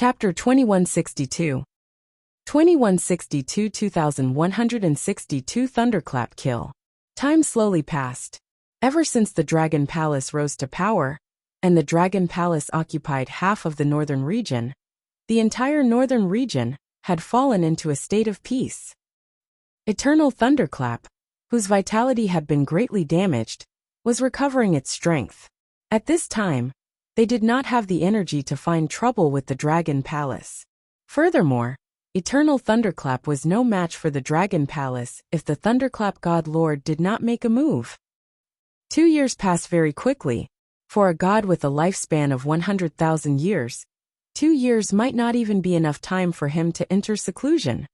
Chapter 2162 2162 2162 Thunderclap Kill. Time slowly passed. Ever since the Dragon Palace rose to power, and the Dragon Palace occupied half of the northern region, the entire northern region had fallen into a state of peace. Eternal Thunderclap, whose vitality had been greatly damaged, was recovering its strength. At this time, they did not have the energy to find trouble with the Dragon Palace. Furthermore, Eternal Thunderclap was no match for the Dragon Palace if the Thunderclap God Lord did not make a move. 2 years passed very quickly. For a god with a lifespan of 100,000 years, 2 years might not even be enough time for him to enter seclusion.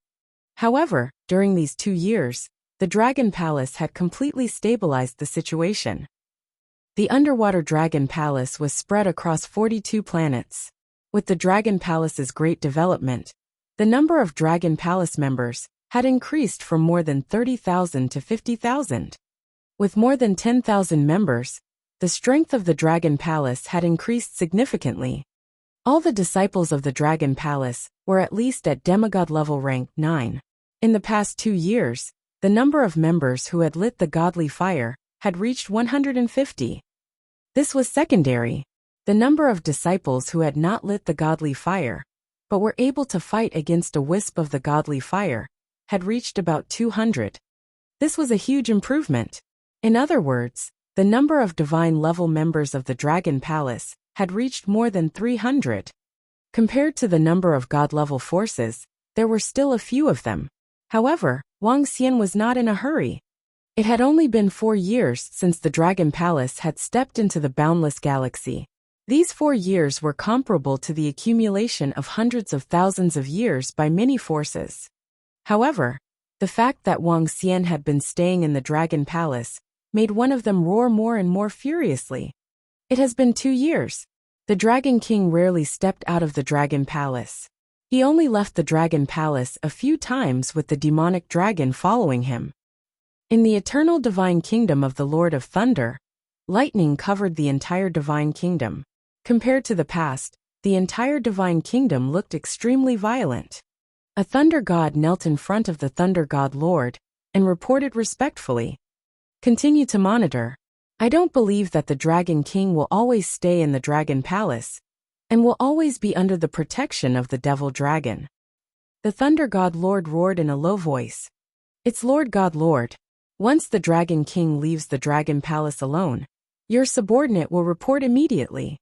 However, during these 2 years, the Dragon Palace had completely stabilized the situation. The underwater Dragon Palace was spread across 42 planets. With the Dragon Palace's great development, the number of Dragon Palace members had increased from more than 30,000 to 50,000. With more than 10,000 members, the strength of the Dragon Palace had increased significantly. All the disciples of the Dragon Palace were at least at demigod level rank 9. In the past 2 years, the number of members who had lit the godly fire had reached 150. This was secondary. The number of disciples who had not lit the godly fire, but were able to fight against a wisp of the godly fire, had reached about 200. This was a huge improvement. In other words, the number of divine level members of the Dragon Palace had reached more than 300. Compared to the number of god-level forces, there were still a few of them. However, Wuxia was not in a hurry. It had only been 4 years since the Dragon Palace had stepped into the boundless galaxy. These 4 years were comparable to the accumulation of hundreds of thousands of years by many forces. However, the fact that Wuxia had been staying in the Dragon Palace made one of them roar more and more furiously. It has been 2 years. The Dragon King rarely stepped out of the Dragon Palace. He only left the Dragon Palace a few times with the demonic dragon following him. In the eternal divine kingdom of the Lord of Thunder, lightning covered the entire divine kingdom. Compared to the past, the entire divine kingdom looked extremely violent. A thunder god knelt in front of the thunder god Lord and reported respectfully, "Continue to monitor. I don't believe that the Dragon King will always stay in the Dragon Palace and will always be under the protection of the Devil Dragon." The thunder god Lord roared in a low voice, "It's Lord God Lord. Once the Dragon King leaves the Dragon Palace alone, your subordinate will report immediately."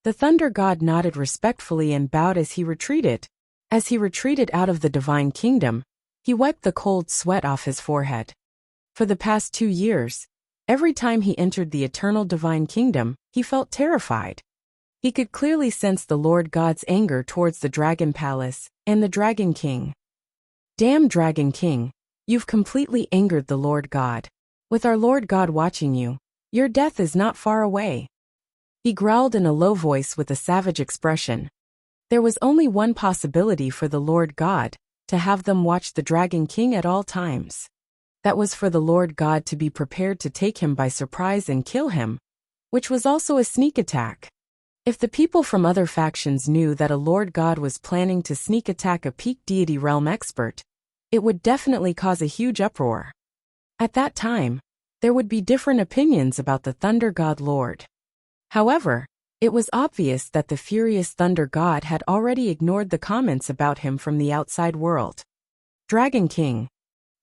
The Thunder God nodded respectfully and bowed as he retreated. As he retreated out of the Divine Kingdom, he wiped the cold sweat off his forehead. For the past 2 years, every time he entered the Eternal Divine Kingdom, he felt terrified. He could clearly sense the Lord God's anger towards the Dragon Palace and the Dragon King. "Damn Dragon King, you've completely angered the Lord God. With our Lord God watching you, your death is not far away." He growled in a low voice with a savage expression. There was only one possibility for the Lord God, to have them watch the Dragon King at all times. That was for the Lord God to be prepared to take him by surprise and kill him, which was also a sneak attack. If the people from other factions knew that a Lord God was planning to sneak attack a peak deity realm expert, it would definitely cause a huge uproar. At that time, there would be different opinions about the Thunder God Lord. However, it was obvious that the furious Thunder God had already ignored the comments about him from the outside world. Dragon King.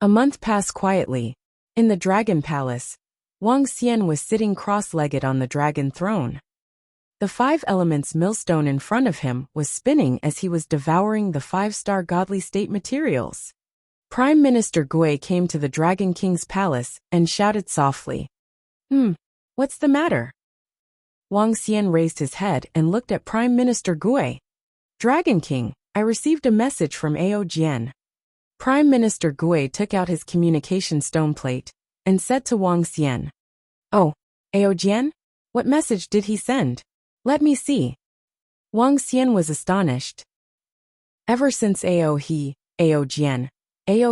A month passed quietly. In the Dragon Palace, Wuxia was sitting cross-legged on the dragon throne. The 5 elements millstone in front of him was spinning as he was devouring the 5-star godly state materials. Prime Minister Gui came to the Dragon King's palace and shouted softly, What's the matter?" Wuxia raised his head and looked at Prime Minister Gui. "Dragon King, I received a message from Ao. Prime Minister Gui took out his communication stone plate and said to Wuxia, "Oh, Ao? What message did he send? Let me see." Wuxia was astonished. Ever since Ao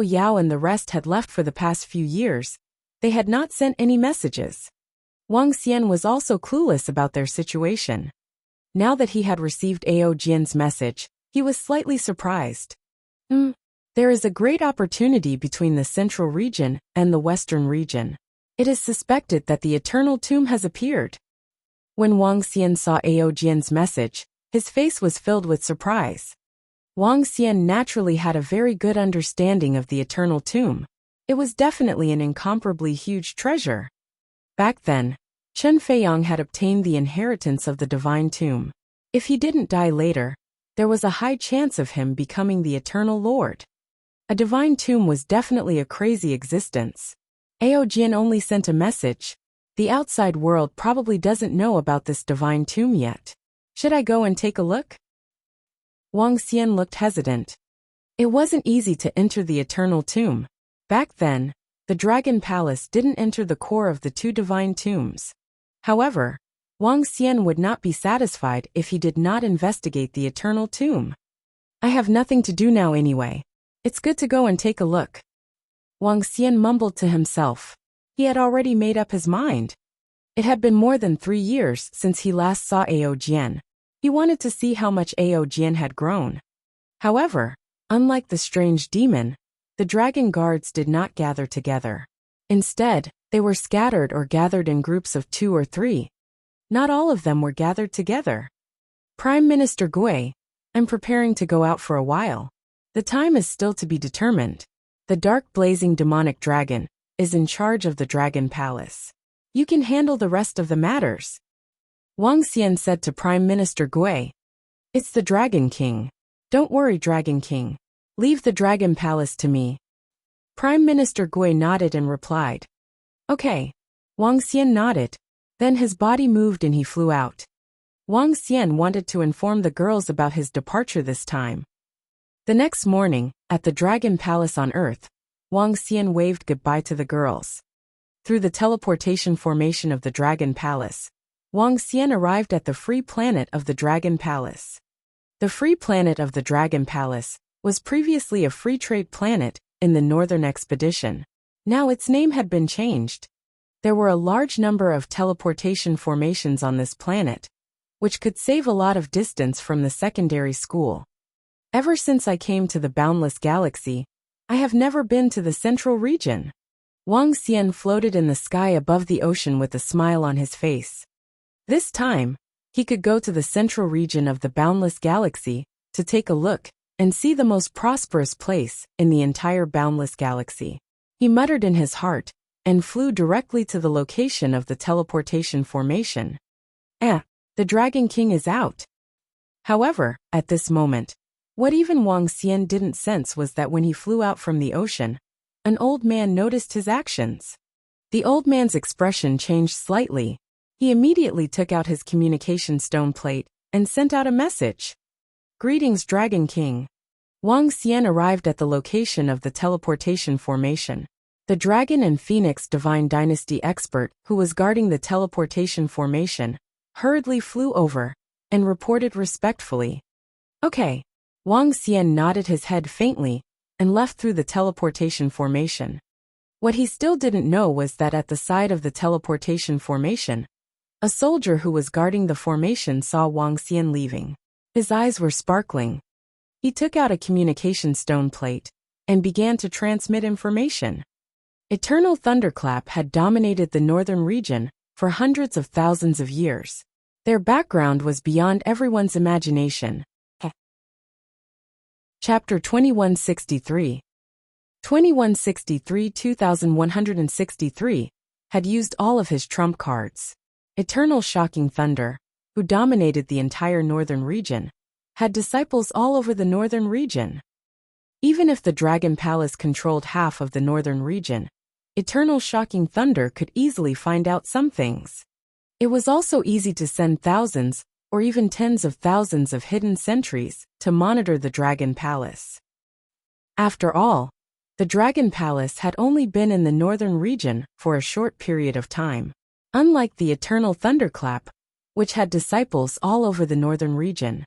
Yao and the rest had left for the past few years, they had not sent any messages. Wuxia was also clueless about their situation. Now that he had received Ao Jian's message, he was slightly surprised. There is a great opportunity between the central region and the western region. It is suspected that the Eternal Tomb has appeared. When Wang Xian saw Ao Jian's message, his face was filled with surprise. Wang Xian naturally had a very good understanding of the Eternal Tomb. It was definitely an incomparably huge treasure. Back then, Chen Feiyang had obtained the inheritance of the Divine Tomb. If he didn't die later, there was a high chance of him becoming the Eternal Lord. A Divine Tomb was definitely a crazy existence. Ao Jian only sent a message. The outside world probably doesn't know about this Divine Tomb yet. Should I go and take a look? Wang Xian looked hesitant. It wasn't easy to enter the Eternal Tomb. Back then, the Dragon Palace didn't enter the core of the two Divine Tombs. However, Wang Xian would not be satisfied if he did not investigate the Eternal Tomb. I have nothing to do now anyway. It's good to go and take a look. Wang Xian mumbled to himself. He had already made up his mind. It had been more than 3 years since he last saw Ao Jian. He wanted to see how much Ao Jian had grown. However, unlike the strange demon, the dragon guards did not gather together. Instead, they were scattered or gathered in groups of 2 or 3. Not all of them were gathered together. Prime Minister Gui, I'm preparing to go out for a while. The time is still to be determined. The dark blazing demonic dragon is in charge of the Dragon Palace. You can handle the rest of the matters. Wang Xian said to Prime Minister Gui. It's the Dragon King. Don't worry, Dragon King. Leave the Dragon Palace to me. Prime Minister Gui nodded and replied. Okay. Wang Xian nodded. Then his body moved and he flew out. Wang Xian wanted to inform the girls about his departure this time. The next morning, at the Dragon Palace on Earth, Wang Xian waved goodbye to the girls. Through the teleportation formation of the Dragon Palace, Wang Xian arrived at the free planet of the Dragon Palace. The free planet of the Dragon Palace was previously a free trade planet in the Northern Expedition. Now its name had been changed. There were a large number of teleportation formations on this planet, which could save a lot of distance from the secondary school. Ever since I came to the boundless galaxy, I have never been to the central region. Wang Xian floated in the sky above the ocean with a smile on his face. This time, he could go to the central region of the boundless galaxy to take a look and see the most prosperous place in the entire boundless galaxy. He muttered in his heart and flew directly to the location of the teleportation formation. The Dragon King is out. However, at this moment, what even Wang Xian didn't sense was that when he flew out from the ocean, an old man noticed his actions. The old man's expression changed slightly. He immediately took out his communication stone plate and sent out a message. Greetings, Dragon King. Wang Xian arrived at the location of the teleportation formation. The Dragon and Phoenix Divine Dynasty expert who was guarding the teleportation formation hurriedly flew over and reported respectfully. Okay. Wang Xian nodded his head faintly and left through the teleportation formation. What he still didn't know was that at the side of the teleportation formation, a soldier who was guarding the formation saw Wang Xian leaving. His eyes were sparkling. He took out a communication stone plate and began to transmit information. Eternal thunderclap had dominated the northern region for hundreds of thousands of years. Their background was beyond everyone's imagination. Chapter 2163. 2163-2163 had used all of his trump cards. Eternal Shocking Thunder, who dominated the entire northern region, had disciples all over the northern region. Even if the Dragon Palace controlled half of the northern region, Eternal Shocking Thunder could easily find out some things. It was also easy to send thousands or even tens of thousands of hidden sentries to monitor the Dragon Palace. After all, the Dragon Palace had only been in the northern region for a short period of time, unlike the Eternal Thunderclap, which had disciples all over the northern region.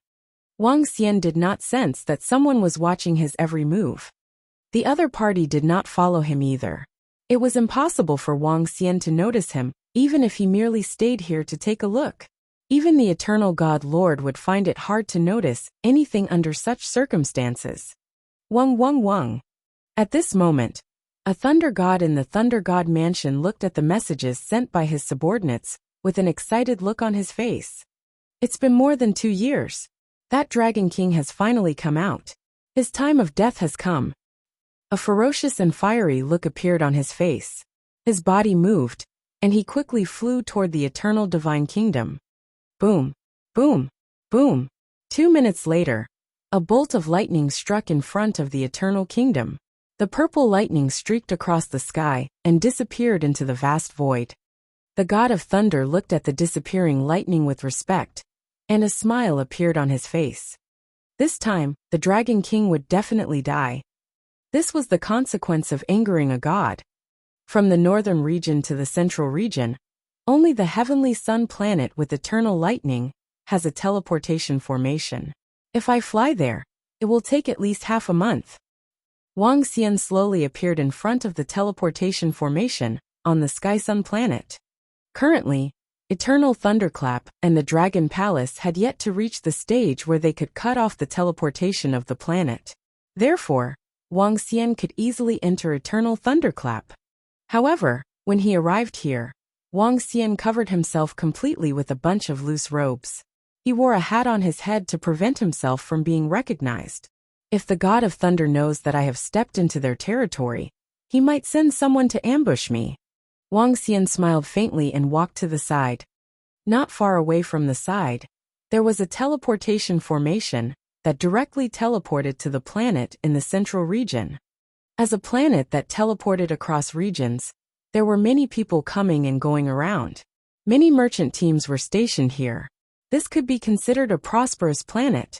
Wang Xian did not sense that someone was watching his every move. The other party did not follow him either. It was impossible for Wang Xian to notice him, even if he merely stayed here to take a look. Even the eternal God Lord would find it hard to notice anything under such circumstances. Wung. At this moment, a thunder god in the Thunder God Mansion looked at the messages sent by his subordinates with an excited look on his face. It's been more than 2 years. That Dragon King has finally come out. His time of death has come. A ferocious and fiery look appeared on his face. His body moved, and he quickly flew toward the eternal divine kingdom. Boom, boom, boom. 2 minutes later, a bolt of lightning struck in front of the eternal kingdom. The purple lightning streaked across the sky and disappeared into the vast void. The god of thunder looked at the disappearing lightning with respect, and a smile appeared on his face. This time, the Dragon King would definitely die. This was the consequence of angering a god. From the northern region to the central region, only the heavenly sun planet with eternal lightning has a teleportation formation. If I fly there, it will take at least half a month. Wang Xian slowly appeared in front of the teleportation formation on the Sky Sun planet. Currently, Eternal Thunderclap and the Dragon Palace had yet to reach the stage where they could cut off the teleportation of the planet. Therefore, Wang Xian could easily enter Eternal Thunderclap. However, when he arrived here, Wang Xian covered himself completely with a bunch of loose robes. He wore a hat on his head to prevent himself from being recognized. If the God of Thunder knows that I have stepped into their territory, he might send someone to ambush me. Wang Xian smiled faintly and walked to the side. Not far away from the side, there was a teleportation formation that directly teleported to the planet in the central region. As a planet that teleported across regions, there were many people coming and going around. Many merchant teams were stationed here. This could be considered a prosperous planet.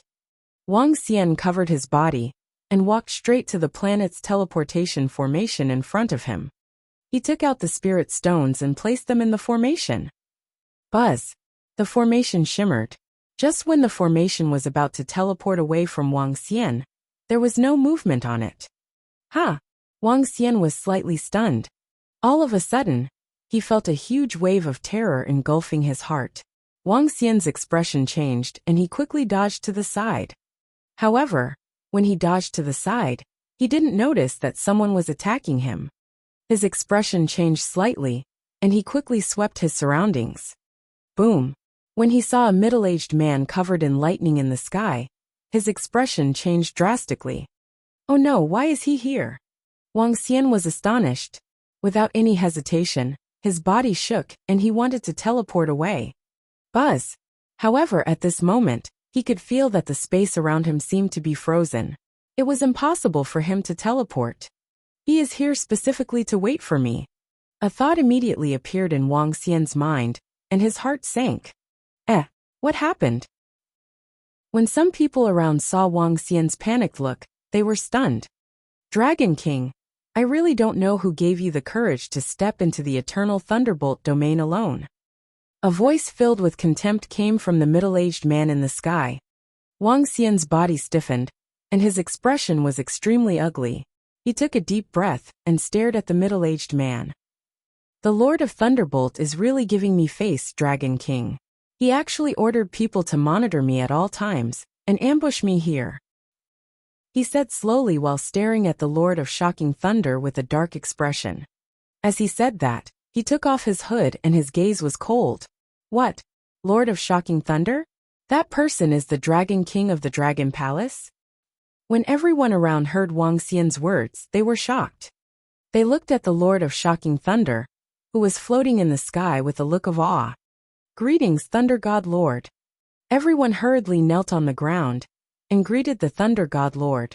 Wang Xian covered his body and walked straight to the planet's teleportation formation in front of him. He took out the spirit stones and placed them in the formation. Buzz! The formation shimmered. Just when the formation was about to teleport away from Wang Xian, there was no movement on it. Ha! Wang Xian was slightly stunned. All of a sudden, he felt a huge wave of terror engulfing his heart. Wang Xian's expression changed and he quickly dodged to the side. However, when he dodged to the side, he didn't notice that someone was attacking him. His expression changed slightly, and he quickly swept his surroundings. Boom! When he saw a middle-aged man covered in lightning in the sky, his expression changed drastically. Oh no, why is he here? Wang Xian was astonished. Without any hesitation, his body shook and he wanted to teleport away. Buzz! However, at this moment, he could feel that the space around him seemed to be frozen. It was impossible for him to teleport. He is here specifically to wait for me. A thought immediately appeared in Wang Xian's mind, and his heart sank. What happened? When some people around saw Wang Xian's panicked look, they were stunned. Dragon King, I really don't know who gave you the courage to step into the Eternal Thunderbolt domain alone. A voice filled with contempt came from the middle-aged man in the sky. Wang Xian's body stiffened, and his expression was extremely ugly. He took a deep breath and stared at the middle-aged man. The Lord of Thunderbolt is really giving me face, Dragon King. He actually ordered people to monitor me at all times and ambush me here. He said slowly while staring at the Lord of Shocking Thunder with a dark expression. As he said that, he took off his hood and his gaze was cold. What? Lord of Shocking Thunder? That person is the Dragon King of the Dragon Palace? When everyone around heard Wang Xian's words, they were shocked. They looked at the Lord of Shocking Thunder, who was floating in the sky with a look of awe. Greetings, Thunder God Lord. Everyone hurriedly knelt on the ground and greeted the Thunder God Lord.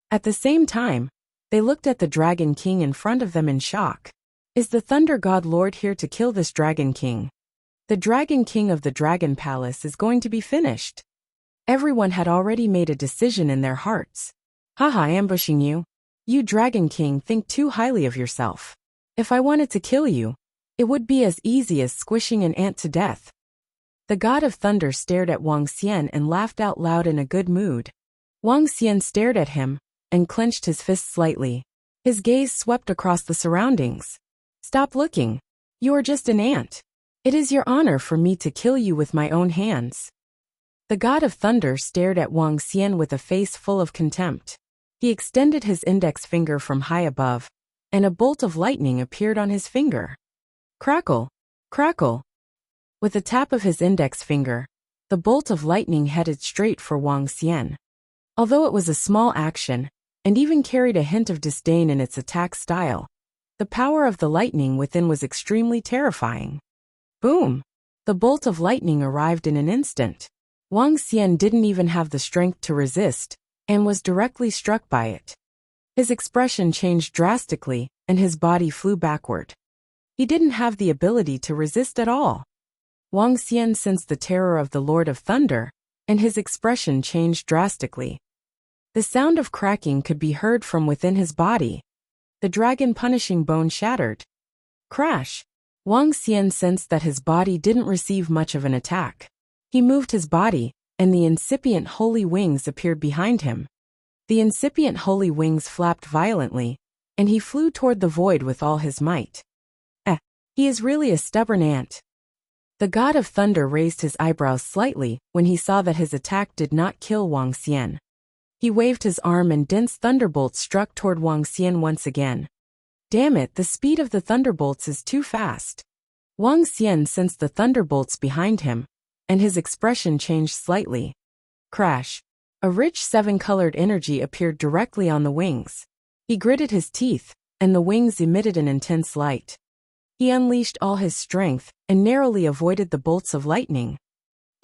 At the same time, they looked at the Dragon King in front of them in shock. Is the Thunder God Lord here to kill this Dragon King? The Dragon King of the Dragon Palace is going to be finished. Everyone had already made a decision in their hearts. Haha, ambushing you. You Dragon King think too highly of yourself. If I wanted to kill you, it would be as easy as squishing an ant to death. The God of Thunder stared at Wang Xian and laughed out loud in a good mood. Wang Xian stared at him and clenched his fist slightly. His gaze swept across the surroundings. Stop looking. You are just an ant. It is your honor for me to kill you with my own hands. The god of thunder stared at Wang Xian with a face full of contempt. He extended his index finger from high above, and a bolt of lightning appeared on his finger. Crackle! Crackle! With a tap of his index finger, the bolt of lightning headed straight for Wang Xian. Although it was a small action, and even carried a hint of disdain in its attack style, the power of the lightning within was extremely terrifying. Boom! The bolt of lightning arrived in an instant. Wang Xian didn't even have the strength to resist, and was directly struck by it. His expression changed drastically, and his body flew backward. He didn't have the ability to resist at all. Wang Xian sensed the terror of the Lord of Thunder, and his expression changed drastically. The sound of cracking could be heard from within his body. The dragon punishing bone shattered. Crash! Wang Xian sensed that his body didn't receive much of an attack. He moved his body, and the incipient holy wings appeared behind him. The incipient holy wings flapped violently, and he flew toward the void with all his might. He is really a stubborn ant. The god of thunder raised his eyebrows slightly when he saw that his attack did not kill Wang Xian. He waved his arm and dense thunderbolts struck toward Wang Xian once again. Damn it, the speed of the thunderbolts is too fast. Wang Xian sensed the thunderbolts behind him, and his expression changed slightly. Crash! A rich seven-colored energy appeared directly on the wings. He gritted his teeth, and the wings emitted an intense light. He unleashed all his strength, and narrowly avoided the bolts of lightning.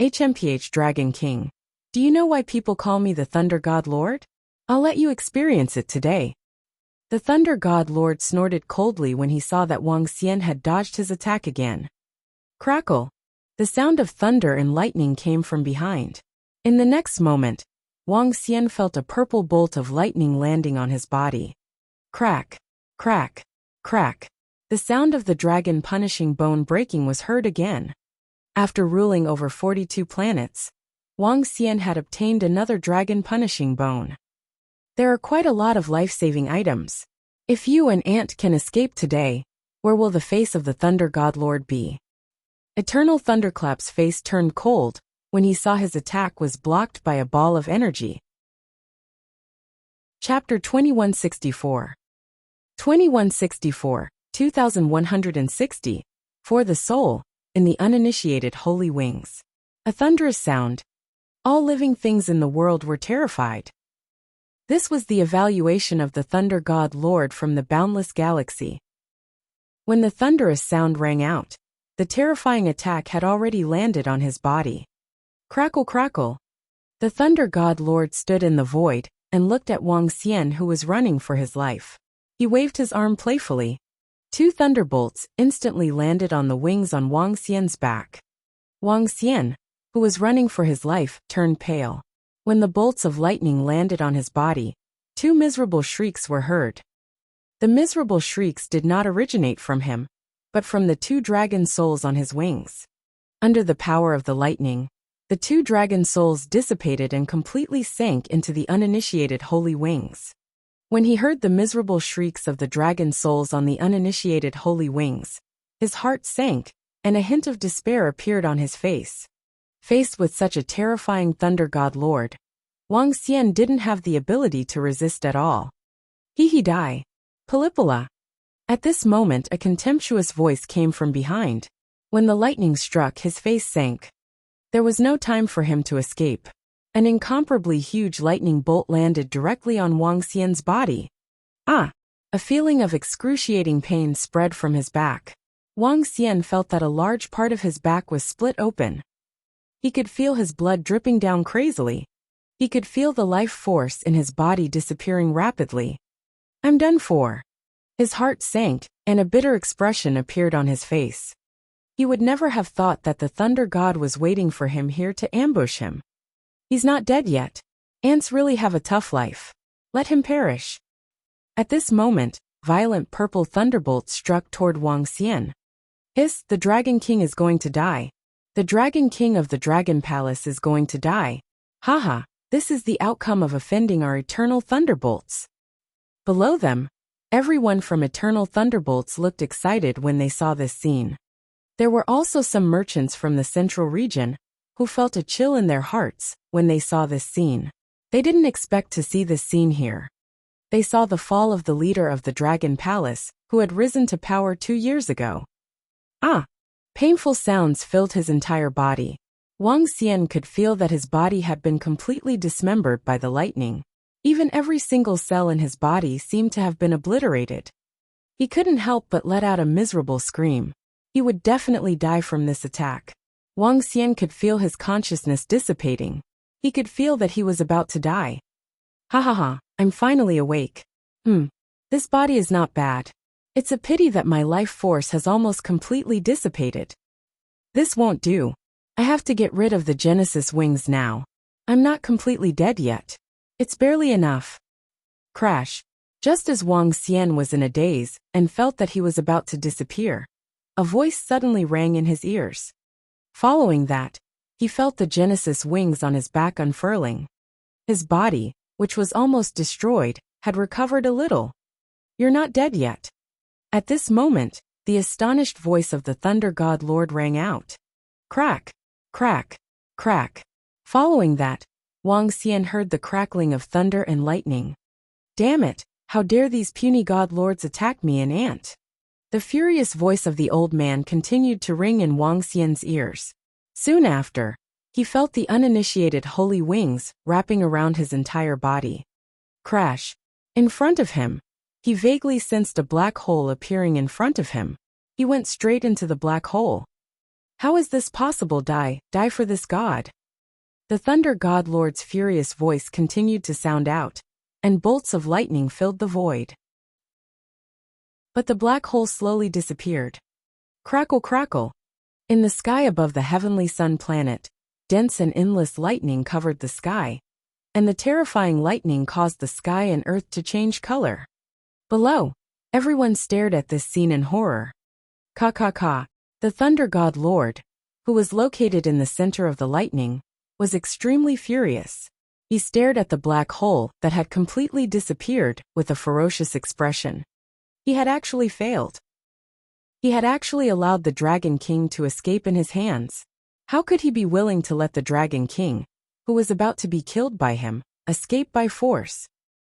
HMPH Dragon King. Do you know why people call me the Thunder God Lord? I'll let you experience it today. The Thunder God Lord snorted coldly when he saw that Wang Xian had dodged his attack again. Crackle! The sound of thunder and lightning came from behind. In the next moment, Wang Xian felt a purple bolt of lightning landing on his body. Crack! Crack! Crack! The sound of the dragon punishing bone breaking was heard again. After ruling over 42 planets, Wang Xian had obtained another dragon punishing bone. There are quite a lot of life-saving items. If you and Ant can escape today, where will the face of the Thunder God Lord be? Eternal Thunderclap's face turned cold when he saw his attack was blocked by a ball of energy. Chapter 2164. 2164, 2160, for the soul, in the uninitiated holy wings. A thunderous sound. All living things in the world were terrified. This was the evaluation of the Thunder God Lord from the boundless galaxy. When the thunderous sound rang out, the terrifying attack had already landed on his body. Crackle, crackle. The Thunder God Lord stood in the void and looked at Wang Xian, who was running for his life. He waved his arm playfully. 2 thunderbolts instantly landed on the wings on Wang Xian's back. Wang Xian, who was running for his life, turned pale. When the bolts of lightning landed on his body, 2 miserable shrieks were heard. The miserable shrieks did not originate from him, but from the 2 dragon souls on his wings. Under the power of the lightning, the 2 dragon souls dissipated and completely sank into the uninitiated holy wings. When he heard the miserable shrieks of the dragon souls on the uninitiated holy wings, his heart sank, and a hint of despair appeared on his face. Faced with such a terrifying Thunder God Lord, Wang Xian didn't have the ability to resist at all. He die. Palipala. At this moment a contemptuous voice came from behind. When the lightning struck, his face sank. There was no time for him to escape. An incomparably huge lightning bolt landed directly on Wang Xian's body. A feeling of excruciating pain spread from his back. Wang Xian felt that a large part of his back was split open. He could feel his blood dripping down crazily. He could feel the life force in his body disappearing rapidly. I'm done for. His heart sank, and a bitter expression appeared on his face. He would never have thought that the Thunder God was waiting for him here to ambush him. He's not dead yet. Ants really have a tough life. Let him perish. At this moment, violent purple thunderbolts struck toward Wang Xian. Hiss, the Dragon King is going to die. The Dragon King of the Dragon Palace is going to die. Haha, this is the outcome of offending our eternal thunderbolts. Below them, everyone from Eternal Thunderbolts looked excited when they saw this scene. There were also some merchants from the central region who felt a chill in their hearts when they saw this scene. They didn't expect to see this scene here. They saw the fall of the leader of the Dragon Palace, who had risen to power 2 years ago. Ah! Painful sounds filled his entire body. Wang Xian could feel that his body had been completely dismembered by the lightning. Even every single cell in his body seemed to have been obliterated. He couldn't help but let out a miserable scream. He would definitely die from this attack. Wang Xian could feel his consciousness dissipating. He could feel that he was about to die. Ha ha ha, I'm finally awake. This body is not bad. It's a pity that my life force has almost completely dissipated. This won't do. I have to get rid of the Genesis wings now. I'm not completely dead yet. It's barely enough. Crash. Just as Wang Xian was in a daze and felt that he was about to disappear, a voice suddenly rang in his ears. Following that, he felt the Genesis wings on his back unfurling. His body, which was almost destroyed, had recovered a little. You're not dead yet. At this moment, the astonished voice of the Thunder God Lord rang out. Crack, crack, crack. Following that, Wang Xian heard the crackling of thunder and lightning. Damn it, how dare these puny God Lords attack me and Ant? The furious voice of the old man continued to ring in Wang Xian's ears. Soon after, he felt the uninitiated holy wings wrapping around his entire body. Crash. In front of him, he vaguely sensed a black hole appearing in front of him. He went straight into the black hole. How is this possible? Die for this god. The Thunder God Lord's furious voice continued to sound out, and bolts of lightning filled the void. But the black hole slowly disappeared. Crackle, crackle. In the sky above the heavenly sun planet, dense and endless lightning covered the sky, and the terrifying lightning caused the sky and earth to change color. Below, everyone stared at this scene in horror. Ka. The Thunder God Lord, who was located in the center of the lightning, was extremely furious. He stared at the black hole that had completely disappeared with a ferocious expression. He had actually failed. He had actually allowed the Dragon King to escape in his hands. How could he be willing to let the Dragon King, who was about to be killed by him, escape by force?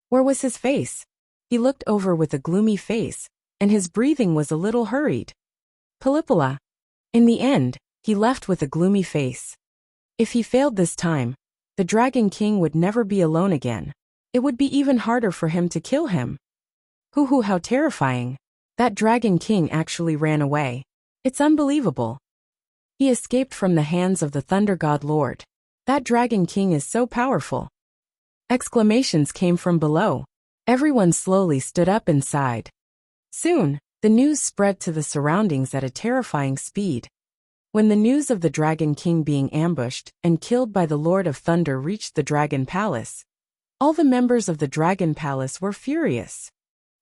Where was his face? He looked over with a gloomy face, and his breathing was a little hurried. Palipala. In the end, he left with a gloomy face. If he failed this time, the Dragon King would never be alone again. It would be even harder for him to kill him. Hoo, how terrifying. That Dragon King actually ran away. It's unbelievable. He escaped from the hands of the Thunder God Lord. That Dragon King is so powerful. Exclamations came from below. Everyone slowly stood up inside. Soon, the news spread to the surroundings at a terrifying speed. When the news of the Dragon King being ambushed and killed by the Lord of Thunder reached the Dragon Palace, all the members of the Dragon Palace were furious.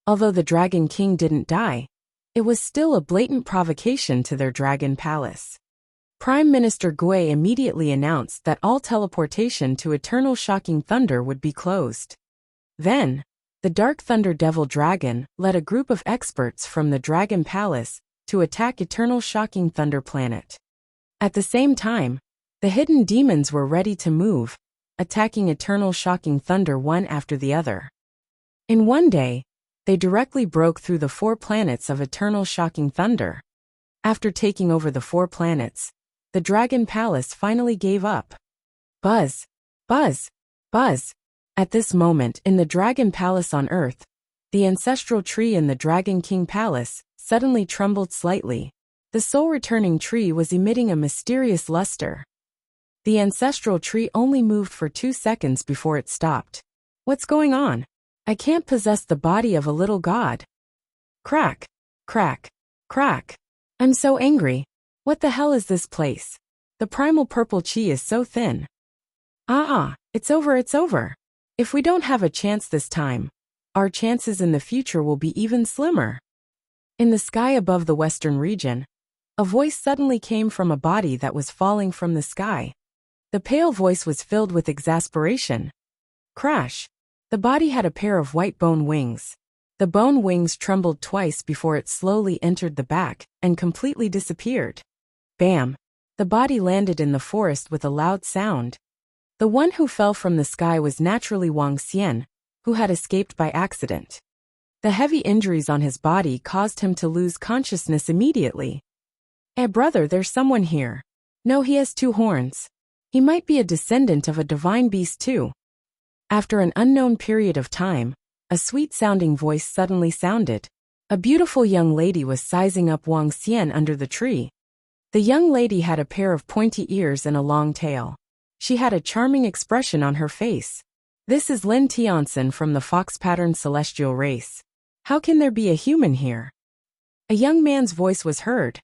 Although the Dragon King didn't die, it was still a blatant provocation to their Dragon Palace. Prime Minister Gui immediately announced that all teleportation to Eternal Shocking Thunder would be closed. Then, the Dark Thunder Devil Dragon led a group of experts from the Dragon Palace to attack Eternal Shocking Thunder Planet. At the same time, the hidden demons were ready to move, attacking Eternal Shocking Thunder one after the other. In one day, they directly broke through the 4 planets of Eternal Shocking Thunder. After taking over the 4 planets, the Dragon Palace finally gave up. Buzz, buzz, buzz. At this moment in the Dragon Palace on Earth, the ancestral tree in the Dragon King Palace suddenly trembled slightly. The soul-returning tree was emitting a mysterious luster. The ancestral tree only moved for 2 seconds before it stopped. What's going on? I can't possess the body of a little god. Crack, crack, crack. I'm so angry. What the hell is this place? The primal purple chi is so thin. It's over. If we don't have a chance this time, our chances in the future will be even slimmer. In the sky above the western region, a voice suddenly came from a body that was falling from the sky. The pale voice was filled with exasperation. Crash. The body had a pair of white bone wings. The bone wings trembled twice before it slowly entered the back and completely disappeared. Bam! The body landed in the forest with a loud sound. The one who fell from the sky was naturally Wuxia, who had escaped by accident. The heavy injuries on his body caused him to lose consciousness immediately. Brother, there's someone here. No, he has 2 horns. He might be a descendant of a divine beast too. After an unknown period of time, a sweet-sounding voice suddenly sounded. A beautiful young lady was sizing up Wuxia under the tree. The young lady had a pair of pointy ears and a long tail. She had a charming expression on her face. This is Lin Tianson from the fox-patterned celestial race. How can there be a human here? A young man's voice was heard.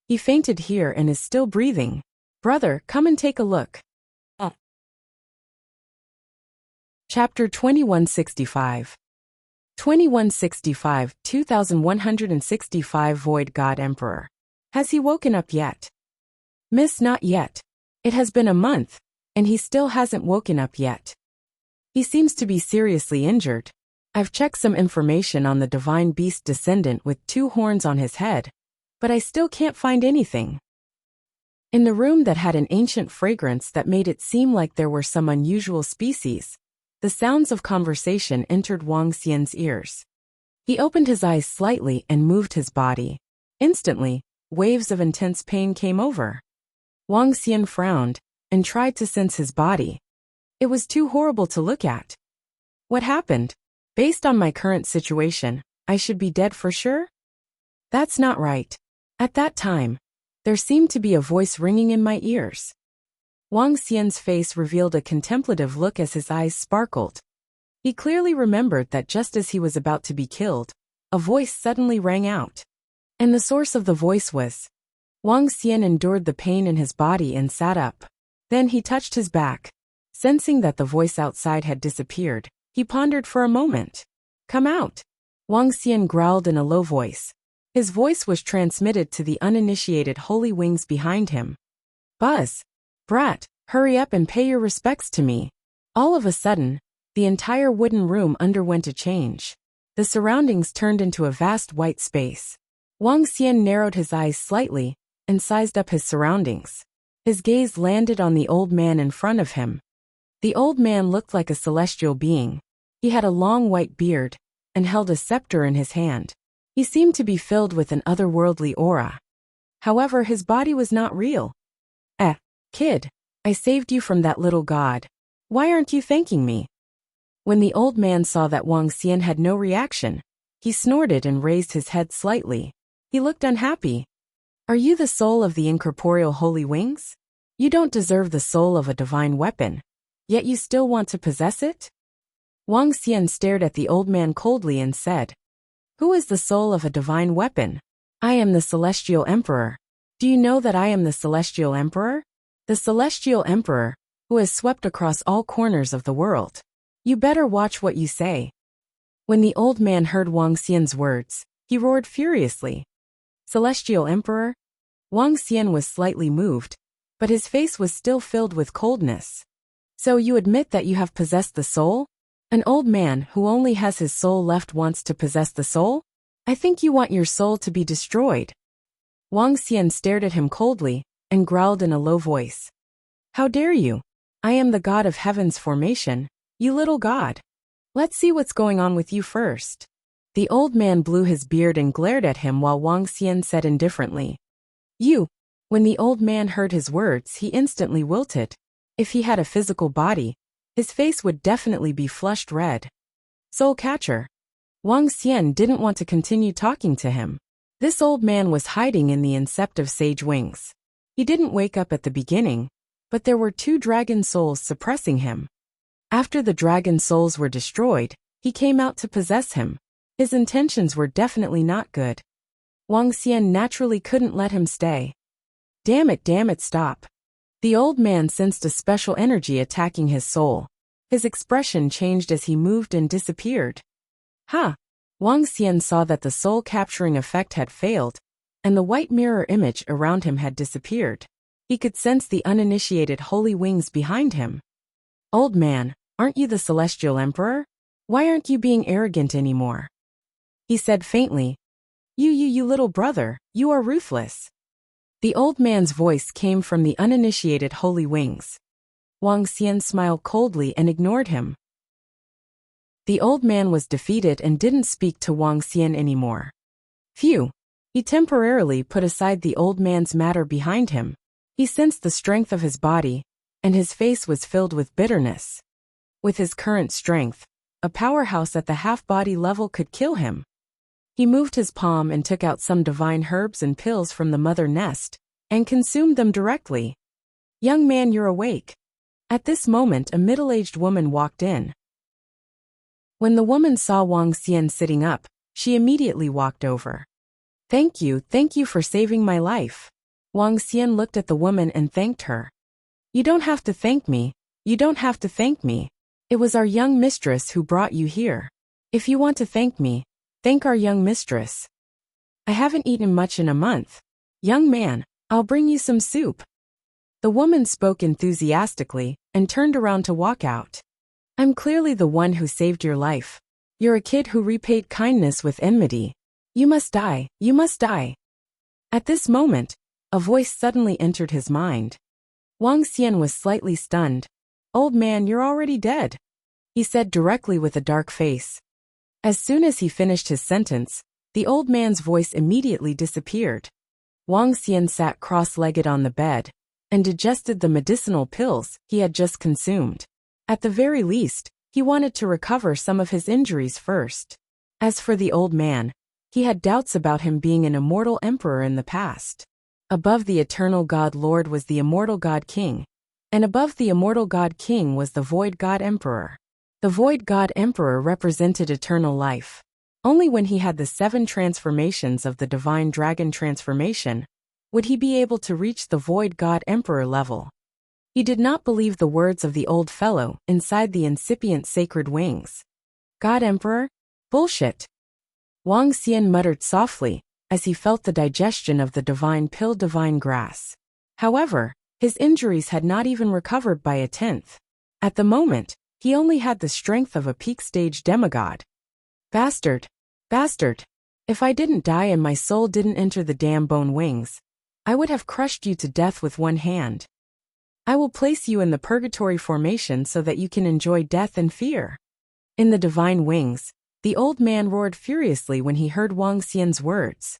He fainted here and is still breathing. Brother, come and take a look. Chapter 2165. 2165, 2165 Void God Emperor. Has he woken up yet? Miss, not yet. It has been a month, and he still hasn't woken up yet. He seems to be seriously injured. I've checked some information on the divine beast descendant with 2 horns on his head, but I still can't find anything. In the room that had an ancient fragrance that made it seem like there were some unusual species, the sounds of conversation entered Wuxia's ears. He opened his eyes slightly and moved his body. Instantly, waves of intense pain came over. Wuxia frowned and tried to sense his body. It was too horrible to look at. What happened? Based on my current situation, I should be dead for sure? That's not right. At that time, there seemed to be a voice ringing in my ears. Wuxia's face revealed a contemplative look as his eyes sparkled. He clearly remembered that just as he was about to be killed, a voice suddenly rang out. And the source of the voice was. Wuxia endured the pain in his body and sat up. Then he touched his back. Sensing that the voice outside had disappeared, he pondered for a moment. Come out. Wuxia growled in a low voice. His voice was transmitted to the uninitiated holy wings behind him. Buzz. Brat, hurry up and pay your respects to me. All of a sudden, the entire wooden room underwent a change. The surroundings turned into a vast white space. Wuxia narrowed his eyes slightly and sized up his surroundings. His gaze landed on the old man in front of him. The old man looked like a celestial being. He had a long white beard and held a scepter in his hand. He seemed to be filled with an otherworldly aura. However, his body was not real. Kid, I saved you from that little god. Why aren't you thanking me? When the old man saw that Wuxia had no reaction, he snorted and raised his head slightly. He looked unhappy. Are you the soul of the incorporeal holy wings? You don't deserve the soul of a divine weapon, yet you still want to possess it? Wuxia stared at the old man coldly and said, Who is the soul of a divine weapon? I am the Celestial Emperor. Do you know that I am the Celestial Emperor? The Celestial Emperor, who has swept across all corners of the world. You better watch what you say. When the old man heard Wuxia's words, he roared furiously. Celestial Emperor? Wuxia was slightly moved, but his face was still filled with coldness. So you admit that you have possessed the soul? An old man who only has his soul left wants to possess the soul? I think you want your soul to be destroyed. Wuxia stared at him coldly and growled in a low voice. How dare you? I am the god of heaven's formation, you little god. Let's see what's going on with you first. The old man blew his beard and glared at him while Wuxia said indifferently. You. When the old man heard his words, he instantly wilted. If he had a physical body, his face would definitely be flushed red. Soul catcher. Wuxia didn't want to continue talking to him. This old man was hiding in the incept of sage wings. He didn't wake up at the beginning, but there were 2 dragon souls suppressing him. After the dragon souls were destroyed, he came out to possess him. His intentions were definitely not good. Wuxia naturally couldn't let him stay. Damn it, stop. The old man sensed a special energy attacking his soul. His expression changed as he moved and disappeared. Wuxia saw that the soul-capturing effect had failed, and the white mirror image around him had disappeared. He could sense the uninitiated holy wings behind him. Old man, aren't you the Celestial Emperor? Why aren't you being arrogant anymore? He said faintly. You little brother, you are ruthless. The old man's voice came from the uninitiated holy wings. Wang Xian smiled coldly and ignored him. The old man was defeated and didn't speak to Wang Xian anymore. Phew! He temporarily put aside the old man's matter behind him. He sensed the strength of his body, and his face was filled with bitterness. With his current strength, a powerhouse at the half-body level could kill him. He moved his palm and took out some divine herbs and pills from the mother nest, and consumed them directly. "Young man, you're awake." At this moment a middle-aged woman walked in. When the woman saw Wang Xian sitting up, she immediately walked over. Thank you for saving my life." Wang Xian looked at the woman and thanked her. "You don't have to thank me. You don't have to thank me. It was our young mistress who brought you here. If you want to thank me, thank our young mistress. I haven't eaten much in a month. Young man, I'll bring you some soup." The woman spoke enthusiastically and turned around to walk out. "I'm clearly the one who saved your life. You're a kid who repaid kindness with enmity. You must die, you must die." At this moment, a voice suddenly entered his mind. Wang Xian was slightly stunned. "Old man, you're already dead," he said directly with a dark face. As soon as he finished his sentence, the old man's voice immediately disappeared. Wang Xian sat cross-legged on the bed and digested the medicinal pills he had just consumed. At the very least, he wanted to recover some of his injuries first. As for the old man, he had doubts about him being an immortal emperor in the past. Above the eternal God Lord was the immortal God King, and above the immortal God King was the Void God Emperor. The Void God Emperor represented eternal life. Only when he had the 7 transformations of the Divine Dragon transformation would he be able to reach the Void God Emperor level. He did not believe the words of the old fellow inside the incipient sacred wings. God Emperor? Bullshit. Wang Xian muttered softly as he felt the digestion of the divine pill divine grass. However, his injuries had not even recovered by a 10th. At the moment, he only had the strength of a peak-stage demigod. Bastard! Bastard! If I didn't die and my soul didn't enter the damn bone wings, I would have crushed you to death with one hand. I will place you in the purgatory formation so that you can enjoy death and fear. In the divine wings, the old man roared furiously when he heard Wang Xian's words.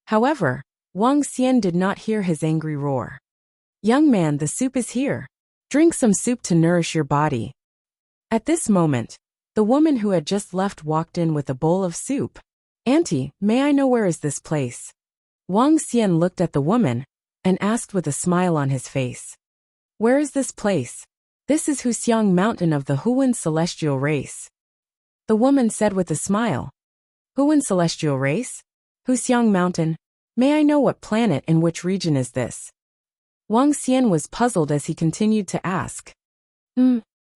However, Wang Xian did not hear his angry roar. "Young man, the soup is here. Drink some soup to nourish your body." At this moment, the woman who had just left walked in with a bowl of soup. "Auntie, may I know where is this place?" Wang Xian looked at the woman and asked with a smile on his face. "Where is this place?" "This is Wuxia Mountain of the Huan celestial race," the woman said with a smile. "Huan celestial race? Wuxia Mountain? May I know what planet and which region is this?" Wang Xian was puzzled as he continued to ask.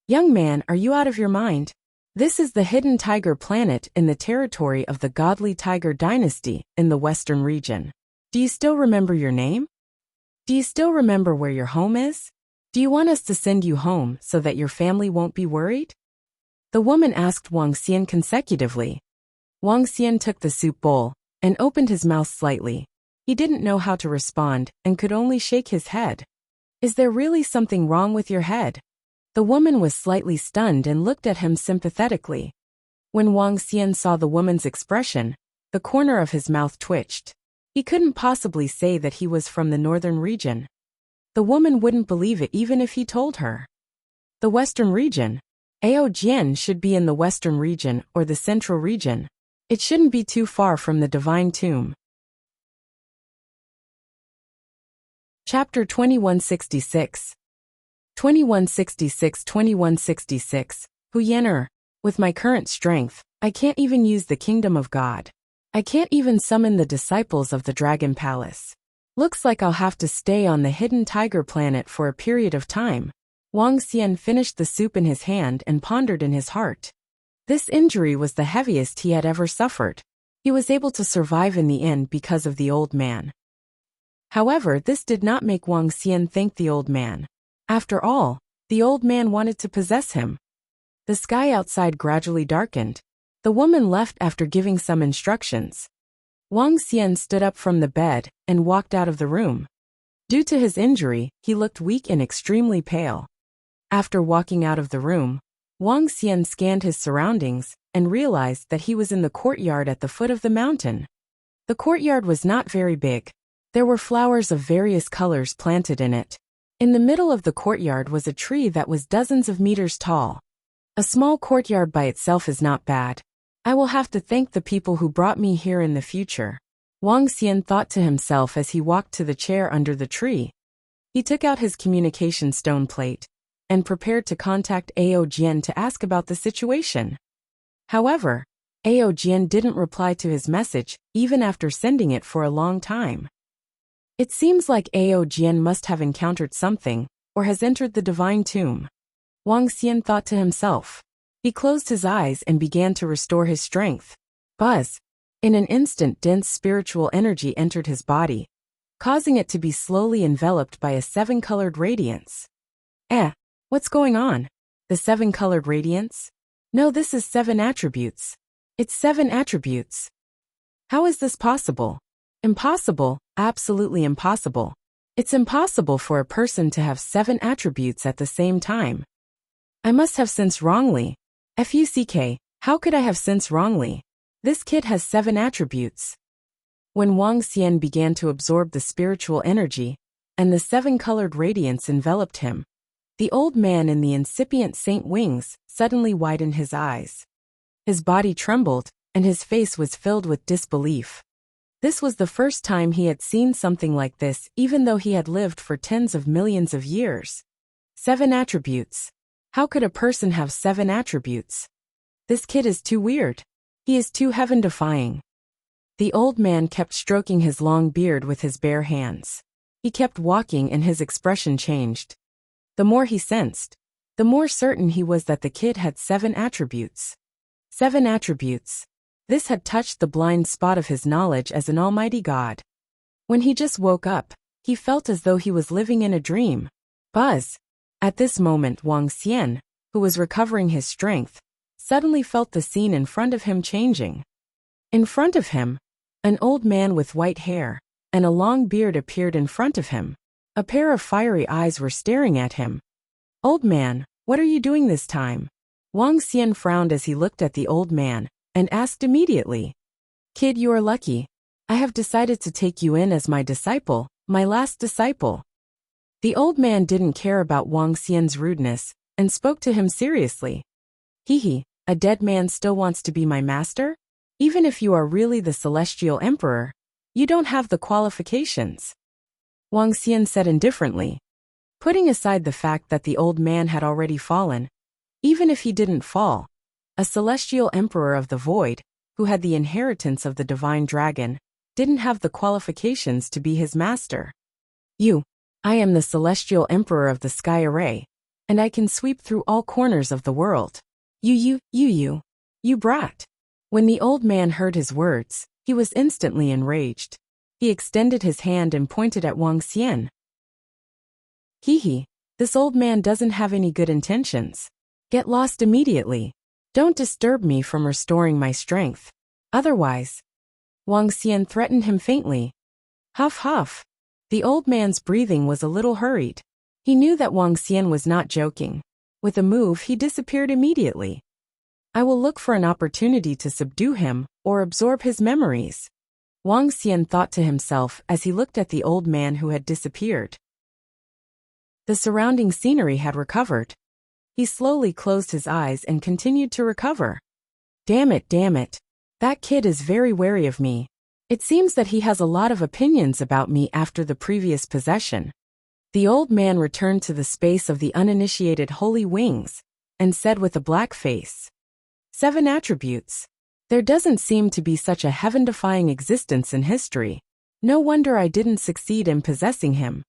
Young man, are you out of your mind? This is the hidden tiger planet in the territory of the godly tiger dynasty in the western region. Do you still remember your name? Do you still remember where your home is? Do you want us to send you home so that your family won't be worried? The woman asked Wang Xian consecutively. Wang Xian took the soup bowl and opened his mouth slightly. He didn't know how to respond and could only shake his head. Is there really something wrong with your head? The woman was slightly stunned and looked at him sympathetically. When Wang Xian saw the woman's expression, the corner of his mouth twitched. He couldn't possibly say that he was from the northern region. The woman wouldn't believe it even if he told her. The western region? Ao Jian should be in the western region or the central region. It shouldn't be too far from the divine tomb. Chapter 2166 2166 Hu Yan'er, with my current strength, I can't even use the kingdom of God. I can't even summon the disciples of the Dragon Palace. Looks like I'll have to stay on the hidden tiger planet for a period of time. Wang Xian finished the soup in his hand and pondered in his heart. This injury was the heaviest he had ever suffered. He was able to survive in the end because of the old man. However, this did not make Wang Xian thank the old man. After all, the old man wanted to possess him. The sky outside gradually darkened. The woman left after giving some instructions. Wang Xian stood up from the bed and walked out of the room. Due to his injury, he looked weak and extremely pale. After walking out of the room, Wang Xian scanned his surroundings and realized that he was in the courtyard at the foot of the mountain. The courtyard was not very big. There were flowers of various colors planted in it. In the middle of the courtyard was a tree that was dozens of meters tall. A small courtyard by itself is not bad. I will have to thank the people who brought me here in the future, Wang Xian thought to himself as he walked to the chair under the tree. He took out his communication stone plate and prepared to contact Ao Jian to ask about the situation. However, Ao Jian didn't reply to his message even after sending it for a long time. It seems like Ao Jian must have encountered something or has entered the divine tomb, Wang Xian thought to himself. He closed his eyes and began to restore his strength. Buzz! In an instant, dense spiritual energy entered his body, causing it to be slowly enveloped by a seven-colored radiance. What's going on? The seven-colored radiance? No, this is 7 attributes. It's 7 attributes. How is this possible? Impossible, absolutely impossible. It's impossible for a person to have 7 attributes at the same time. I must have sensed wrongly. FUCK, how could I have sensed wrongly? This kid has 7 attributes. When Wang Xian began to absorb the spiritual energy, and the 7-colored radiance enveloped him, the old man in the incipient saint wings suddenly widened his eyes. His body trembled, and his face was filled with disbelief. This was the first time he had seen something like this, even though he had lived for tens of millions of years. 7 attributes. How could a person have 7 attributes? This kid is too weird. He is too heaven-defying. The old man kept stroking his long beard with his bare hands. He kept walking and his expression changed. The more he sensed, the more certain he was that the kid had 7 attributes. 7 attributes. This had touched the blind spot of his knowledge as an almighty god. When he just woke up, he felt as though he was living in a dream. Buzz! At this moment, Wang Xian, who was recovering his strength, suddenly felt the scene in front of him changing. In front of him, an old man with white hair and a long beard appeared in front of him. A pair of fiery eyes were staring at him. Old man, what are you doing this time? Wang Xian frowned as he looked at the old man and asked immediately. Kid, you are lucky. I have decided to take you in as my disciple, my last disciple. The old man didn't care about Wang Xian's rudeness and spoke to him seriously. Hehe, a dead man still wants to be my master? Even if you are really the celestial emperor, you don't have the qualifications. Wang Xian said indifferently. Putting aside the fact that the old man had already fallen, even if he didn't fall, a celestial emperor of the void, who had the inheritance of the divine dragon, didn't have the qualifications to be his master. I am the celestial emperor of the sky array, and I can sweep through all corners of the world. You brat. When the old man heard his words, he was instantly enraged. He extended his hand and pointed at Wang Xian. This old man doesn't have any good intentions. Get lost immediately. Don't disturb me from restoring my strength. Otherwise, Wang Xian threatened him faintly. Huff huff. The old man's breathing was a little hurried. He knew that Wang Xian was not joking. With a move, he disappeared immediately. I will look for an opportunity to subdue him or absorb his memories, Wang Xian thought to himself as he looked at the old man who had disappeared. The surrounding scenery had recovered. He slowly closed his eyes and continued to recover. Damn it. That kid is very wary of me. It seems that he has a lot of opinions about me after the previous possession. The old man returned to the space of the uninitiated holy wings and said with a black face, 7 attributes. There doesn't seem to be such a heaven-defying existence in history. No wonder I didn't succeed in possessing him.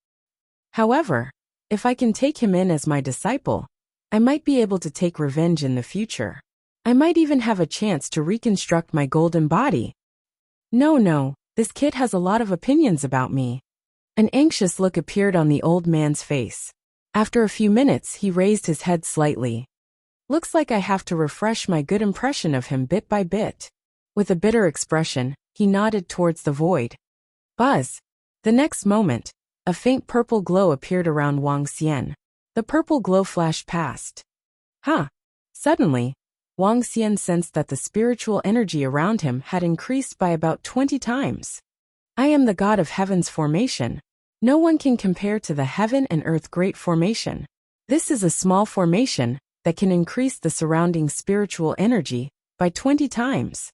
However, if I can take him in as my disciple, I might be able to take revenge in the future. I might even have a chance to reconstruct my golden body. No, this kid has a lot of opinions about me. An anxious look appeared on the old man's face. After a few minutes, he raised his head slightly. Looks like I have to refresh my good impression of him bit by bit. With a bitter expression, he nodded towards the void. Buzz! The next moment, A faint purple glow appeared around Wang Xian. The purple glow flashed past. Huh. Suddenly, Wang Xian sensed that the spiritual energy around him had increased by about 20 times. I am the god of heaven's formation. No one can compare to the heaven and earth great formation. This is a small formation that can increase the surrounding spiritual energy by 20 times.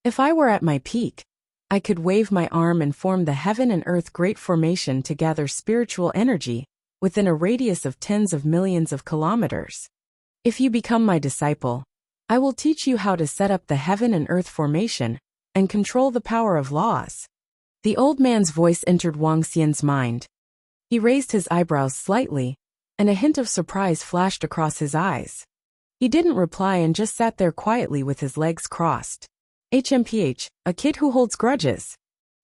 If I were at my peak, I could wave my arm and form the heaven and earth great formation to gather spiritual energy within a radius of tens of millions of kilometers. If you become my disciple, I will teach you how to set up the heaven and earth formation and control the power of laws. The old man's voice entered Wang Xian's mind. He raised his eyebrows slightly, and a hint of surprise flashed across his eyes. He didn't reply and just sat there quietly with his legs crossed. HMPH, a kid who holds grudges.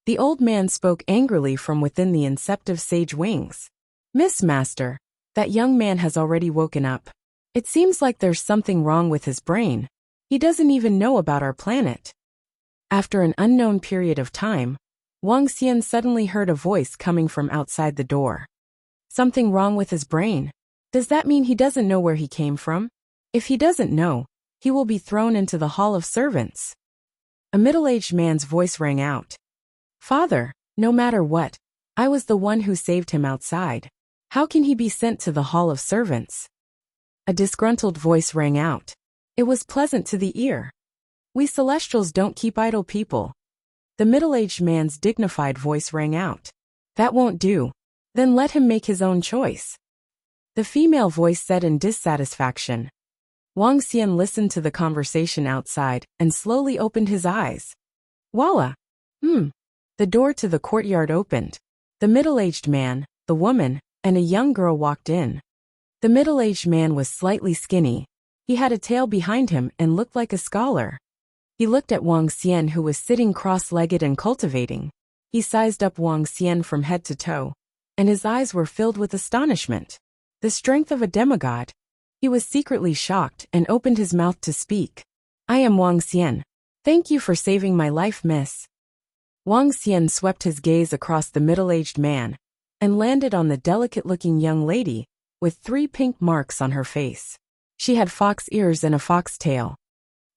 The old man spoke angrily from within the inceptive sage wings. Miss Master, that young man has already woken up. It seems like there's something wrong with his brain. He doesn't even know about our planet. After an unknown period of time, Wang Xian suddenly heard a voice coming from outside the door. Something wrong with his brain? Does that mean he doesn't know where he came from? If he doesn't know, he will be thrown into the Hall of Servants. A middle-aged man's voice rang out. Father, no matter what, I was the one who saved him outside. How can he be sent to the Hall of Servants? A disgruntled voice rang out. It was pleasant to the ear. We Celestials don't keep idle people. The middle-aged man's dignified voice rang out. That won't do. Then let him make his own choice. The female voice said in dissatisfaction. Wang Xian listened to the conversation outside and slowly opened his eyes. Voila! The door to the courtyard opened. The middle-aged man, the woman, and a young girl walked in. The middle-aged man was slightly skinny. He had a tail behind him and looked like a scholar. He looked at Wang Xian, who was sitting cross-legged and cultivating. He sized up Wang Xian from head to toe, and his eyes were filled with astonishment. The strength of a demigod. He was secretly shocked and opened his mouth to speak. I am Wang Xian. Thank you for saving my life, miss. Wang Xian swept his gaze across the middle-aged man and landed on the delicate-looking young lady with 3 pink marks on her face. She had fox ears and a fox tail.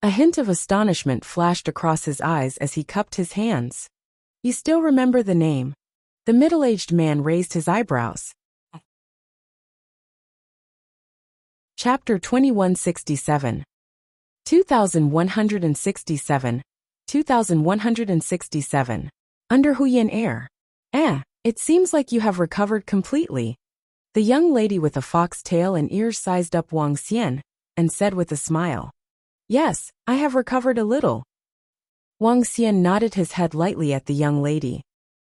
A hint of astonishment flashed across his eyes as he cupped his hands. You still remember the name? The middle-aged man raised his eyebrows. Chapter 2167. 2167. 2167. Under Huyan Air. It seems like you have recovered completely. The young lady with a fox tail and ears sized up Wang Xian and said with a smile. Yes, I have recovered a little. Wang Xian nodded his head lightly at the young lady.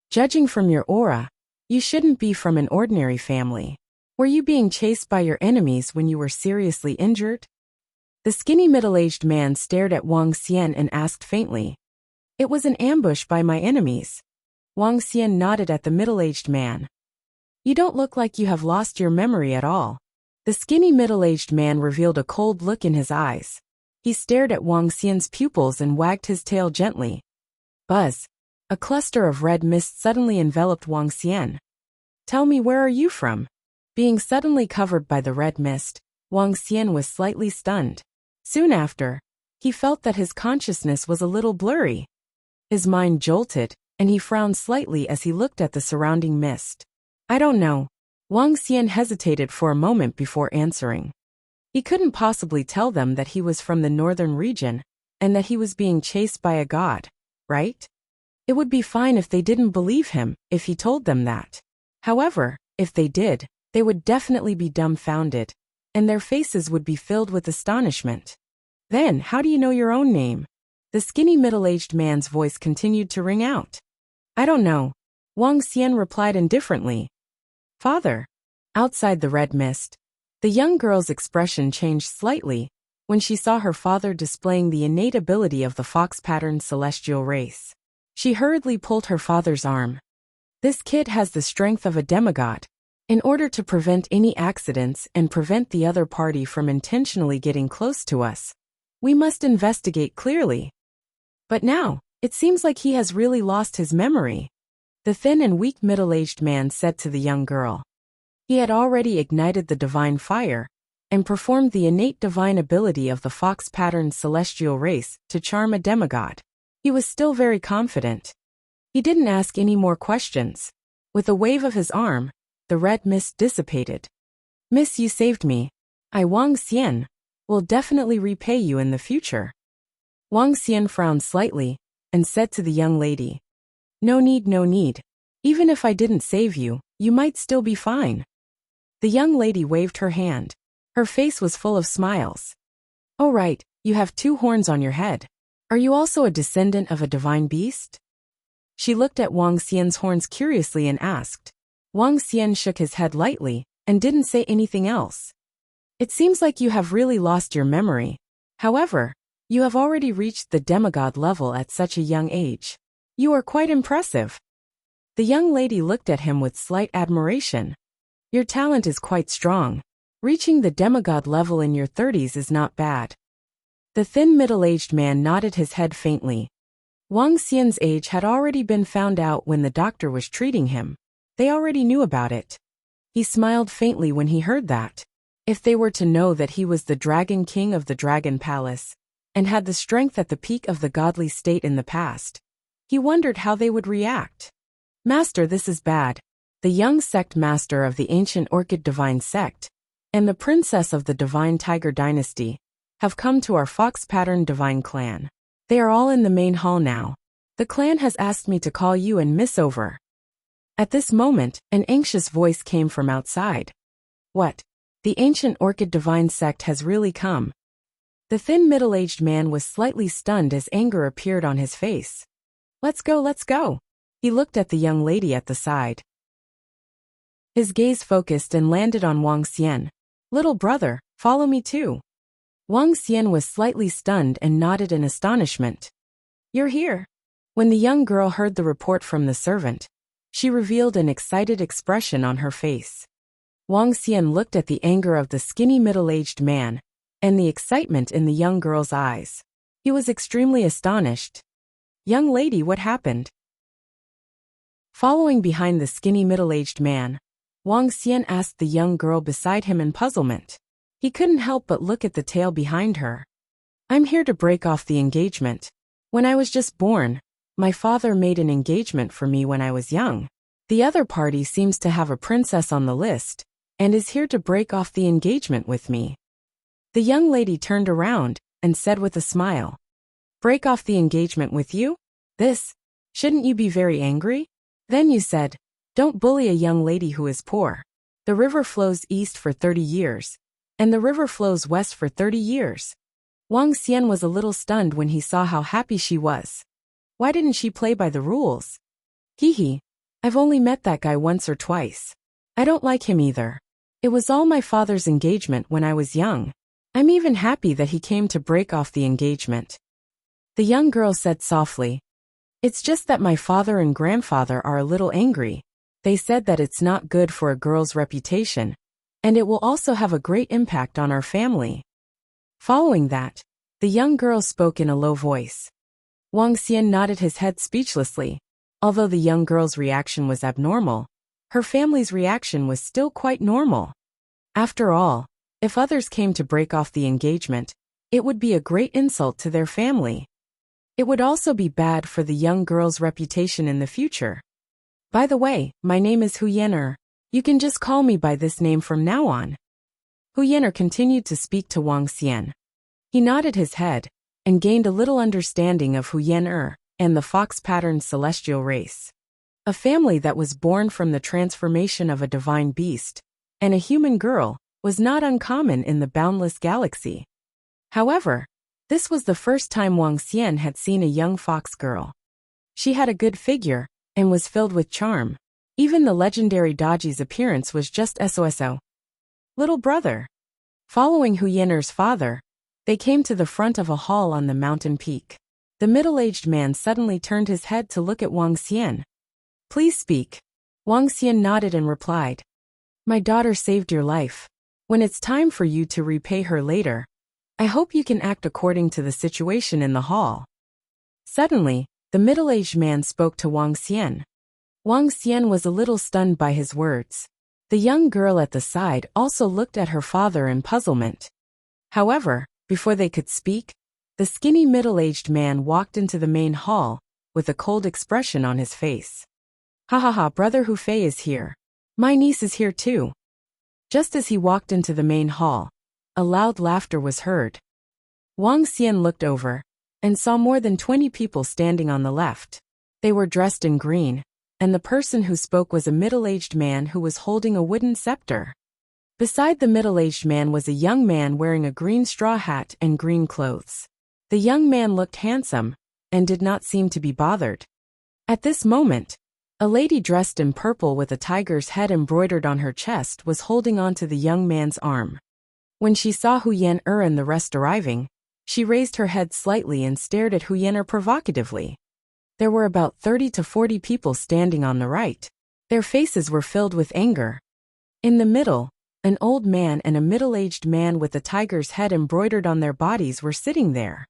Judging from your aura, you shouldn't be from an ordinary family. Were you being chased by your enemies when you were seriously injured? The skinny middle-aged man stared at Wang Xian and asked faintly. It was an ambush by my enemies. Wang Xian nodded at the middle-aged man. You don't look like you have lost your memory at all. The skinny middle-aged man revealed a cold look in his eyes. He stared at Wang Xian's pupils and wagged his tail gently. Buzz. A cluster of red mist suddenly enveloped Wang Xian. Tell me, where are you from? Being suddenly covered by the red mist, Wang Xian was slightly stunned. Soon after, he felt that his consciousness was a little blurry. His mind jolted, and he frowned slightly as he looked at the surrounding mist. I don't know. Wang Xian hesitated for a moment before answering. He couldn't possibly tell them that he was from the northern region, and that he was being chased by a god, right? It would be fine if they didn't believe him, if he told them that. However, if they did, they would definitely be dumbfounded, and their faces would be filled with astonishment. Then, how do you know your own name? The skinny middle-aged man's voice continued to ring out. I don't know. Wang Xian replied indifferently. Father. Outside the red mist, the young girl's expression changed slightly when she saw her father displaying the innate ability of the fox-patterned celestial race. She hurriedly pulled her father's arm. This kid has the strength of a demigod. In order to prevent any accidents and prevent the other party from intentionally getting close to us, we must investigate clearly. But now, it seems like he has really lost his memory. the thin and weak middle-aged man said to the young girl. He had already ignited the divine fire and performed the innate divine ability of the fox-patterned celestial race to charm a demigod. He was still very confident. He didn't ask any more questions. With a wave of his arm, the red mist dissipated. Miss, you saved me. I, Wang Xian, will definitely repay you in the future. Wang Xian frowned slightly and said to the young lady, No need, no need. Even if I didn't save you, you might still be fine. The young lady waved her hand. Her face was full of smiles. Oh right, you have 2 horns on your head. Are you also a descendant of a divine beast? She looked at Wang Xian's horns curiously and asked. Wang Xian shook his head lightly and didn't say anything else. It seems like you have really lost your memory. However, you have already reached the demigod level at such a young age. You are quite impressive. The young lady looked at him with slight admiration. Your talent is quite strong. Reaching the demigod level in your 30s is not bad. The thin middle-aged man nodded his head faintly. Wang Xian's age had already been found out when the doctor was treating him. They already knew about it. He smiled faintly when he heard that. If they were to know that he was the Dragon King of the Dragon Palace, and had the strength at the peak of the godly state in the past, he wondered how they would react. Master, this is bad. The young sect master of the ancient Orchid Divine sect, and the princess of the Divine Tiger Dynasty, have come to our fox-patterned divine clan. They are all in the main hall now. The clan has asked me to call you and Miss over. At this moment, an anxious voice came from outside. What? The ancient Orchid Divine sect has really come. The thin middle-aged man was slightly stunned as anger appeared on his face. Let's go, let's go. He looked at the young lady at the side. His gaze focused and landed on Wang Xian. Little brother, follow me too. Wang Xian was slightly stunned and nodded in astonishment. You're here. When the young girl heard the report from the servant, she revealed an excited expression on her face. Wang Xian looked at the anger of the skinny middle-aged man and the excitement in the young girl's eyes. He was extremely astonished. Young lady, what happened? Following behind the skinny middle-aged man, Wang Xian asked the young girl beside him in puzzlement. He couldn't help but look at the tail behind her. I'm here to break off the engagement. When I was just born, my father made an engagement for me when I was young. The other party seems to have a princess on the list, and is here to break off the engagement with me. The young lady turned around and said with a smile, Break off the engagement with you? Shouldn't you be very angry? Then you said, Don't bully a young lady who is poor. The river flows east for 30 years, and the river flows west for 30 years. Wang Xian was a little stunned when he saw how happy she was. Why didn't she play by the rules? Hee, I've only met that guy once or twice. I don't like him either. It was all my father's engagement when I was young. I'm even happy that he came to break off the engagement. The young girl said softly, It's just that my father and grandfather are a little angry. They said that it's not good for a girl's reputation, and it will also have a great impact on our family. Following that, the young girl spoke in a low voice. Wang Xian nodded his head speechlessly. Although the young girl's reaction was abnormal, her family's reaction was still quite normal. After all, if others came to break off the engagement, it would be a great insult to their family. It would also be bad for the young girl's reputation in the future. By the way, my name is Hu Yener. You can just call me by this name from now on. Hu Yener continued to speak to Wang Xian. He nodded his head and gained a little understanding of Hu Yener and the fox-patterned celestial race. A family that was born from the transformation of a divine beast and a human girl was not uncommon in the boundless galaxy. However, this was the first time Wang Xian had seen a young fox girl. She had a good figure and was filled with charm. Even the legendary Daji's appearance was just SOSO. Little brother. Following Hu Yener's father, they came to the front of a hall on the mountain peak. The middle-aged man suddenly turned his head to look at Wang Xian. Please speak. Wang Xian nodded and replied. My daughter saved your life. When it's time for you to repay her later, I hope you can act according to the situation in the hall. Suddenly, the middle-aged man spoke to Wang Xian. Wang Xian was a little stunned by his words. The young girl at the side also looked at her father in puzzlement. However, before they could speak, the skinny middle-aged man walked into the main hall, with a cold expression on his face. Ha ha ha, brother Hu Fei is here. My niece is here too. Just as he walked into the main hall, a loud laughter was heard. Wang Xian looked over, and saw more than 20 people standing on the left. They were dressed in green, and the person who spoke was a middle-aged man who was holding a wooden scepter. Beside the middle-aged man was a young man wearing a green straw hat and green clothes. The young man looked handsome, and did not seem to be bothered. At this moment, a lady dressed in purple with a tiger's head embroidered on her chest was holding on to the young man's arm. When she saw Hu Yan-er and the rest arriving, she raised her head slightly and stared at Hu Yan-er provocatively. There were about 30 to 40 people standing on the right. Their faces were filled with anger. In the middle, an old man and a middle-aged man with a tiger's head embroidered on their bodies were sitting there.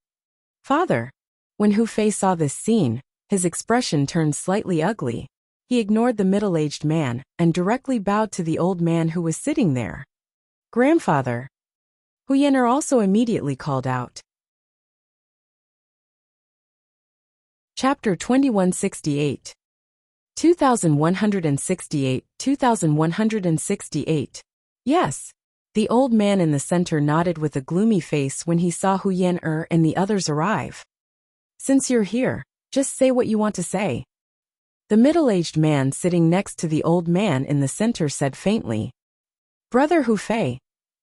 Father. When Hu Fei saw this scene, his expression turned slightly ugly. He ignored the middle-aged man and directly bowed to the old man who was sitting there. Grandfather. Hu Yan-er also immediately called out. Chapter 2168. 2168. Yes. The old man in the center nodded with a gloomy face when he saw Hu Yan-er and the others arrive. Since you're here, just say what you want to say. The middle-aged man sitting next to the old man in the center said faintly. Brother Hu Fei,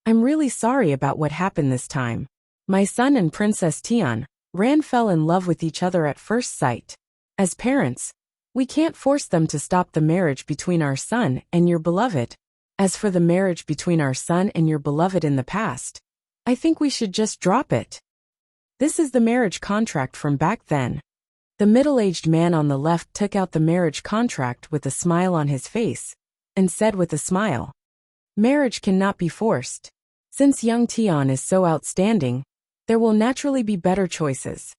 I'm really sorry about what happened this time. My son and Princess Tian, Ran fell in love with each other at first sight. As parents, we can't force them to stop the marriage between our son and your beloved. As for the marriage between our son and your beloved in the past, I think we should just drop it. This is the marriage contract from back then. The middle-aged man on the left took out the marriage contract with a smile on his face, and said with a smile, marriage cannot be forced. Since young Tian is so outstanding, there will naturally be better choices.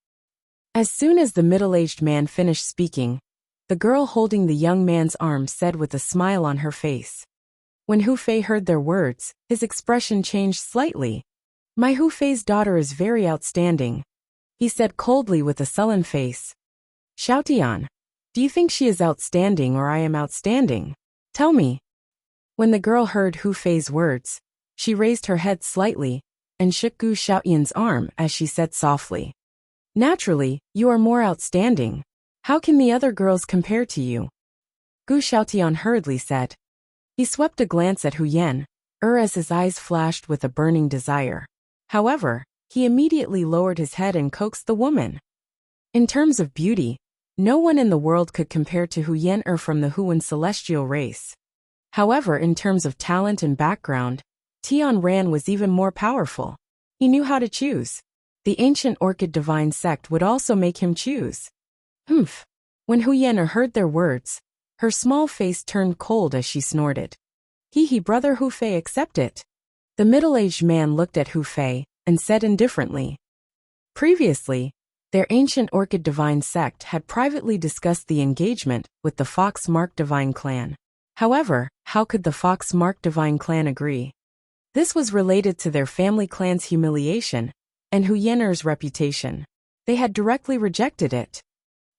As soon as the middle-aged man finished speaking, the girl holding the young man's arm said with a smile on her face. When Hu Fei heard their words, his expression changed slightly. My Hu Fei's daughter is very outstanding, he said coldly with a sullen face. Xiaotian, do you think she is outstanding or I am outstanding? Tell me. When the girl heard Hu Fei's words, she raised her head slightly, and shook Gu Xiaotian's arm as she said softly. Naturally, you are more outstanding. How can the other girls compare to you? Gu Xiaotian hurriedly said. He swept a glance at Hu Yan-er as his eyes flashed with a burning desire. However, he immediately lowered his head and coaxed the woman. In terms of beauty, no one in the world could compare to Hu Yan-er from the Huan celestial race. However, in terms of talent and background, Tian Ran was even more powerful. He knew how to choose. The ancient orchid divine sect would also make him choose. Humph. When Hu Yan-er heard their words, her small face turned cold as she snorted. He brother Hu Fei, accept it. The middle-aged man looked at Hu Fei and said indifferently. Previously, their ancient orchid divine sect had privately discussed the engagement with the Fox Mark divine clan. However, how could the Fox Mark divine clan agree? This was related to their family clan's humiliation and Hu Yan-er's reputation. They had directly rejected it.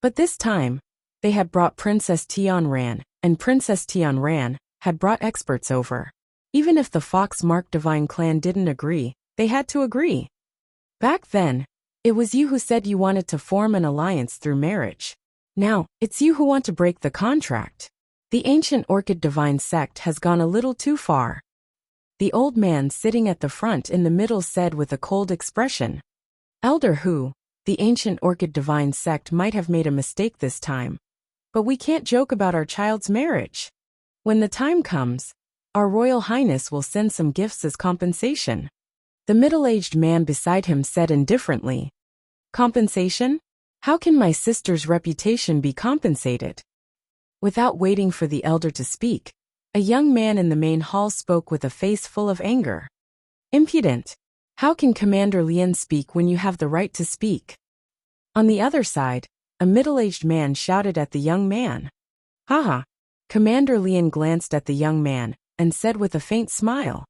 But this time, they had brought Princess Tian Ran, and Princess Tian Ran had brought experts over. Even if the Fox Mark divine clan didn't agree, they had to agree. Back then, it was you who said you wanted to form an alliance through marriage. Now, it's you who want to break the contract. The ancient orchid divine sect has gone a little too far. The old man sitting at the front in the middle said with a cold expression. Elder Hu, the ancient orchid divine sect might have made a mistake this time. But we can't joke about our child's marriage. When the time comes, our Royal Highness will send some gifts as compensation. The middle-aged man beside him said indifferently. Compensation? How can my sister's reputation be compensated? Without waiting for the elder to speak, a young man in the main hall spoke with a face full of anger. Impudent! How can Commander Lien speak when you have the right to speak? On the other side, a middle-aged man shouted at the young man. Haha. Commander Lian glanced at the young man and said with a faint smile.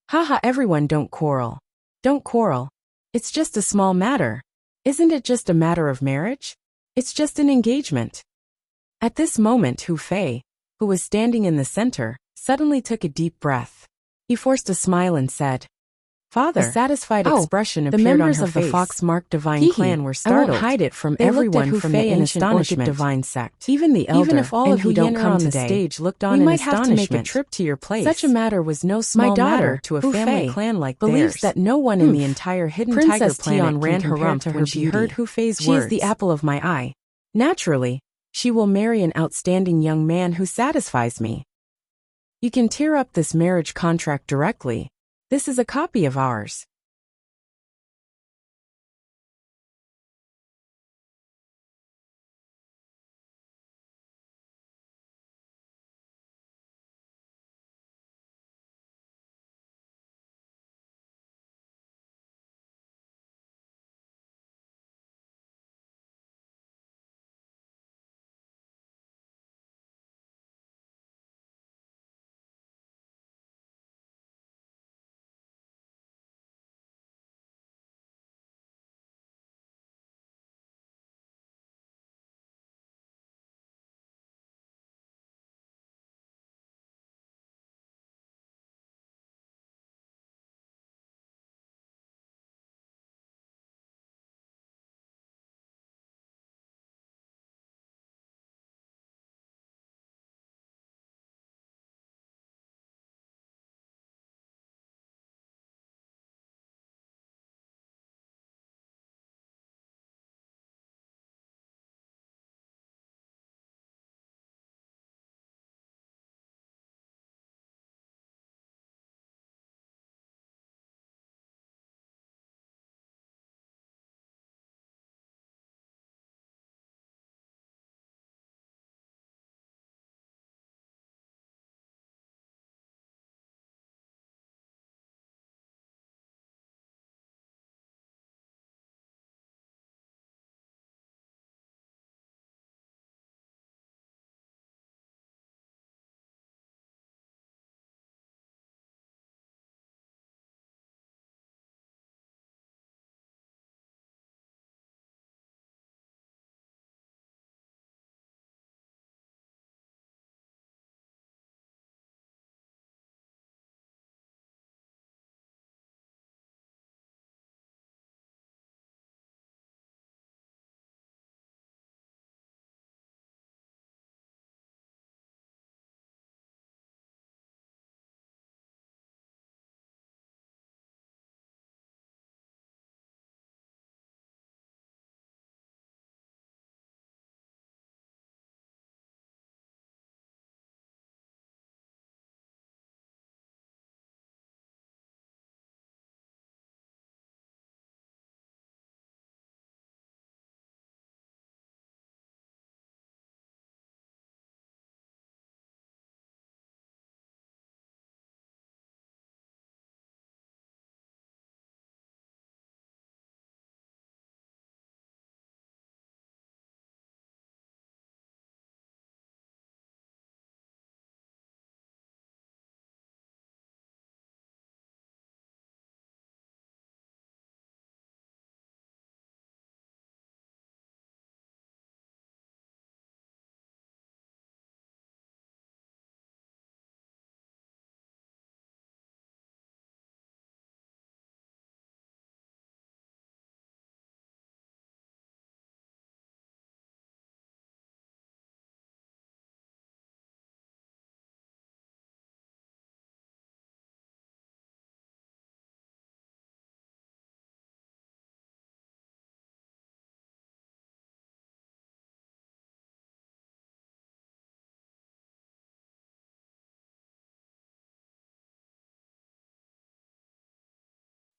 Haha, everyone, don't quarrel. Don't quarrel. It's just a small matter. Isn't it just a matter of marriage? It's just an engagement. At this moment, Hu Fei, who was standing in the center, suddenly took a deep breath. He forced a smile and said, Father. A satisfied expression appeared on her face. The members of the Fox-marked divine clan were startled. I won't hide it from everyone from the ancient Orchid divine sect. Even the elder. Even if all of you don't come on the stage looked on in astonishment. We might have to make a trip to your place. Such a matter was no small matter to a family clan like theirs. Believes that no one in the entire hidden tiger planet ran her rump when she heard Hu Fei's words. She is the apple of my eye. Naturally, she will marry an outstanding young man who satisfies me. You can tear up this marriage contract directly. This is a copy of ours.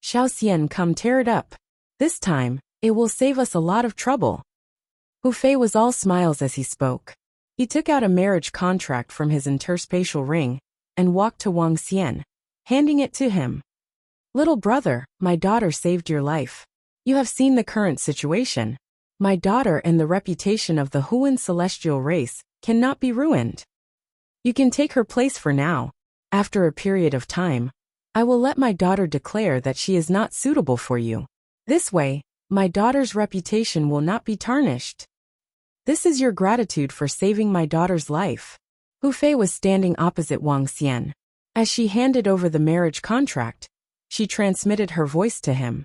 Xiao Xian, come tear it up. This time, it will save us a lot of trouble. Hu Fei was all smiles as he spoke. He took out a marriage contract from his interspatial ring and walked to Wang Xian, handing it to him. Little brother, my daughter saved your life. You have seen the current situation. My daughter and the reputation of the Huan celestial race cannot be ruined. You can take her place for now. After a period of time, I will let my daughter declare that she is not suitable for you. This way, my daughter's reputation will not be tarnished. This is your gratitude for saving my daughter's life. Hu Fei was standing opposite Wang Xian. As she handed over the marriage contract, she transmitted her voice to him.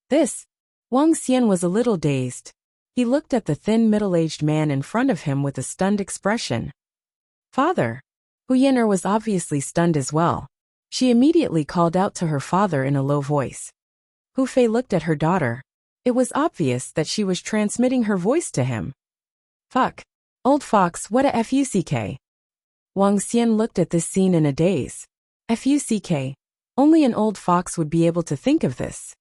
Wang Xian was a little dazed. He looked at the thin middle-aged man in front of him with a stunned expression. Father! Hu Yan'er was obviously stunned as well. She immediately called out to her father in a low voice. Hu Fei looked at her daughter. It was obvious that she was transmitting her voice to him. Fuck. Old fox, what a fuck. Wang Xian looked at this scene in a daze. Fuck. Only an old fox would be able to think of this.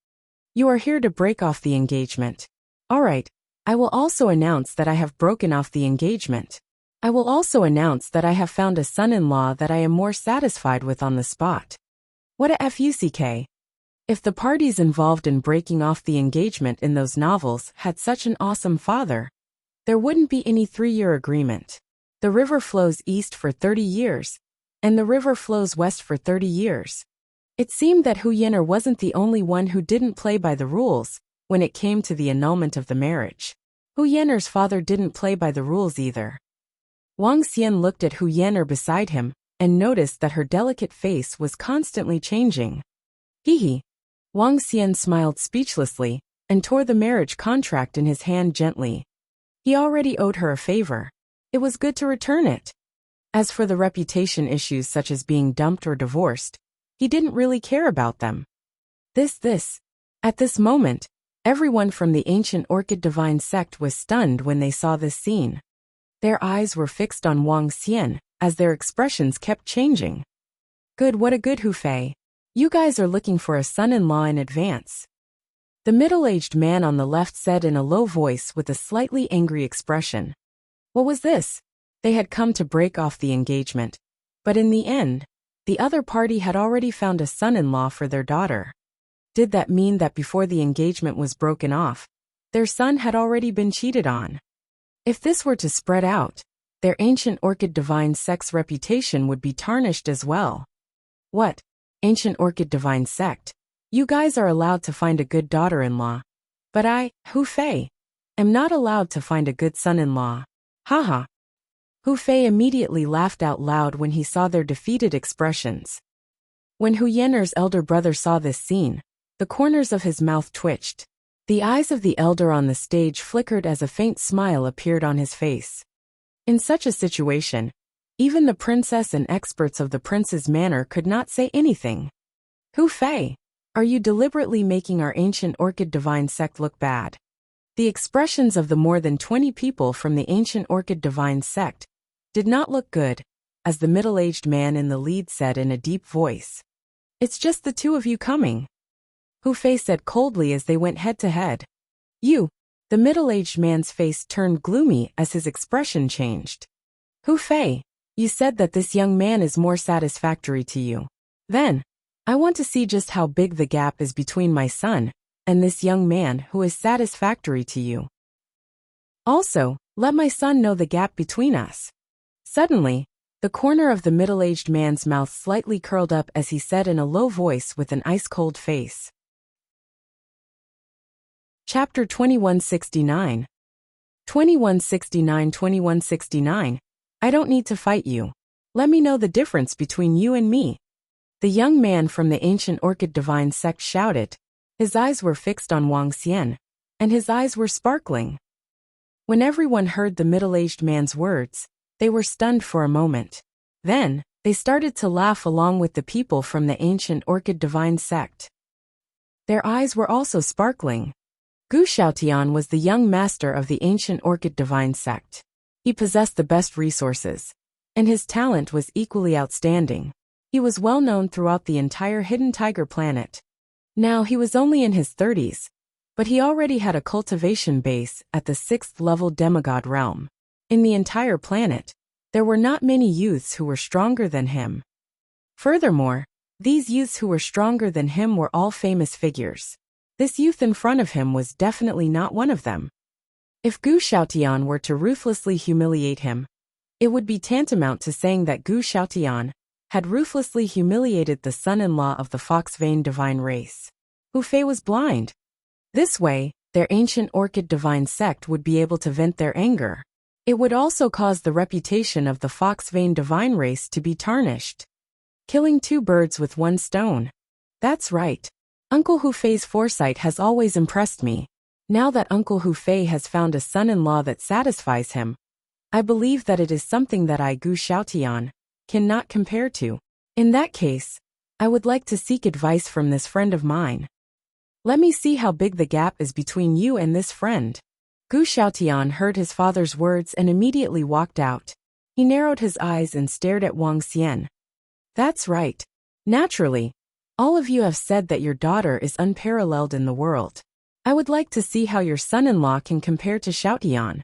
You are here to break off the engagement. Alright, I will also announce that I have broken off the engagement. I will also announce that I have found a son-in-law that I am more satisfied with on the spot. What a fuck. If the parties involved in breaking off the engagement in those novels had such an awesome father, there wouldn't be any 3-year agreement. The river flows east for 30 years, and the river flows west for 30 years. It seemed that Hu Yan'er wasn't the only one who didn't play by the rules when it came to the annulment of the marriage. Hu Yan'er's father didn't play by the rules either. Wang Xian looked at Hu Yan'er beside him and noticed that her delicate face was constantly changing. Hee. Wang Xian smiled speechlessly and tore the marriage contract in his hand gently. He already owed her a favor. It was good to return it. As for the reputation issues such as being dumped or divorced, he didn't really care about them. At this moment, everyone from the ancient Orchid Divine sect was stunned when they saw this scene. Their eyes were fixed on Wang Xian as their expressions kept changing. Good, what a good Hu Fei. You guys are looking for a son-in-law in advance. The middle-aged man on the left said in a low voice with a slightly angry expression. What was this? They had come to break off the engagement, but in the end, the other party had already found a son-in-law for their daughter. Did that mean that before the engagement was broken off, their son had already been cheated on? If this were to spread out, their ancient Orchid Divine sect's reputation would be tarnished as well. What? Ancient Orchid Divine sect? You guys are allowed to find a good daughter-in-law. But I, Hu Fei, am not allowed to find a good son-in-law. Haha. Hu Fei immediately laughed out loud when he saw their defeated expressions. When Hu Yan'er's elder brother saw this scene, the corners of his mouth twitched. The eyes of the elder on the stage flickered as a faint smile appeared on his face. In such a situation, even the princess and experts of the prince's manor could not say anything. Hu Fei, are you deliberately making our ancient Orchid Divine sect look bad? The expressions of the more than 20 people from the ancient Orchid Divine sect did not look good, as the middle-aged man in the lead said in a deep voice. It's just the two of you coming. Hu Fei said coldly as they went head-to-head. You. The middle-aged man's face turned gloomy as his expression changed. Hu Fei, you said that this young man is more satisfactory to you. Then, I want to see just how big the gap is between my son and this young man who is satisfactory to you. Also, let my son know the gap between us. Suddenly, the corner of the middle-aged man's mouth slightly curled up as he said in a low voice with an ice-cold face. Chapter 2169. 2169. I don't need to fight you. Let me know the difference between you and me. The young man from the ancient Orchid Divine sect shouted. His eyes were fixed on Wang Xian, and his eyes were sparkling. When everyone heard the middle-aged man's words, they were stunned for a moment. Then, they started to laugh along with the people from the ancient Orchid Divine sect. Their eyes were also sparkling. Gu Xiaotian was the young master of the ancient Orchid Divine sect. He possessed the best resources, and his talent was equally outstanding. He was well known throughout the entire Hidden Tiger planet. Now he was only in his 30s, but he already had a cultivation base at the 6th level demigod realm. In the entire planet, there were not many youths who were stronger than him. Furthermore, these youths who were stronger than him were all famous figures. This youth in front of him was definitely not one of them. If Gu Xiaotian were to ruthlessly humiliate him, It would be tantamount to saying that Gu Xiaotian had ruthlessly humiliated the son-in-law of the Fox Vein divine race. Hu Fei was blind. This way, their ancient orchid divine sect would be able to vent their anger. It would also cause the reputation of the Fox Vein divine race to be tarnished. Killing two birds with one stone. That's right. Uncle Hu Fei's foresight has always impressed me. Now that Uncle Hu Fei has found a son-in-law that satisfies him, I believe that it is something that I, Gu Xiaotian, cannot compare to. In that case, I would like to seek advice from this friend of mine. Let me see how big the gap is between you and this friend. Gu Xiaotian heard his father's words and immediately walked out. He narrowed his eyes and stared at Wang Xian. That's right. Naturally, all of you have said that your daughter is unparalleled in the world. I would like to see how your son-in-law can compare to Xiaotian.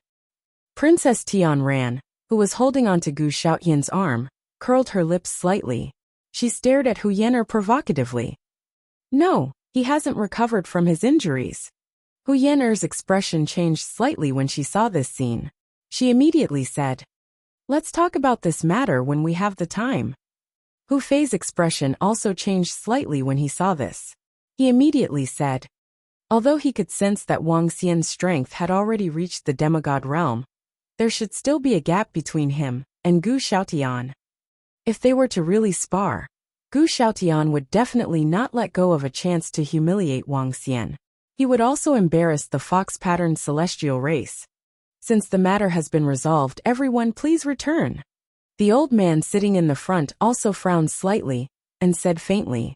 Princess Tian Ran, who was holding onto Gu Xiaotian's arm, curled her lips slightly. She stared at Hu Yener provocatively. No, he hasn't recovered from his injuries. Hu Yener's expression changed slightly when she saw this scene. She immediately said, "Let's talk about this matter when we have the time." Hu Fei's expression also changed slightly when he saw this. He immediately said, although he could sense that Wang Xian's strength had already reached the demigod realm, there should still be a gap between him and Gu Xiaotian. If they were to really spar, Gu Xiaotian would definitely not let go of a chance to humiliate Wang Xian. He would also embarrass the fox-patterned celestial race. Since the matter has been resolved, everyone please return. The old man sitting in the front also frowned slightly and said faintly.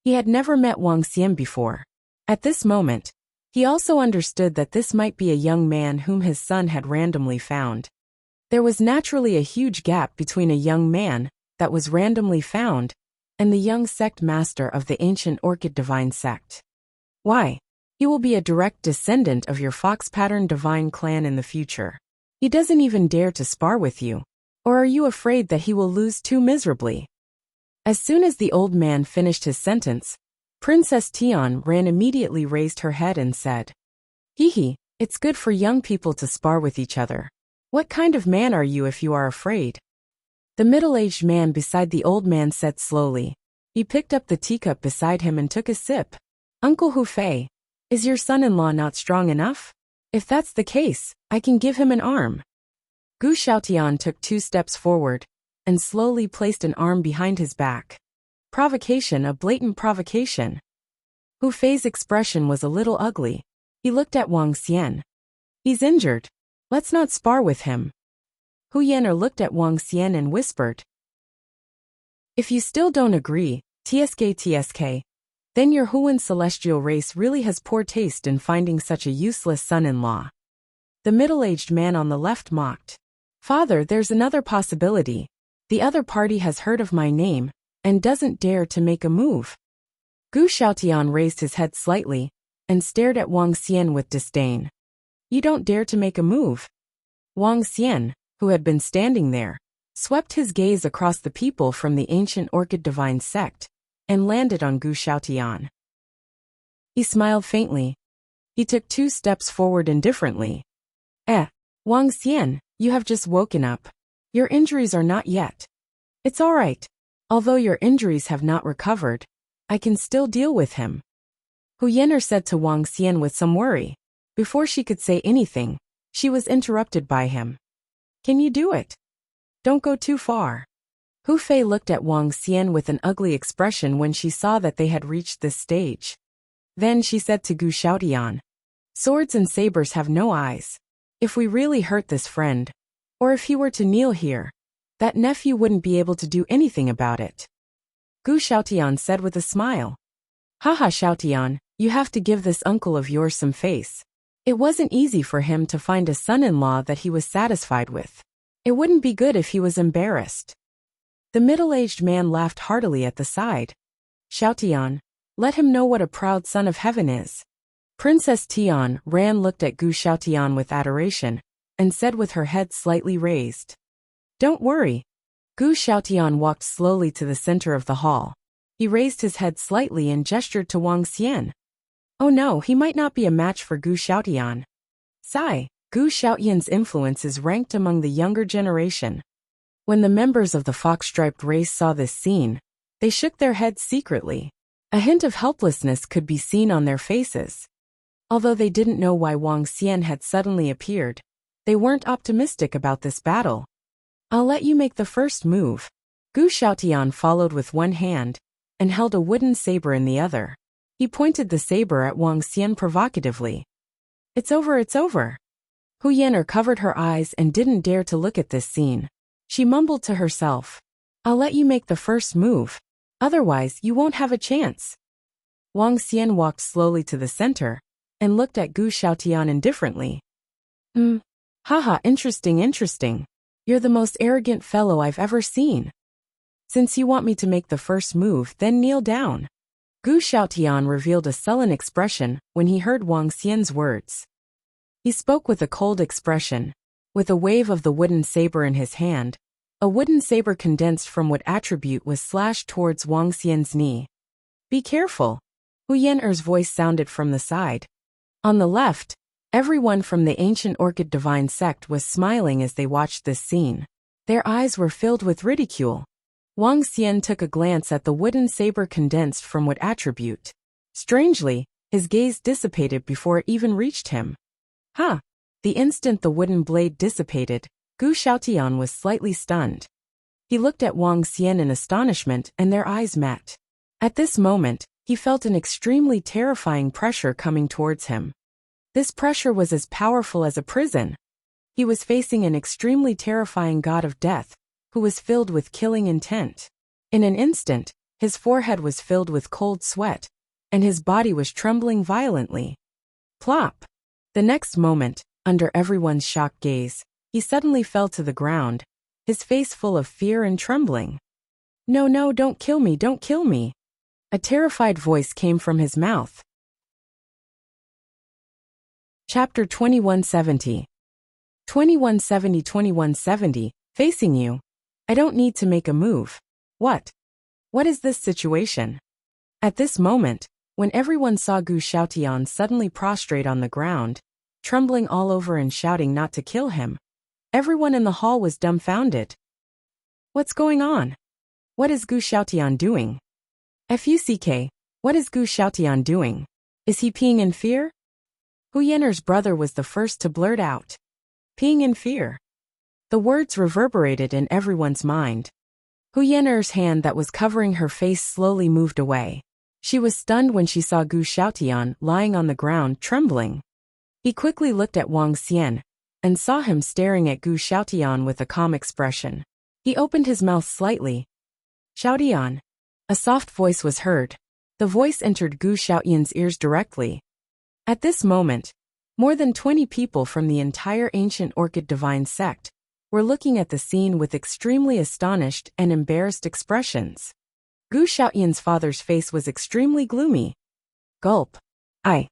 He had never met Wang Xian before. At this moment, he also understood that this might be a young man whom his son had randomly found. There was naturally a huge gap between a young man that was randomly found and the young sect master of the ancient orchid divine sect. Why? He will be a direct descendant of your fox-pattern divine clan in the future. He doesn't even dare to spar with you. Or are you afraid that he will lose too miserably? As soon as the old man finished his sentence, Princess Tian Ran immediately raised her head and said, "Hee, it's good for young people to spar with each other. What kind of man are you if you are afraid?" The middle-aged man beside the old man said slowly. He picked up the teacup beside him and took a sip. "Uncle Hu Fei, is your son-in-law not strong enough? If that's the case, I can give him an arm." Gu Xiaotian took 2 steps forward and slowly placed an arm behind his back. Provocation, a blatant provocation. Hu Fei's expression was a little ugly. He looked at Wang Xian. "He's injured. Let's not spar with him." Hu Yener looked at Wang Xian and whispered, "If you still don't agree, TSK, then your Huan celestial race really has poor taste in finding such a useless son-in-law." The middle-aged man on the left mocked. "Father, there's another possibility. The other party has heard of my name and doesn't dare to make a move." Gu Xiaotian raised his head slightly and stared at Wang Xian with disdain. "You don't dare to make a move?" Wang Xian, who had been standing there, swept his gaze across the people from the ancient orchid divine sect and landed on Gu Xiaotian. He smiled faintly. He took 2 steps forward indifferently. Wang Xian, you have just woken up. Your injuries are not yet. It's all right. Although your injuries have not recovered, I can still deal with him." Hu Yener said to Wang Xian with some worry. Before she could say anything, she was interrupted by him. "Can you do it? Don't go too far." Hu Fei looked at Wang Xian with an ugly expression when she saw that they had reached this stage. Then she said to Gu Xiaotian, "Swords and sabers have no eyes. If we really hurt this friend, or if he were to kneel here, that nephew wouldn't be able to do anything about it." Gu Xiaotian said with a smile. "Haha, Xiaotian, you have to give this uncle of yours some face. It wasn't easy for him to find a son-in-law that he was satisfied with. It wouldn't be good if he was embarrassed." The middle-aged man laughed heartily at the side. "Xiaotian, let him know what a proud son of heaven is." Princess Tian Ran looked at Gu Xiaotian with adoration and said with her head slightly raised, "Don't worry." Gu Xiaotian walked slowly to the center of the hall. He raised his head slightly and gestured to Wang Xian. Oh no, he might not be a match for Gu Xiaotian. Sigh, Gu Xiaotian's influence is ranked among the younger generation. When the members of the fox-striped race saw this scene, they shook their heads secretly. A hint of helplessness could be seen on their faces. Although they didn't know why Wang Xian had suddenly appeared, they weren't optimistic about this battle. "I'll let you make the first move." Gu Xiaotian followed with one hand and held a wooden saber in the other. He pointed the saber at Wang Xian provocatively. "It's over, it's over." Hu Yan'er covered her eyes and didn't dare to look at this scene. She mumbled to herself, "I'll let you make the first move. Otherwise, you won't have a chance." Wang Xian walked slowly to the center and looked at Gu Xiaotian indifferently. Haha, interesting, interesting. You're the most arrogant fellow I've ever seen. Since you want me to make the first move, then kneel down." Gu Xiaotian revealed a sullen expression when he heard Wang Xian's words. He spoke with a cold expression. With a wave of the wooden saber in his hand, a wooden saber condensed from what attribute was slashed towards Wang Xian's knee. "Be careful." Hu Yan'er's voice sounded from the side. On the left, everyone from the ancient Orchid Divine sect was smiling as they watched this scene. Their eyes were filled with ridicule. Wang Xian took a glance at the wooden saber condensed from what attribute. Strangely, his gaze dissipated before it even reached him. "Huh!" The instant the wooden blade dissipated, Gu Xiaotian was slightly stunned. He looked at Wang Xian in astonishment and their eyes met. At this moment, he felt an extremely terrifying pressure coming towards him. This pressure was as powerful as a prison. He was facing an extremely terrifying god of death, who was filled with killing intent. In an instant, his forehead was filled with cold sweat, and his body was trembling violently. Plop! The next moment, under everyone's shocked gaze, he suddenly fell to the ground, his face full of fear and trembling. "No, no, don't kill me, don't kill me." A terrified voice came from his mouth. Chapter 2170. 2170, facing you. I don't need to make a move. What? What is this situation? At this moment, when everyone saw Gu Xiaotian suddenly prostrate on the ground, trembling all over and shouting not to kill him, everyone in the hall was dumbfounded. What's going on? What is Gu Xiaotian doing? FUCK, what is Gu Xiaotian doing? Is he peeing in fear? Hu Yan'er's brother was the first to blurt out. Peeing in fear. The words reverberated in everyone's mind. Hu Yan'er's hand that was covering her face slowly moved away. She was stunned when she saw Gu Xiaotian lying on the ground, trembling. He quickly looked at Wang Xian and saw him staring at Gu Xiaotian with a calm expression. He opened his mouth slightly. "Xiaotian." A soft voice was heard. The voice entered Gu Xiaotian's ears directly. At this moment, more than 20 people from the entire ancient Orchid Divine sect were looking at the scene with extremely astonished and embarrassed expressions. Gu Xiaotian's father's face was extremely gloomy. Gulp. I.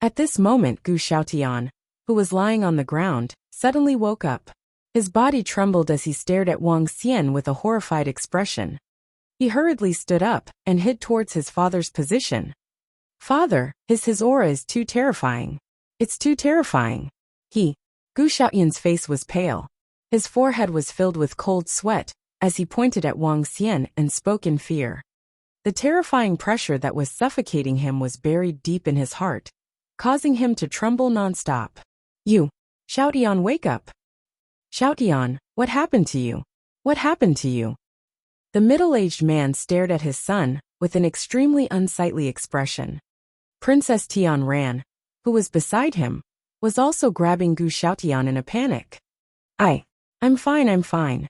At this moment Gu Xiaotian, who was lying on the ground, suddenly woke up. His body trembled as he stared at Wang Xian with a horrified expression. He hurriedly stood up and hid towards his father's position. "Father, his aura is too terrifying. It's too terrifying." Gu Xiaotian's face was pale. His forehead was filled with cold sweat as he pointed at Wang Xian and spoke in fear. The terrifying pressure that was suffocating him was buried deep in his heart, causing him to tremble nonstop. Xiaotian, wake up. Xiaotian, what happened to you? What happened to you? The middle-aged man stared at his son with an extremely unsightly expression. Princess Tian Ran, who was beside him, was also grabbing Gu Xiaotian in a panic. I'm fine.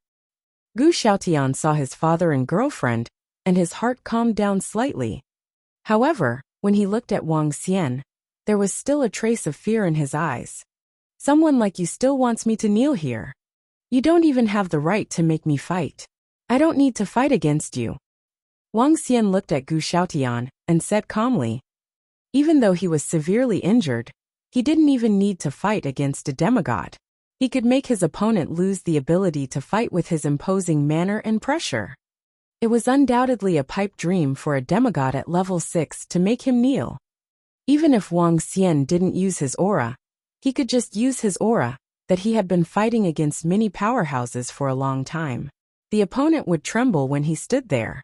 Gu Xiaotian saw his father and girlfriend, and his heart calmed down slightly. However, when he looked at Wang Xian, there was still a trace of fear in his eyes. Someone like you still wants me to kneel here. You don't even have the right to make me fight. I don't need to fight against you. Wang Xian looked at Gu Xiaotian and said calmly. Even though he was severely injured, he didn't even need to fight against a demigod. He could make his opponent lose the ability to fight with his imposing manner and pressure. It was undoubtedly a pipe dream for a demigod at level 6 to make him kneel. Even if Wang Xian didn't use his aura, he could just use his aura that he had been fighting against many powerhouses for a long time. The opponent would tremble when he stood there.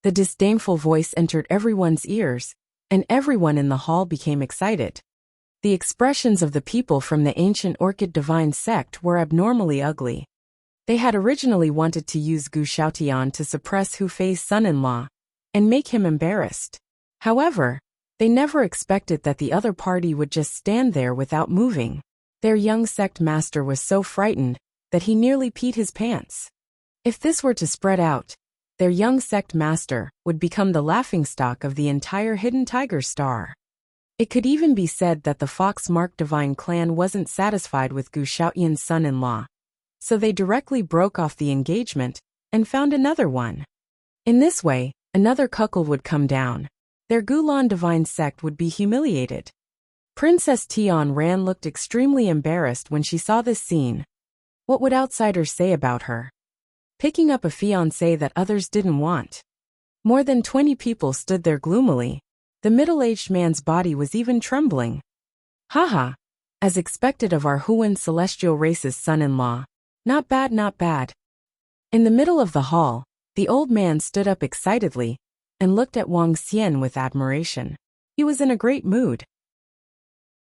The disdainful voice entered everyone's ears, and everyone in the hall became excited. The expressions of the people from the ancient Orchid Divine sect were abnormally ugly. They had originally wanted to use Gu Xiaotian to suppress Hu Fei's son-in-law and make him embarrassed. However, they never expected that the other party would just stand there without moving. Their young sect master was so frightened that he nearly peed his pants. If this were to spread out, their young sect master would become the laughingstock of the entire Hidden Tiger Star. It could even be said that the Fox-Mark Divine clan wasn't satisfied with Gu Xiaotian's son-in-law, so they directly broke off the engagement and found another one. In this way, another cuckold would come down. Their Gulan Divine sect would be humiliated. Princess Tian Ran looked extremely embarrassed when she saw this scene. What would outsiders say about her? Picking up a fiancé that others didn't want. More than 20 people stood there gloomily. The middle-aged man's body was even trembling. Haha, as expected of our Huan celestial race's son-in-law. Not bad, not bad. In the middle of the hall, the old man stood up excitedly and looked at Wang Xian with admiration. He was in a great mood.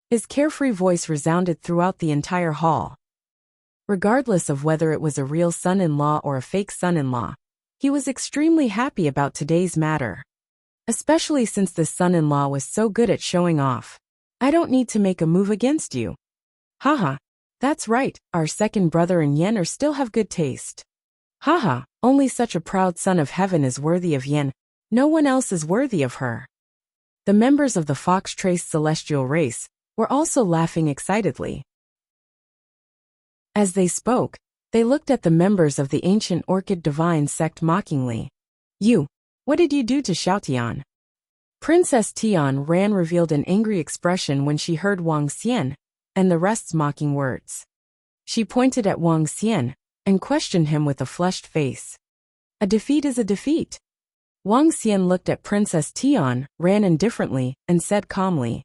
His carefree voice resounded throughout the entire hall. Regardless of whether it was a real son-in-law or a fake son-in-law, he was extremely happy about today's matter. Especially since this son-in-law was so good at showing off. I don't need to make a move against you. Haha, that's right, our second brother and Yen are still have good taste. Haha, only such a proud son of heaven is worthy of Yen, no one else is worthy of her. The members of the Fox Trace celestial race were also laughing excitedly. As they spoke, they looked at the members of the ancient Orchid Divine sect mockingly. You, what did you do to Xiaotian? Princess Tian Ran revealed an angry expression when she heard Wang Xian and the rest's mocking words. She pointed at Wang Xian and questioned him with a flushed face. A defeat is a defeat. Wang Xian looked at Princess Tian Ran indifferently and said calmly.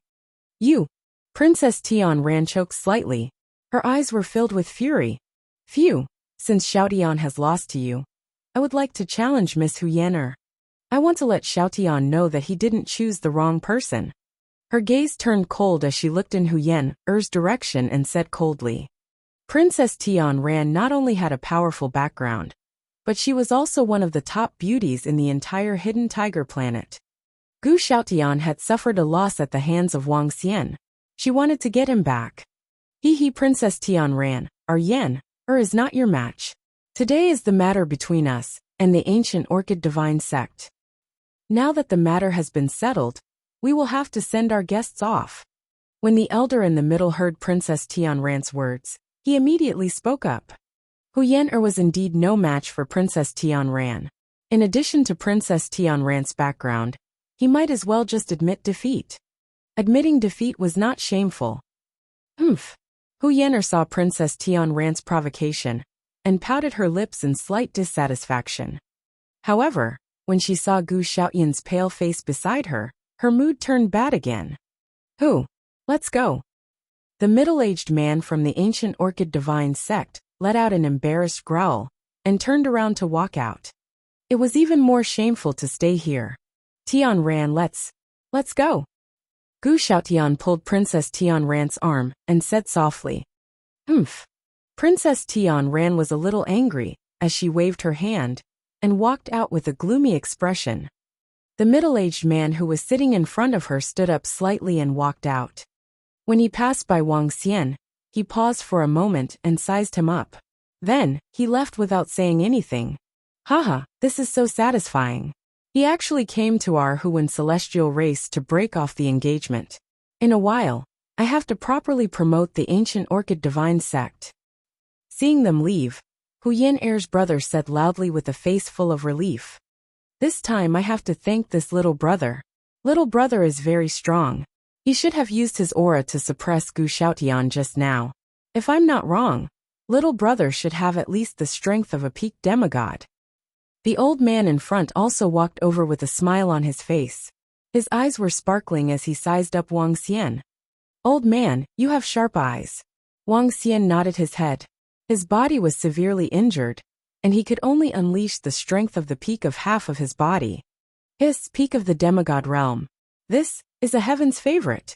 You. Princess Tian Ran choked slightly. Her eyes were filled with fury. Phew, since Xiaotian has lost to you, I would like to challenge Miss Hu Yan. I want to let Xiaotian know that he didn't choose the wrong person. Her gaze turned cold as she looked in Hu Yan's direction and said coldly. Princess Tian Ran not only had a powerful background, but she was also one of the top beauties in the entire Hidden Tiger planet. Gu Xiaotian had suffered a loss at the hands of Wang Xian. She wanted to get him back. Princess Tian Ran, our Yen is not your match. Today is the matter between us and the ancient Orchid Divine sect. Now that the matter has been settled, we will have to send our guests off. When the elder in the middle heard Princess Tian Ran's words, he immediately spoke up. Hu Yan was indeed no match for Princess Tian Ran. In addition to Princess Tian Ran's background, he might as well just admit defeat. Admitting defeat was not shameful. Hu Yan saw Princess Tian Ran's provocation and pouted her lips in slight dissatisfaction. However, when she saw Gu Xiaotian's pale face beside her, her mood turned bad again. Let's go. The middle-aged man from the ancient Orchid Divine sect let out an embarrassed growl and turned around to walk out. It was even more shameful to stay here. Tian Ran, let's go. Gu Xiaotian pulled Princess Tian Ran's arm and said softly. Princess Tian Ran was a little angry as she waved her hand and walked out with a gloomy expression. The middle-aged man who was sitting in front of her stood up slightly and walked out. When he passed by Wang Xian, he paused for a moment and sized him up. Then, he left without saying anything. Haha, this is so satisfying. He actually came to our Huan celestial race to break off the engagement. In a while, I have to properly promote the ancient Orchid Divine sect. Seeing them leave, Hu Yan's brother said loudly with a face full of relief. This time I have to thank this little brother. Little brother is very strong. He should have used his aura to suppress Gu Xiaotian just now. If I'm not wrong, little brother should have at least the strength of a peak demigod. The old man in front also walked over with a smile on his face. His eyes were sparkling as he sized up Wang Xian. Old man, you have sharp eyes. Wang Xian nodded his head. His body was severely injured, and he could only unleash the strength of the peak of half of his body. His peak of the demigod realm. This is a heaven's favorite.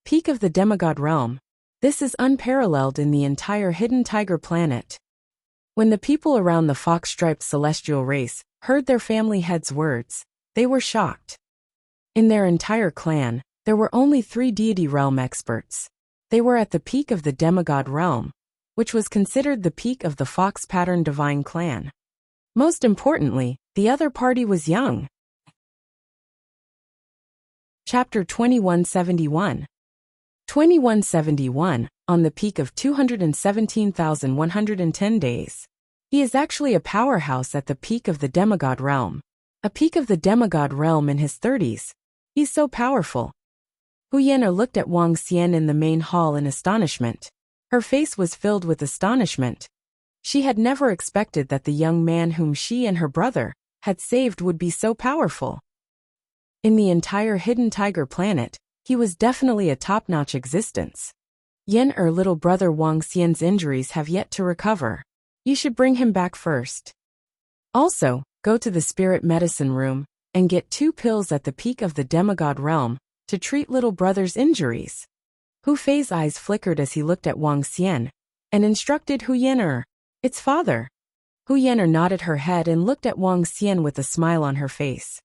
Peak of the demigod realm. This is unparalleled in the entire hidden tiger planet. When the people around the fox-striped celestial race heard their family head's words, they were shocked. In their entire clan, there were only 3 deity realm experts. They were at the peak of the demigod realm, which was considered the peak of the fox pattern divine clan. Most importantly, the other party was young. Chapter 2171. 2171, on the peak of 217,110 days. He is actually a powerhouse at the peak of the demigod realm. A peak of the demigod realm in his 30s. He's so powerful. Hu Yan'er looked at Wang Xian in the main hall in astonishment. Her face was filled with astonishment. She had never expected that the young man whom she and her brother had saved would be so powerful. In the entire hidden tiger planet, he was definitely a top-notch existence. Yan'er little brother Wang Xian's injuries have yet to recover. You should bring him back first. Also, go to the spirit medicine room and get 2 pills at the peak of the demigod realm to treat little brother's injuries. Hu Fei's eyes flickered as he looked at Wang Xian and instructed Hu Yan'er, its father. Hu Yan'er nodded her head and looked at Wang Xian with a smile on her face.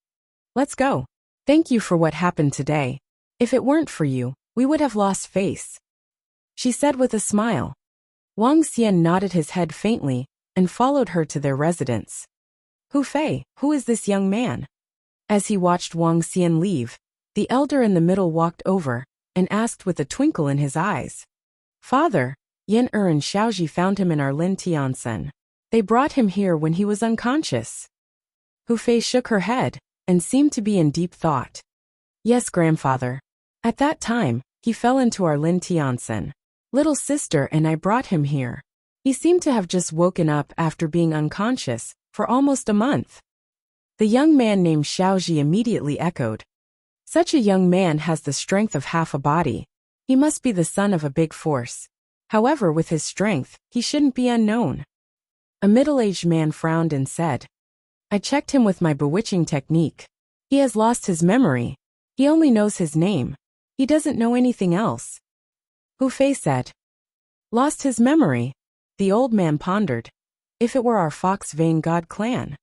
Let's go. Thank you for what happened today. If it weren't for you, we would have lost face, she said with a smile. Wang Xian nodded his head faintly and followed her to their residence. Hu Fei, who is this young man? As he watched Wang Xian leave, the elder in the middle walked over and asked with a twinkle in his eyes. Father, Yan'er and Xiaoji found him in our Lin Tiansen. They brought him here when he was unconscious. Hu Fei shook her head and seemed to be in deep thought. Yes, grandfather. At that time, he fell into our Lin Tiansen. Little sister and I brought him here. He seemed to have just woken up after being unconscious for almost a month. The young man named Xiaoji immediately echoed. Such a young man has the strength of half a body. He must be the son of a big force. However, with his strength, he shouldn't be unknown. A middle-aged man frowned and said, I checked him with my bewitching technique. He has lost his memory. He only knows his name. He doesn't know anything else. Hu Fei said. Lost his memory? The old man pondered. If it were our fox vein god clan.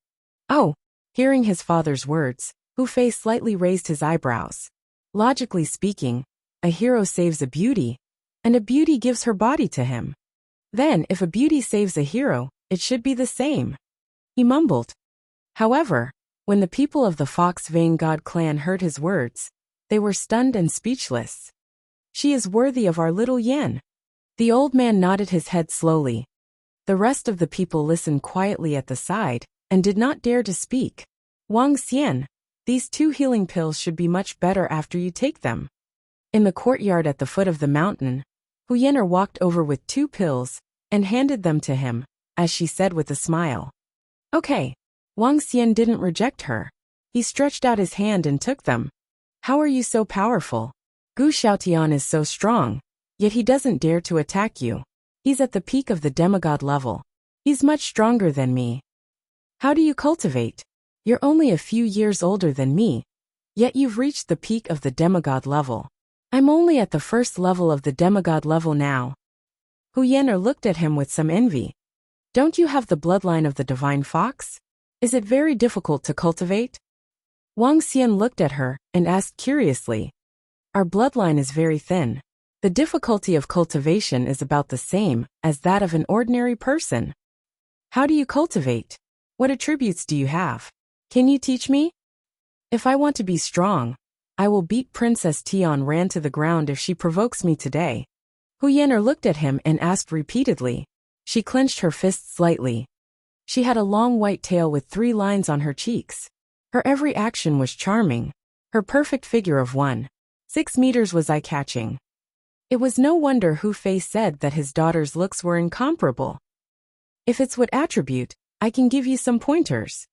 Oh, hearing his father's words, Hu Fei slightly raised his eyebrows. Logically speaking, a hero saves a beauty, and a beauty gives her body to him. Then, if a beauty saves a hero, it should be the same. He mumbled. However, when the people of the fox vein god clan heard his words, they were stunned and speechless. She is worthy of our little Yan. The old man nodded his head slowly. The rest of the people listened quietly at the side and did not dare to speak. Wang Xian, these 2 healing pills should be much better after you take them. In the courtyard at the foot of the mountain, Hu Yan'er walked over with 2 pills and handed them to him, as she said with a smile. Okay. Wang Xian didn't reject her. He stretched out his hand and took them. How are you so powerful? Gu Xiaotian is so strong, yet he doesn't dare to attack you. He's at the peak of the demigod level. He's much stronger than me. How do you cultivate? You're only a few years older than me, yet you've reached the peak of the demigod level. I'm only at the first level of the demigod level now. Hu Yan'er looked at him with some envy. Don't you have the bloodline of the divine fox? Is it very difficult to cultivate? Wang Xian looked at her and asked curiously. Our bloodline is very thin. The difficulty of cultivation is about the same as that of an ordinary person. How do you cultivate? What attributes do you have? Can you teach me? If I want to be strong, I will beat Princess Tian Ran to the ground if she provokes me today. Hu Yan'er looked at him and asked repeatedly. She clenched her fists slightly. She had a long white tail with 3 lines on her cheeks. Her every action was charming. Her perfect figure of 1.6 meters was eye-catching. It was no wonder Hu Fei said that his daughter's looks were incomparable. If it's what attribute, I can give you some pointers.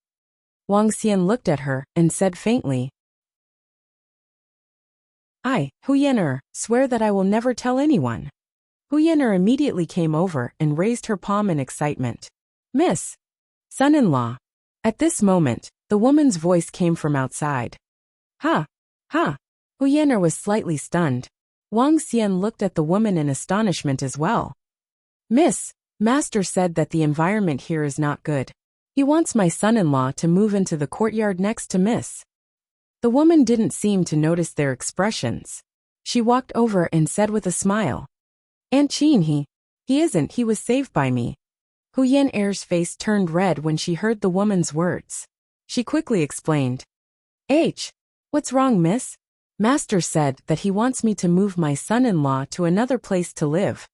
Wang Xian looked at her and said faintly. I, Hu Yan'er, swear that I will never tell anyone. Hu Yan'er immediately came over and raised her palm in excitement. Miss. Son-in-law. At this moment, the woman's voice came from outside. Ha! Ha! Hu Yan'er was slightly stunned. Wang Xian looked at the woman in astonishment as well. Miss, Master said that the environment here is not good. He wants my son-in-law to move into the courtyard next to Miss. The woman didn't seem to notice their expressions. She walked over and said with a smile. Aunt Chin, he isn't, he was saved by me. Hu Yan'er's face turned red when she heard the woman's words. She quickly explained. What's wrong, miss? Master said that he wants me to move my son-in-law to another place to live.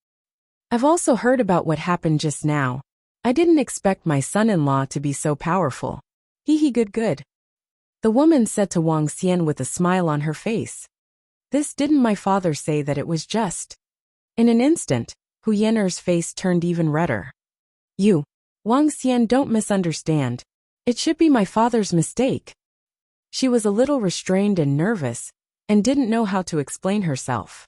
I've also heard about what happened just now. I didn't expect my son-in-law to be so powerful. Good. The woman said to Wang Xian with a smile on her face. Didn't my father say that it was just? In an instant, Hu Yan'er's face turned even redder. You, Wang Xian, don't misunderstand. It should be my father's mistake. She was a little restrained and nervous, and didn't know how to explain herself.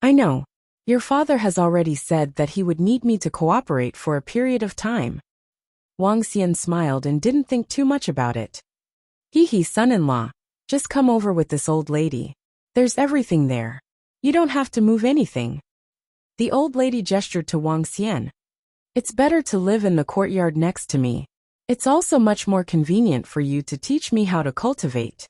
I know. Your father has already said that he would need me to cooperate for a period of time. Wang Xian smiled and didn't think too much about it. Son-in-law, just come over with this old lady. There's everything there. You don't have to move anything. The old lady gestured to Wang Xian. It's better to live in the courtyard next to me. It's also much more convenient for you to teach me how to cultivate.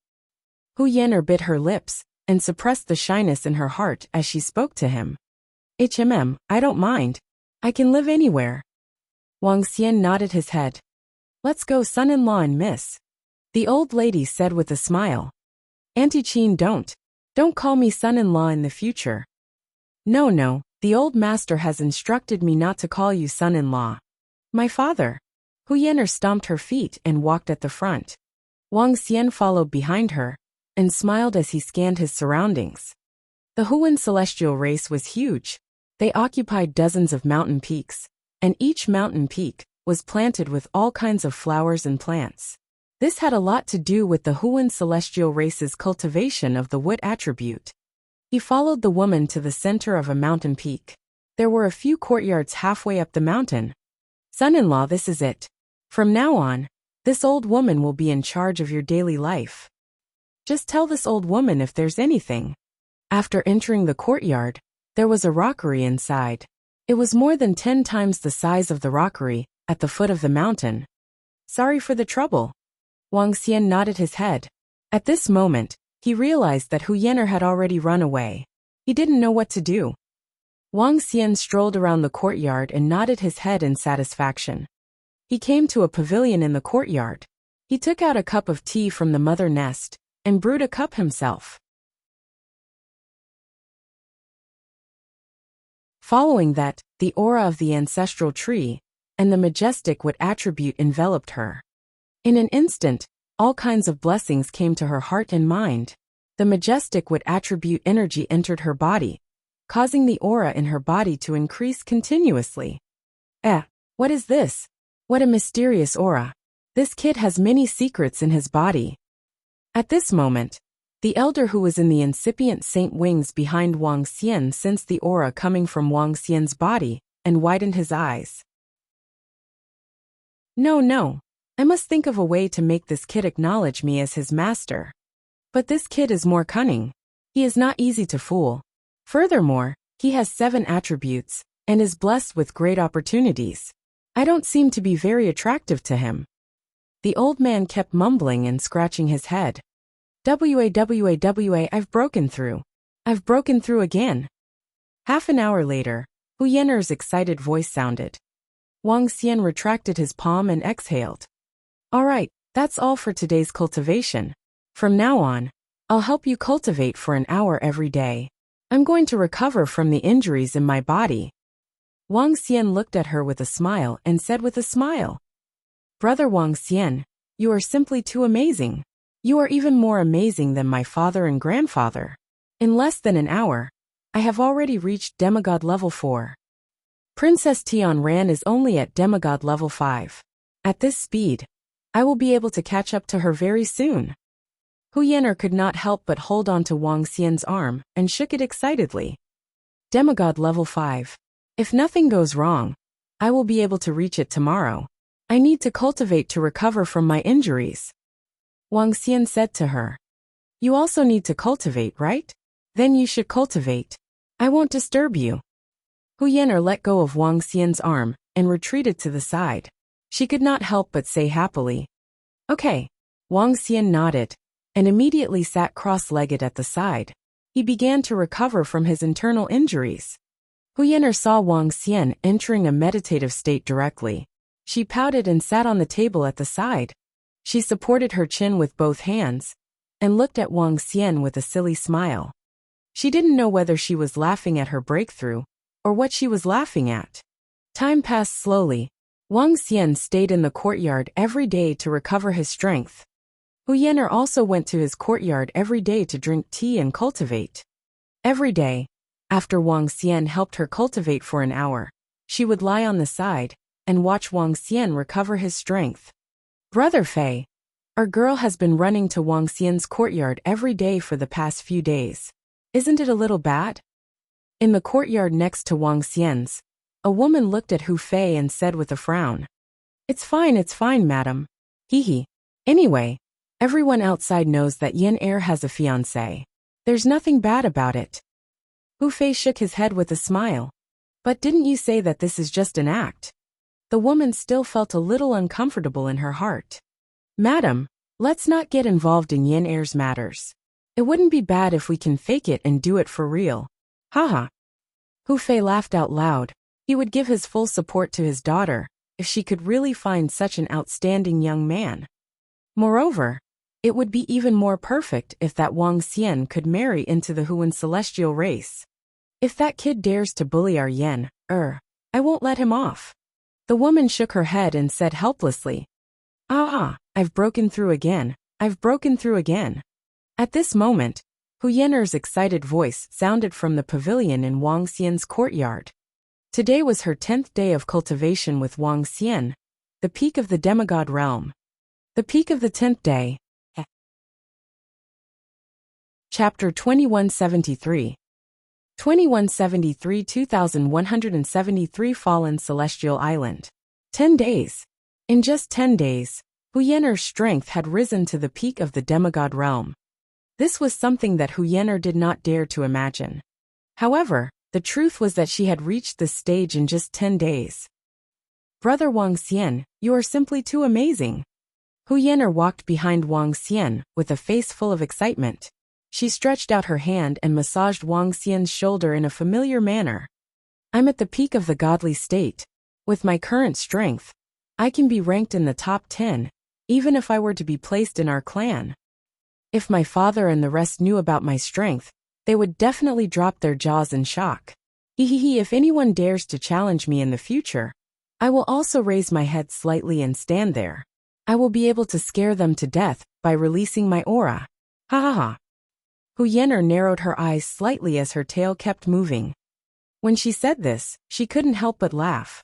Hu Yan'er bit her lips and suppressed the shyness in her heart as she spoke to him. I don't mind. I can live anywhere. Wang Xian nodded his head. Let's go, son-in-law and miss. The old lady said with a smile. Auntie Chin, don't call me son-in-law in the future. No, the old master has instructed me not to call you son-in-law. My father. Hu Yan'er stomped her feet and walked at the front. Wang Xian followed behind her and smiled as he scanned his surroundings. The Huan celestial race was huge. They occupied dozens of mountain peaks, and each mountain peak was planted with all kinds of flowers and plants. This had a lot to do with the Huan celestial race's cultivation of the wood attribute. He followed the woman to the center of a mountain peak. There were a few courtyards halfway up the mountain. Son-in-law, this is it. From now on, this old woman will be in charge of your daily life. Just tell this old woman if there's anything. After entering the courtyard, there was a rockery inside. It was more than 10 times the size of the rockery at the foot of the mountain. Sorry for the trouble. Wang Xian nodded his head. At this moment, he realized that Hu Yan'er had already run away. He didn't know what to do. Wang Xian strolled around the courtyard and nodded his head in satisfaction. He came to a pavilion in the courtyard. He took out a cup of tea from the mother nest and brewed a cup himself. Following that, the aura of the ancestral tree and the majestic wood attribute enveloped her. In an instant, all kinds of blessings came to her heart and mind. The majestic wood attribute energy entered her body, causing the aura in her body to increase continuously. What is this? What a mysterious aura. This kid has many secrets in his body. At this moment, the elder who was in the incipient saint wings behind Wang Xian sensed the aura coming from Wang Xian's body and widened his eyes. No. I must think of a way to make this kid acknowledge me as his master. But this kid is more cunning. He is not easy to fool. Furthermore, he has 7 attributes and is blessed with great opportunities. I don't seem to be very attractive to him. The old man kept mumbling and scratching his head. I've broken through. I've broken through again. Half an hour later, Hu Yan'er's excited voice sounded. Wang Xian retracted his palm and exhaled. All right, that's all for today's cultivation. From now on, I'll help you cultivate for an hour every day. I'm going to recover from the injuries in my body. Wang Xian looked at her with a smile and said with a smile, Brother Wang Xian, you are simply too amazing. You are even more amazing than my father and grandfather. In less than an hour, I have already reached demigod level 4. Princess Tian Ran is only at demigod level 5. At this speed, I will be able to catch up to her very soon. Hu Yan'er could not help but hold on to Wang Xian's arm and shook it excitedly. Demigod level 5. If nothing goes wrong, I will be able to reach it tomorrow. I need to cultivate to recover from my injuries. Wang Xian said to her. You also need to cultivate, right? Then you should cultivate. I won't disturb you. Hu Yan'er let go of Wang Xian's arm and retreated to the side. She could not help but say happily, Okay. Wang Xian nodded and immediately sat cross-legged at the side. He began to recover from his internal injuries. Hu Yan'er saw Wang Xian entering a meditative state directly. She pouted and sat on the table at the side. She supported her chin with both hands and looked at Wang Xian with a silly smile. She didn't know whether she was laughing at her breakthrough or what she was laughing at. Time passed slowly. Wang Xian stayed in the courtyard every day to recover his strength. Hu Yan'er also went to his courtyard every day to drink tea and cultivate. Every day, after Wang Xian helped her cultivate for an hour, she would lie on the side and watch Wang Xian recover his strength. Brother Fei, our girl has been running to Wang Xian's courtyard every day for the past few days. Isn't it a little bad? In the courtyard next to Wang Xian's, a woman looked at Hu Fei and said with a frown, it's fine, madam. Hee. Anyway, everyone outside knows that Yan Er has a fiancé. There's nothing bad about it. Hu Fei shook his head with a smile. But didn't you say that this is just an act? The woman still felt a little uncomfortable in her heart. Madam, let's not get involved in Yan Er's matters. It wouldn't be bad if we can fake it and do it for real. Haha. Hu Fei laughed out loud. He would give his full support to his daughter if she could really find such an outstanding young man. Moreover, it would be even more perfect if that Wang Xian could marry into the Huan celestial race. If that kid dares to bully our Yan Er, I won't let him off. The woman shook her head and said helplessly, I've broken through again. At this moment, Hu Yan'er's excited voice sounded from the pavilion in Wang Xian's courtyard. Today was her 10th day of cultivation with Wang Xian, the peak of the demigod realm. The peak of the 10th day. Chapter 2173. 2173 Fallen Celestial Island. 10 days. In just 10 days, Hu Yan'er's strength had risen to the peak of the demigod realm. This was something that Hu Yan'er did not dare to imagine. However, the truth was that she had reached this stage in just 10 days. Brother Wang Xian, you are simply too amazing. Hu Yan'er walked behind Wang Xian with a face full of excitement. She stretched out her hand and massaged Wang Xian's shoulder in a familiar manner. I'm at the peak of the godly state. With my current strength, I can be ranked in the top 10, even if I were to be placed in our clan. If my father and the rest knew about my strength, they would definitely drop their jaws in shock. If anyone dares to challenge me in the future, I will also raise my head slightly and stand there. I will be able to scare them to death by releasing my aura. Ha ha ha. Hu Yan'er narrowed her eyes slightly as her tail kept moving. When she said this, she couldn't help but laugh.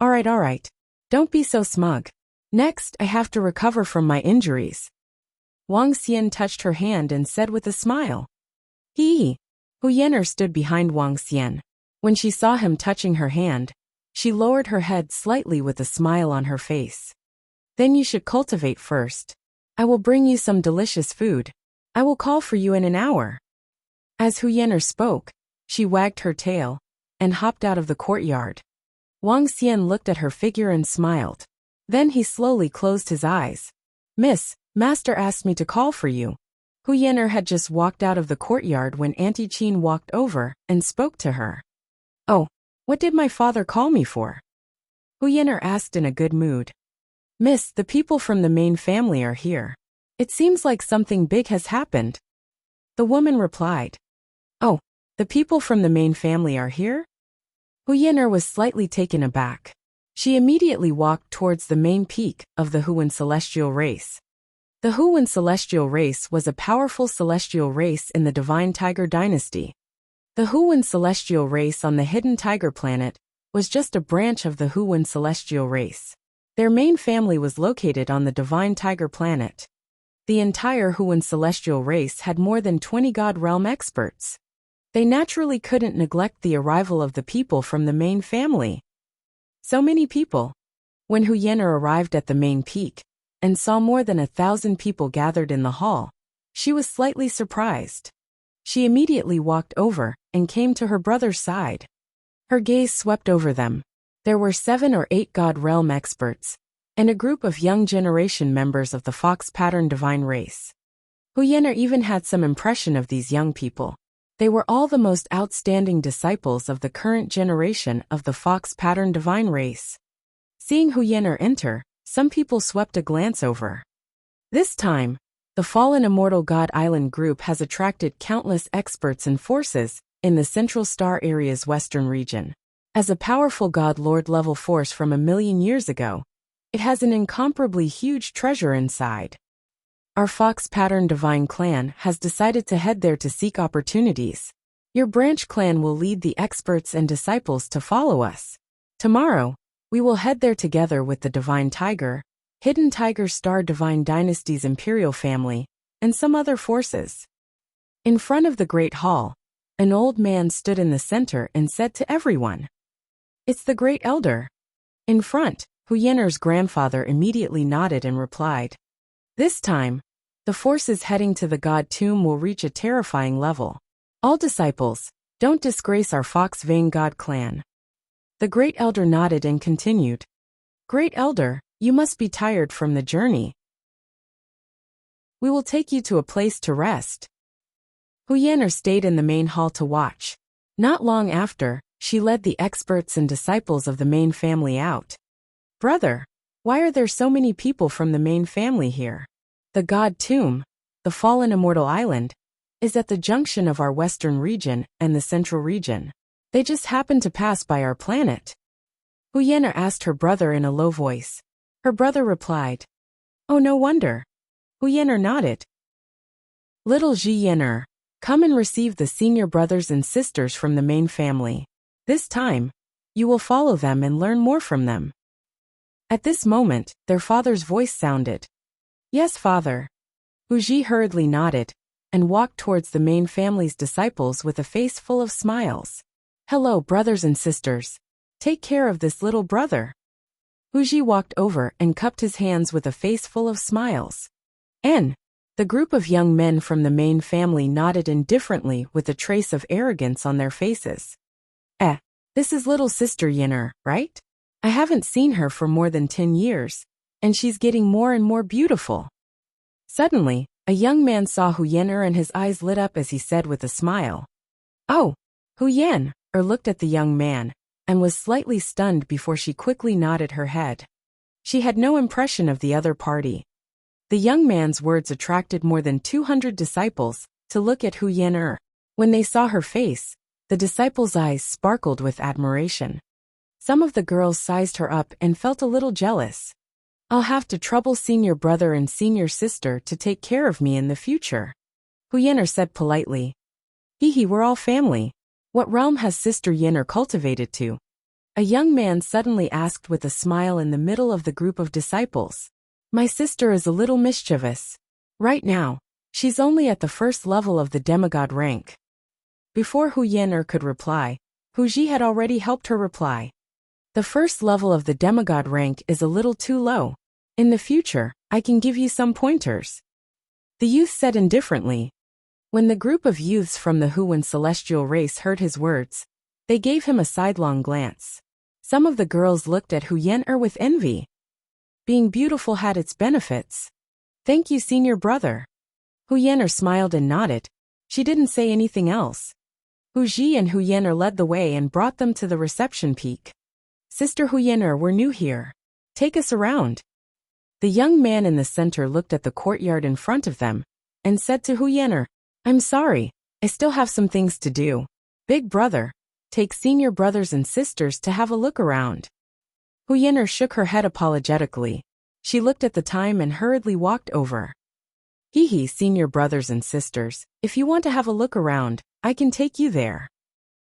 All right. Don't be so smug. Next, I have to recover from my injuries. Wang Xian touched her hand and said with a smile. Hu Yan'er stood behind Wang Xian. When she saw him touching her hand, she lowered her head slightly with a smile on her face. Then you should cultivate first. I will bring you some delicious food. I will call for you in an hour. As Hu Yan'er spoke, she wagged her tail and hopped out of the courtyard. Wang Xian looked at her figure and smiled. Then he slowly closed his eyes. Miss, Master asked me to call for you. Hu Yan'er had just walked out of the courtyard when Auntie Qin walked over and spoke to her. Oh, what did my father call me for? Hu Yan'er asked in a good mood. Miss, the people from the main family are here. It seems like something big has happened. The woman replied. Oh, the people from the main family are here? Hu Yan'er was slightly taken aback. She immediately walked towards the main peak of the Huan celestial race. The Huan celestial race was a powerful celestial race in the Divine Tiger dynasty. The Huan celestial race on the hidden tiger planet was just a branch of the Huan celestial race. Their main family was located on the Divine Tiger planet. The entire Huan celestial race had more than 20 God realm experts. They naturally couldn't neglect the arrival of the people from the main family. So many people. When Hu Yan'er arrived at the main peak and saw more than 1,000 people gathered in the hall, she was slightly surprised. She immediately walked over and came to her brother's side. Her gaze swept over them. There were 7 or 8 God Realm experts and a group of young generation members of the Fox Pattern Divine race. Hu Yan'er even had some impression of these young people. They were all the most outstanding disciples of the current generation of the Fox Pattern Divine race. Seeing Hu Yan'er enter, some people swept a glance over. This time, the Fallen Immortal God Island group has attracted countless experts and forces in the Central Star Area's western region. As a powerful God Lord level force from 1,000,000 years ago, it has an incomparably huge treasure inside. Our Fox Pattern Divine clan has decided to head there to seek opportunities. Your branch clan will lead the experts and disciples to follow us. Tomorrow, we will head there together with the Divine Tiger, Hidden Tiger Star Divine Dynasty's Imperial family, and some other forces. In front of the Great Hall, an old man stood in the center and said to everyone, "It's the Great Elder." In front, Hu Yan'er's grandfather immediately nodded and replied, "This time, the forces heading to the God Tomb will reach a terrifying level. All disciples, don't disgrace our Fox Vein God clan." The Great Elder nodded and continued, "Great Elder, you must be tired from the journey. We will take you to a place to rest." Hu Yan'er stayed in the main hall to watch. Not long after, she led the experts and disciples of the main family out. "Brother, why are there so many people from the main family here? The God Tomb, the Fallen Immortal Island, is at the junction of our western region and the central region. They just happened to pass by our planet." Hu Yan'er asked her brother in a low voice. Her brother replied, "Oh, no wonder." Hu Yan'er nodded. "Little Ji Yan'er, come and receive the senior brothers and sisters from the main family. This time, you will follow them and learn more from them." At this moment, their father's voice sounded. "Yes, father." Hu Ji hurriedly nodded and walked towards the main family's disciples with a face full of smiles. "Hello, brothers and sisters. Take care of this little brother." Hu Ji walked over and cupped his hands with a face full of smiles. The group of young men from the main family nodded indifferently with a trace of arrogance on their faces. This is little sister Yan'er, right? I haven't seen her for more than 10 years, and she's getting more and more beautiful." Suddenly, a young man saw Hu Yan'er and his eyes lit up as he said with a smile, "Oh, Hu Yan'er," looked at the young man and was slightly stunned before she quickly nodded her head. She had no impression of the other party. The young man's words attracted more than 200 disciples to look at Hu Yan'er. When they saw her face, the disciples' eyes sparkled with admiration. Some of the girls sized her up and felt a little jealous. "I'll have to trouble senior brother and senior sister to take care of me in the future," Hu Yan'er said politely. "Hee, we're all family. What realm has Sister Yan'er cultivated to?" A young man suddenly asked with a smile in the middle of the group of disciples. "My sister is a little mischievous. Right now, she's only at the first level of the demigod rank." Before Hu Yan'er could reply, Hu Ji had already helped her reply. "The first level of the demigod rank is a little too low. In the future, I can give you some pointers," the youth said indifferently. When the group of youths from the Huan celestial race heard his words, they gave him a sidelong glance. Some of the girls looked at Hu Yan'er with envy. Being beautiful had its benefits. "Thank you, senior brother." Hu Yan'er smiled and nodded. She didn't say anything else. Hu Ji and Hu Yan'er led the way and brought them to the reception peak. "Sister Hu Yan'er, we're new here. Take us around." The young man in the center looked at the courtyard in front of them and said to Hu Yan'er, "I'm sorry, I still have some things to do. Big brother, take senior brothers and sisters to have a look around." Hu Yan'er shook her head apologetically. She looked at the time and hurriedly walked over. "Hee, senior brothers and sisters, if you want to have a look around, I can take you there,"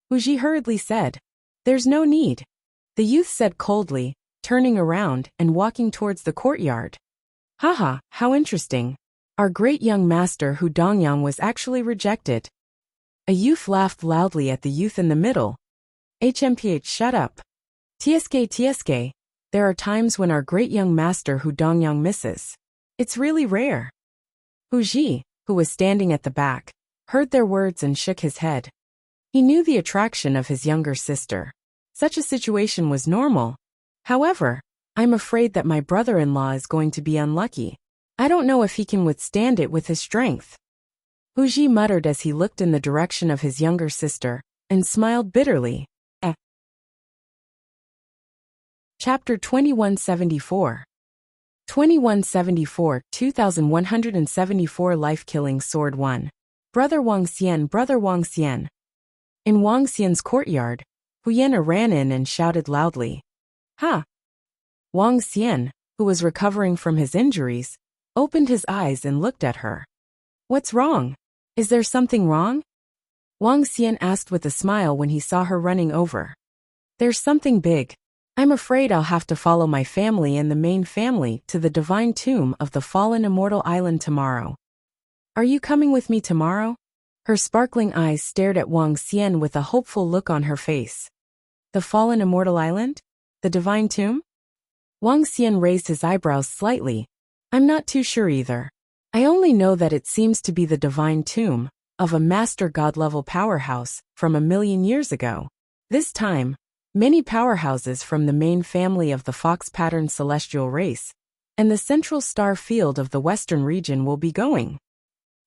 Hu Ji hurriedly said. "There's no need," the youth said coldly, turning around and walking towards the courtyard. "Haha, how interesting. Our great young master Hu Dongyang was actually rejected." A youth laughed loudly at the youth in the middle. HMPH, shut up. TSK, there are times when our great young master Hu Dongyang misses. It's really rare. Hu Ji, who was standing at the back, heard their words and shook his head. He knew the attraction of his younger sister. Such a situation was normal. However, I'm afraid that my brother-in-law is going to be unlucky. I don't know if he can withstand it with his strength. Hu Ji muttered as he looked in the direction of his younger sister, and smiled bitterly. Chapter 2174. 2174, 2174 Life-Killing Sword 1. Brother Wang Xian. In Wang Xian's courtyard, Hu Yan ran in and shouted loudly. Ha! Wang Xian, who was recovering from his injuries, opened his eyes and looked at her. What's wrong? Is there something wrong? Wang Xian asked with a smile when he saw her running over. There's something big. I'm afraid I'll have to follow my family and the main family to the divine tomb of the fallen immortal island tomorrow. Are you coming with me tomorrow? Her sparkling eyes stared at Wang Xian with a hopeful look on her face. The fallen immortal island? The divine tomb? Wang Xian raised his eyebrows slightly. I'm not too sure either. I only know that it seems to be the divine tomb of a master god-level powerhouse from 1,000,000 years ago. This time, many powerhouses from the main family of the fox-patterned celestial race and the central star field of the western region will be going.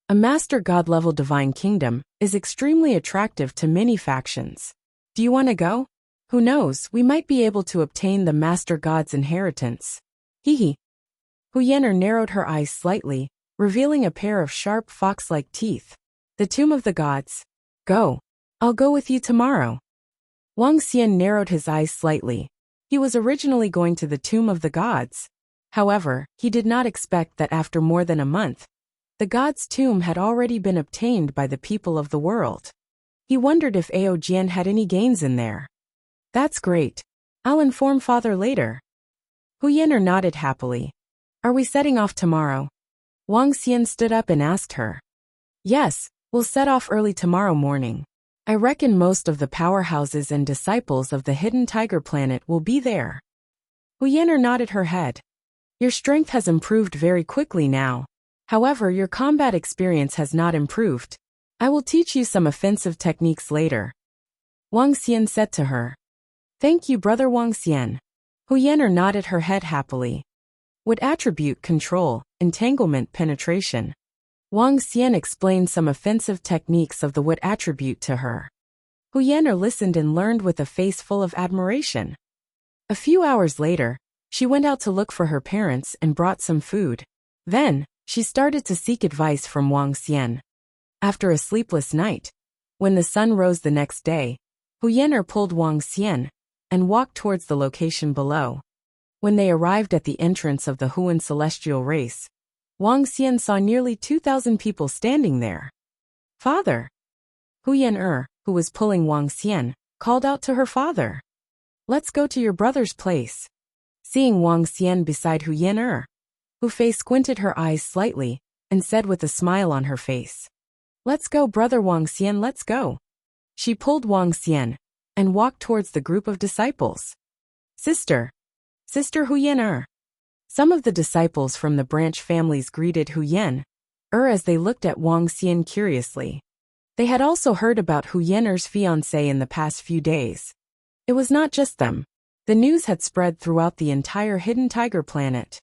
A master god-level divine kingdom is extremely attractive to many factions. Do you want to go? Who knows, we might be able to obtain the master god's inheritance. Hee. Hu Yan'er narrowed her eyes slightly, revealing a pair of sharp fox-like teeth. The tomb of the gods. Go. I'll go with you tomorrow. Wang Xian narrowed his eyes slightly. He was originally going to the tomb of the gods. However, he did not expect that after more than a month, the god's tomb had already been obtained by the people of the world. He wondered if Ao Jian had any gains in there. That's great. I'll inform father later. Hu Yan'er nodded happily. Are we setting off tomorrow? Wang Xian stood up and asked her. Yes, we'll set off early tomorrow morning. I reckon most of the powerhouses and disciples of the hidden tiger planet will be there. Hu Yan'er nodded her head. Your strength has improved very quickly now. However, your combat experience has not improved. I will teach you some offensive techniques later. Wang Xian said to her. Thank you, brother Wang Xian. Hu Yan'er nodded her head happily. Would attribute control, entanglement, penetration. Wang Xian explained some offensive techniques of the wood attribute to her. Hu Yan'er listened and learned with a face full of admiration. A few hours later, she went out to look for her parents and brought some food. Then, she started to seek advice from Wang Xian. After a sleepless night, when the sun rose the next day, Hu Yan'er pulled Wang Xian and walked towards the location below. When they arrived at the entrance of the Huan celestial race, Wang Xian saw nearly 2,000 people standing there. Father! Hu Yan'er, who was pulling Wang Xian, called out to her father. Let's go to your brother's place. Seeing Wang Xian beside Hu Yan'er, Hu Fei squinted her eyes slightly and said with a smile on her face. Let's go, brother Wang Xian, let's go. She pulled Wang Xian and walked towards the group of disciples. Sister Hu Yan'er. Some of the disciples from the branch families greeted Hu Yan'er as they looked at Wang Xian curiously. They had also heard about Hu Yan'er's fiancé in the past few days. It was not just them. The news had spread throughout the entire hidden tiger planet.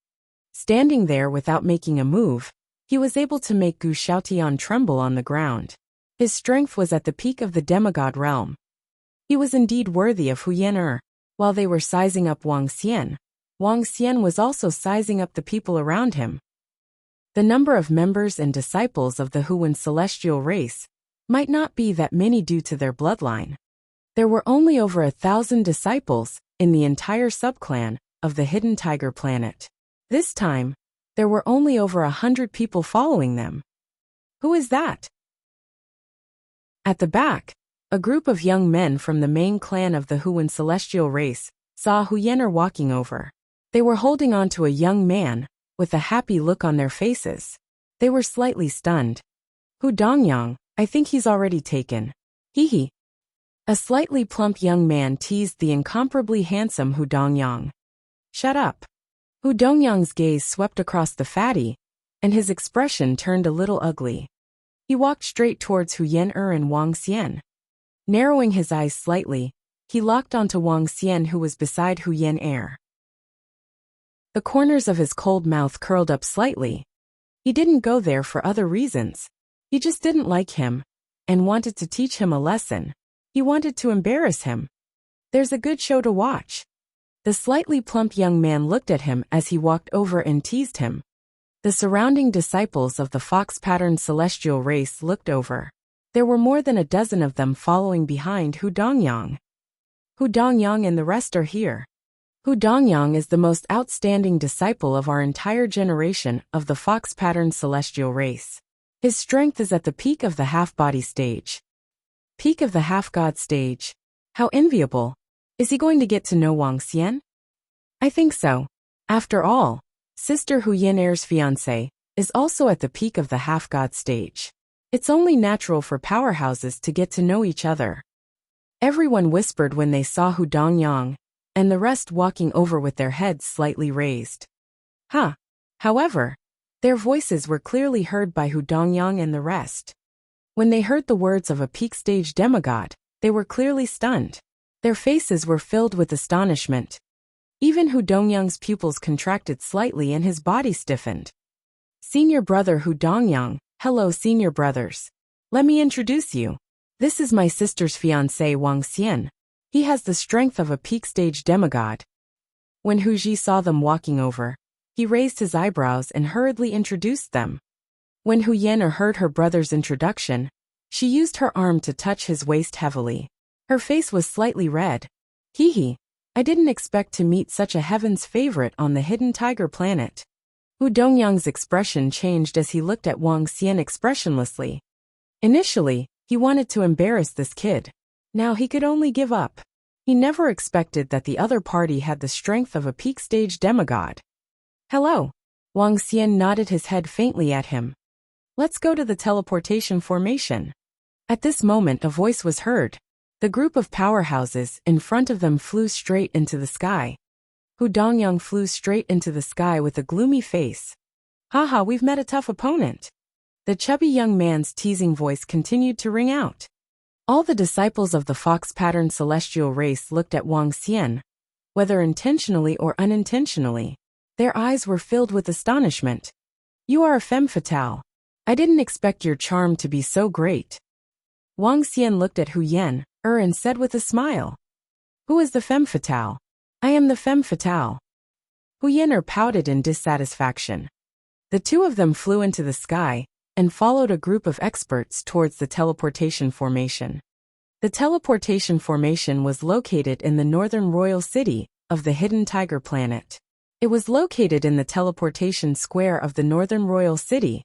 Standing there without making a move, he was able to make Gu Xiaotian tremble on the ground. His strength was at the peak of the demigod realm. He was indeed worthy of Hu Yan'er. While they were sizing up Wang Xian was also sizing up the people around him. The number of members and disciples of the Huan celestial race might not be that many due to their bloodline. There were only over 1,000 disciples in the entire subclan of the hidden tiger planet. This time, there were only over 100 people following them. Who is that? At the back, a group of young men from the main clan of the Huan celestial race saw Hu Yan'er walking over. They were holding on to a young man with a happy look on their faces. They were slightly stunned. Hu Dongyang, I think he's already taken. Hee hee. A slightly plump young man teased the incomparably handsome Hu Dongyang. Shut up. Hu Dongyang's gaze swept across the fatty, and his expression turned a little ugly. He walked straight towards Hu Yan-er and Wang Xian. Narrowing his eyes slightly, he locked onto Wang Xian, who was beside Hu Yan-er. The corners of his cold mouth curled up slightly. He didn't go there for other reasons. He just didn't like him, and wanted to teach him a lesson. He wanted to embarrass him. There's a good show to watch. The slightly plump young man looked at him as he walked over and teased him. The surrounding disciples of the fox-patterned celestial race looked over. There were more than a dozen of them following behind Hu Dongyang. Hu Dongyang and the rest are here. Hu Dongyang is the most outstanding disciple of our entire generation of the fox-patterned celestial race. His strength is at the peak of the half-body stage. Peak of the half-god stage. How enviable. Is he going to get to know Wang Xian? I think so. After all, Sister Hu Yan-er's fiancé is also at the peak of the half-god stage. It's only natural for powerhouses to get to know each other. Everyone whispered when they saw Hu Dongyang, and the rest walking over with their heads slightly raised. However, their voices were clearly heard by Hu Dongyang and the rest. When they heard the words of a peak stage demigod, they were clearly stunned. Their faces were filled with astonishment. Even Hu Dongyang's pupils contracted slightly and his body stiffened. Senior brother Hu Dongyang, hello senior brothers. Let me introduce you. This is my sister's fiancé Wang Xian. He has the strength of a peak stage demigod. When Hu Ji saw them walking over, he raised his eyebrows and hurriedly introduced them. When Hu Yan-er heard her brother's introduction, she used her arm to touch his waist heavily. Her face was slightly red. Hee hee. I didn't expect to meet such a heaven's favorite on the hidden tiger planet. Hu Dongyang's expression changed as he looked at Wang Xian expressionlessly. Initially, he wanted to embarrass this kid. Now he could only give up. He never expected that the other party had the strength of a peak stage demigod. Hello. Wang Xian nodded his head faintly at him. Let's go to the teleportation formation. At this moment a voice was heard. The group of powerhouses in front of them flew straight into the sky. Hu Dongyang flew straight into the sky with a gloomy face. Haha, we've met a tough opponent. The chubby young man's teasing voice continued to ring out. All the disciples of the fox-patterned celestial race looked at Wang Xian. Whether intentionally or unintentionally, their eyes were filled with astonishment. You are a femme fatale. I didn't expect your charm to be so great. Wang Xian looked at Hu Yan-er and said with a smile. Who is the femme fatale? I am the femme fatale. Hu Yan-er pouted in dissatisfaction. The two of them flew into the sky and followed a group of experts towards the teleportation formation. The teleportation formation was located in the northern royal city of the hidden tiger planet. It was located in the teleportation square of the northern royal city.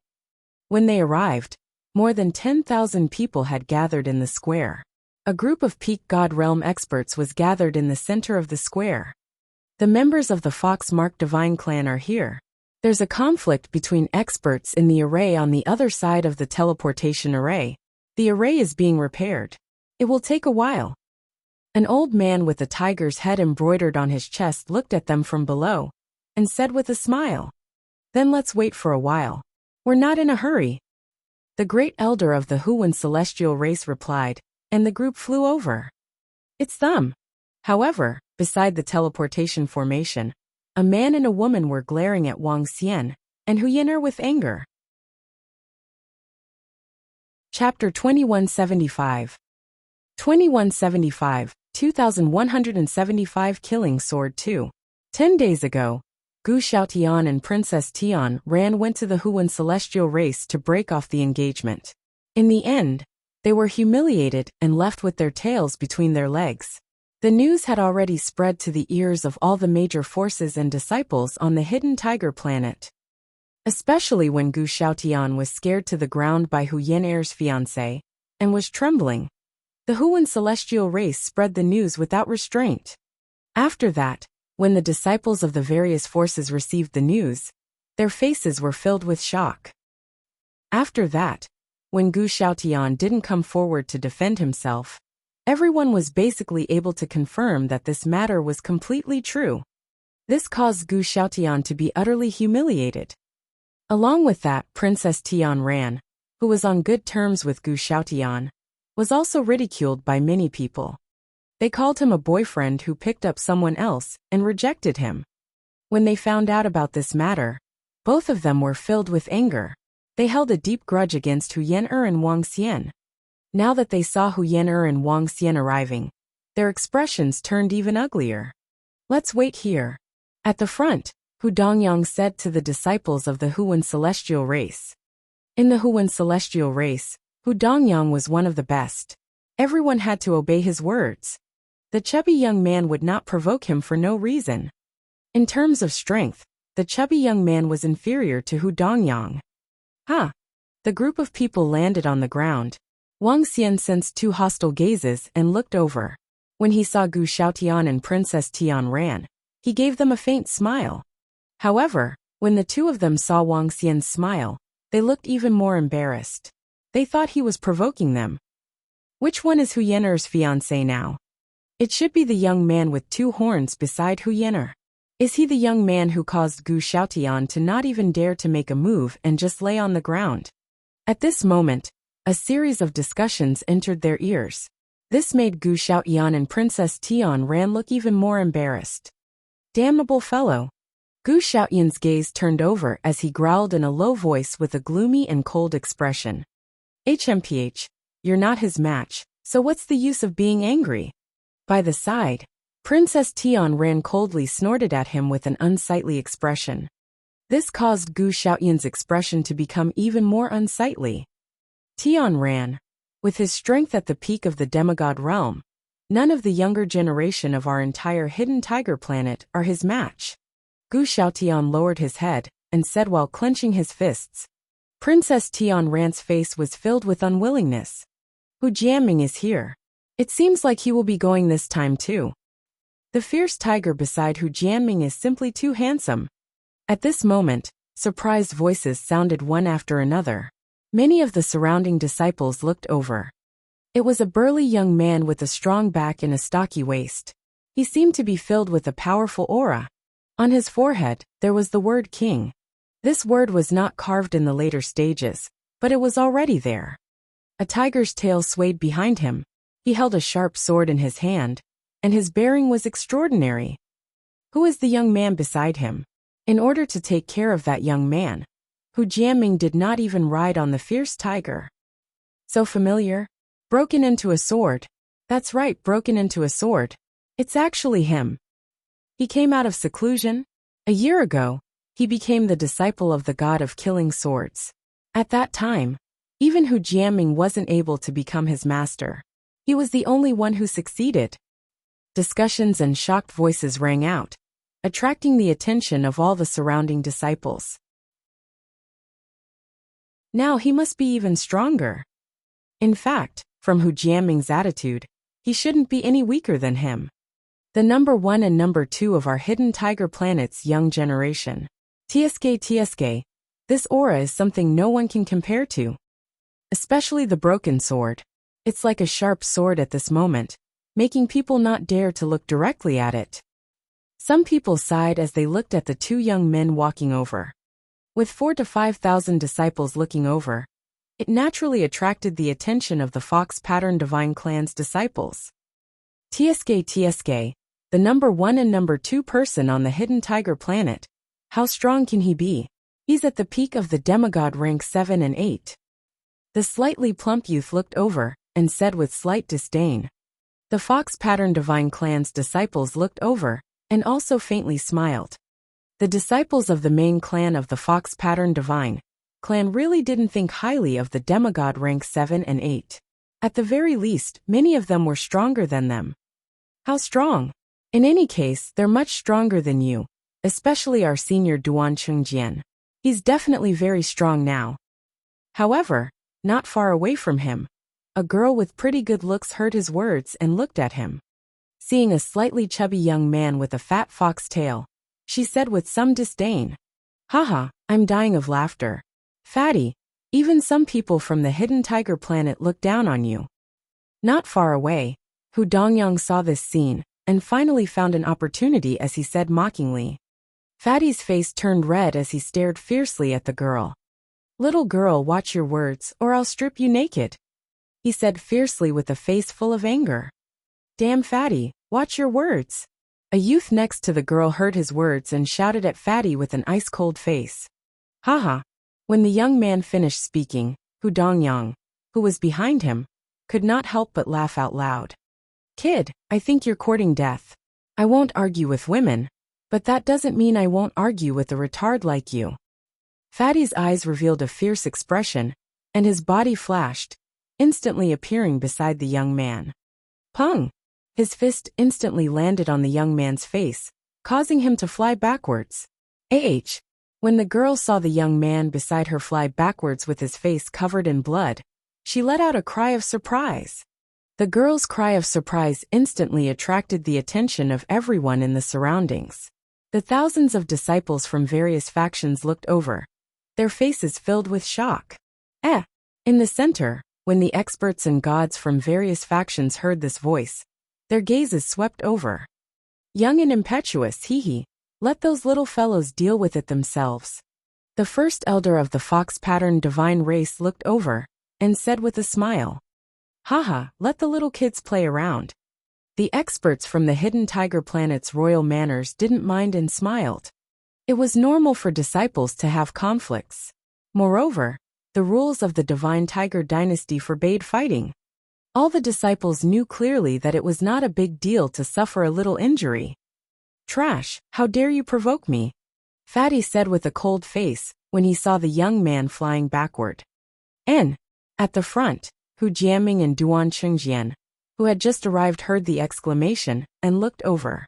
When they arrived, more than 10,000 people had gathered in the square. A group of peak god realm experts was gathered in the center of the square. The members of the Fox-Mark Divine clan are here. There's a conflict between experts in the array on the other side of the teleportation array. The array is being repaired. It will take a while. An old man with a tiger's head embroidered on his chest looked at them from below and said with a smile, Then let's wait for a while. We're not in a hurry. The great elder of the Huan celestial race replied, and the group flew over. It's them. However, beside the teleportation formation, a man and a woman were glaring at Wang Xian and Hu Yan-er with anger. Chapter 2175. 2175, 2175 Killing Sword 2. 10 days ago, Gu Xiaotian and Princess Tian went to the Huan celestial race to break off the engagement. In the end, they were humiliated and left with their tails between their legs. The news had already spread to the ears of all the major forces and disciples on the hidden tiger planet. Especially when Gu Xiaotian was scared to the ground by Hu Yan-er's fiancé and was trembling. The Huan celestial race spread the news without restraint. After that, when the disciples of the various forces received the news, their faces were filled with shock. After that, When Gu Xiaotian didn't come forward to defend himself, everyone was basically able to confirm that this matter was completely true. This caused Gu Xiaotian to be utterly humiliated. Along with that, Princess Tian Ran, who was on good terms with Gu Xiaotian, was also ridiculed by many people. They called him a boyfriend who picked up someone else and rejected him. When they found out about this matter, both of them were filled with anger. They held a deep grudge against Hu Yan'er and Wang Xian. Now that they saw Hu Yan'er and Wang Xian arriving, their expressions turned even uglier. Let's wait here. At the front, Hu Dongyang said to the disciples of the Huan celestial race. In the Huan celestial race, Hu Dongyang was one of the best. Everyone had to obey his words. The chubby young man would not provoke him for no reason. In terms of strength, the chubby young man was inferior to Hu Dongyang. The group of people landed on the ground. Wang Xian sensed two hostile gazes and looked over. When he saw Gu Xiaotian and Princess Tian Ran, he gave them a faint smile. However, when the two of them saw Wang Xian's smile, they looked even more embarrassed. They thought he was provoking them. Which one is Hu Yan'er's fiancé now? It should be the young man with two horns beside Hu Yan'er. Is he the young man who caused Gu Xiaotian to not even dare to make a move and just lay on the ground? At this moment, a series of discussions entered their ears. This made Gu Xiaotian and Princess Tian Ran look even more embarrassed. Damnable fellow. Gu Xiaotian's gaze turned over as he growled in a low voice with a gloomy and cold expression. HMPH, you're not his match, so what's the use of being angry? By the side, Princess Tian Ran coldly snorted at him with an unsightly expression. This caused Gu Xiaotian's expression to become even more unsightly. Tian Ran, with his strength at the peak of the demigod realm, none of the younger generation of our entire hidden tiger planet are his match. Gu Xiaotian lowered his head and said while clenching his fists. Princess Tian Ran's face was filled with unwillingness. Hu Jianming is here. It seems like he will be going this time too. The fierce tiger beside Hu Jianming is simply too handsome. At this moment, surprised voices sounded one after another. Many of the surrounding disciples looked over. It was a burly young man with a strong back and a stocky waist. He seemed to be filled with a powerful aura. On his forehead, there was the word king. This word was not carved in the later stages, but it was already there. A tiger's tail swayed behind him. He held a sharp sword in his hand, and his bearing was extraordinary. Who is the young man beside him? In order to take care of that young man, Hu Jianming did not even ride on the fierce tiger. So familiar? Broken into a sword. That's right, broken into a sword. It's actually him. He came out of seclusion. A year ago, he became the disciple of the god of killing swords. At that time, even Hu Jianming wasn't able to become his master. He was the only one who succeeded. Discussions and shocked voices rang out, attracting the attention of all the surrounding disciples. Now he must be even stronger. In fact, from Hu Jianming's attitude, he shouldn't be any weaker than him. The number 1 and number 2 of our hidden tiger planet's young generation. TSK, this aura is something no one can compare to. Especially the broken sword. It's like a sharp sword at this moment, making people not dare to look directly at it. Some people sighed as they looked at the two young men walking over. With 4,000 to 5,000 disciples looking over, it naturally attracted the attention of the Fox Pattern Divine Clan's disciples. TSK, the number 1 and number 2 person on the hidden tiger planet. How strong can he be? He's at the peak of the demigod rank 7 and 8. The slightly plump youth looked over and said with slight disdain. The Fox Pattern Divine Clan's disciples looked over and also faintly smiled. The disciples of the main clan of the Fox Pattern Divine Clan really didn't think highly of the demigod rank 7 and 8. At the very least, many of them were stronger than them. How strong? In any case, they're much stronger than you, especially our senior Duan Chengjian. He's definitely very strong now. However, not far away from him, a girl with pretty good looks heard his words and looked at him. Seeing a slightly chubby young man with a fat fox tail, she said with some disdain, "Haha, I'm dying of laughter. Fatty, Even some people from the hidden tiger planet look down on you. Not far away, Hu Dongyang saw this scene, and finally found an opportunity as he said mockingly. Fatty's face turned red as he stared fiercely at the girl. Little girl, watch your words, or I'll strip you naked, he said fiercely with a face full of anger. Damn Fatty, watch your words. A youth next to the girl heard his words and shouted at Fatty with an ice-cold face. Haha. When the young man finished speaking, Hu Dongyang, who was behind him, could not help but laugh out loud. Kid, I think you're courting death. I won't argue with women, but that doesn't mean I won't argue with a retard like you. Fatty's eyes revealed a fierce expression, and his body flashed, instantly appearing beside the young man. Pung! His fist instantly landed on the young man's face, causing him to fly backwards. When the girl saw the young man beside her fly backwards with his face covered in blood, she let out a cry of surprise. The girl's cry of surprise instantly attracted the attention of everyone in the surroundings. The thousands of disciples from various factions looked over, their faces filled with shock. In the center, when the experts and gods from various factions heard this voice, their gazes swept over. Young and impetuous, let those little fellows deal with it themselves. The first elder of the fox-patterned divine race looked over, and said with a smile. Haha, let the little kids play around. The experts from the hidden tiger planet's royal manners didn't mind and smiled. It was normal for disciples to have conflicts. Moreover, the rules of the divine tiger dynasty forbade fighting. All the disciples knew clearly that it was not a big deal to suffer a little injury. Trash, how dare you provoke me? Fatty said with a cold face, when he saw the young man flying backward. At the front, Hu Jiaming and Duan Chengjian, who had just arrived, heard the exclamation, and looked over.